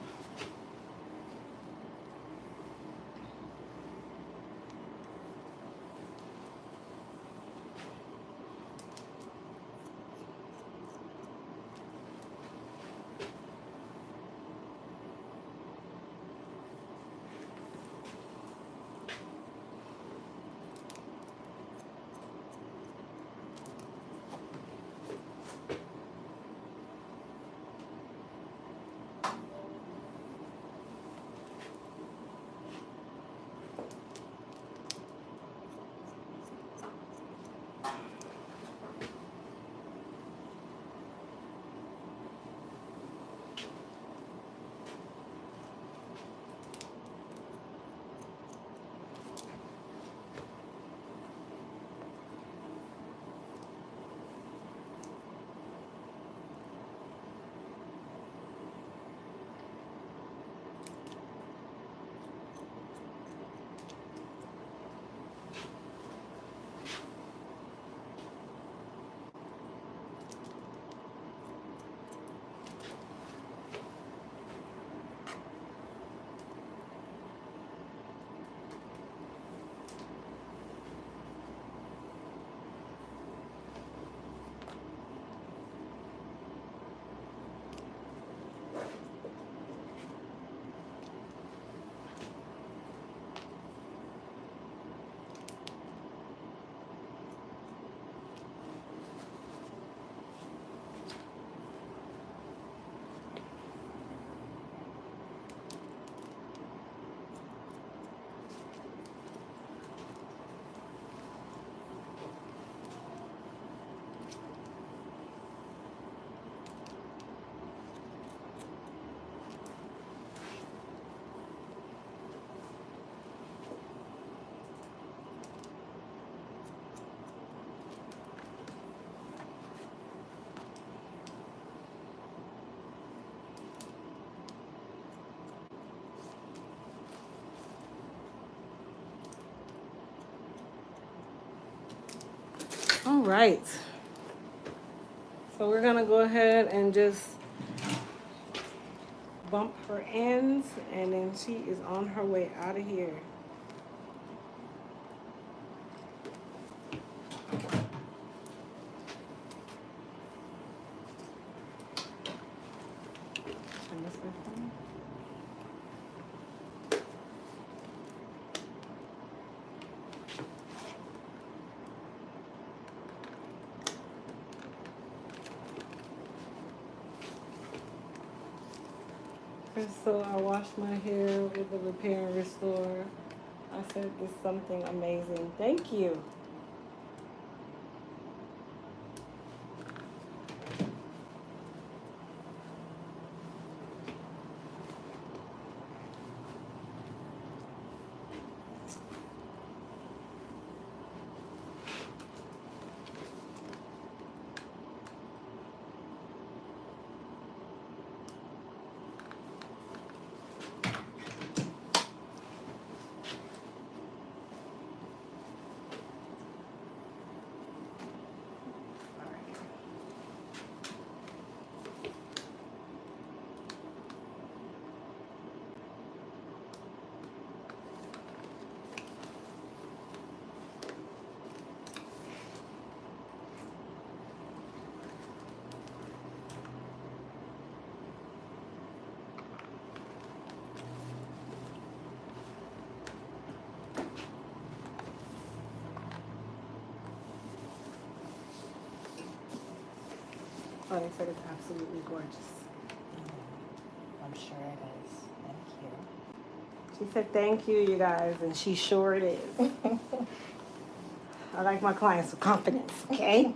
right. So we're gonna go ahead and just bump her ends, and then she is on her way out of here. Turn this way for me. So I washed my hair with the Repair and Restore. I said this is something amazing. Thank you. Honey said it's absolutely gorgeous. I'm sure it is. Thank you. She said thank you, you guys, and she sure it is. I like my clients with confidence, okay?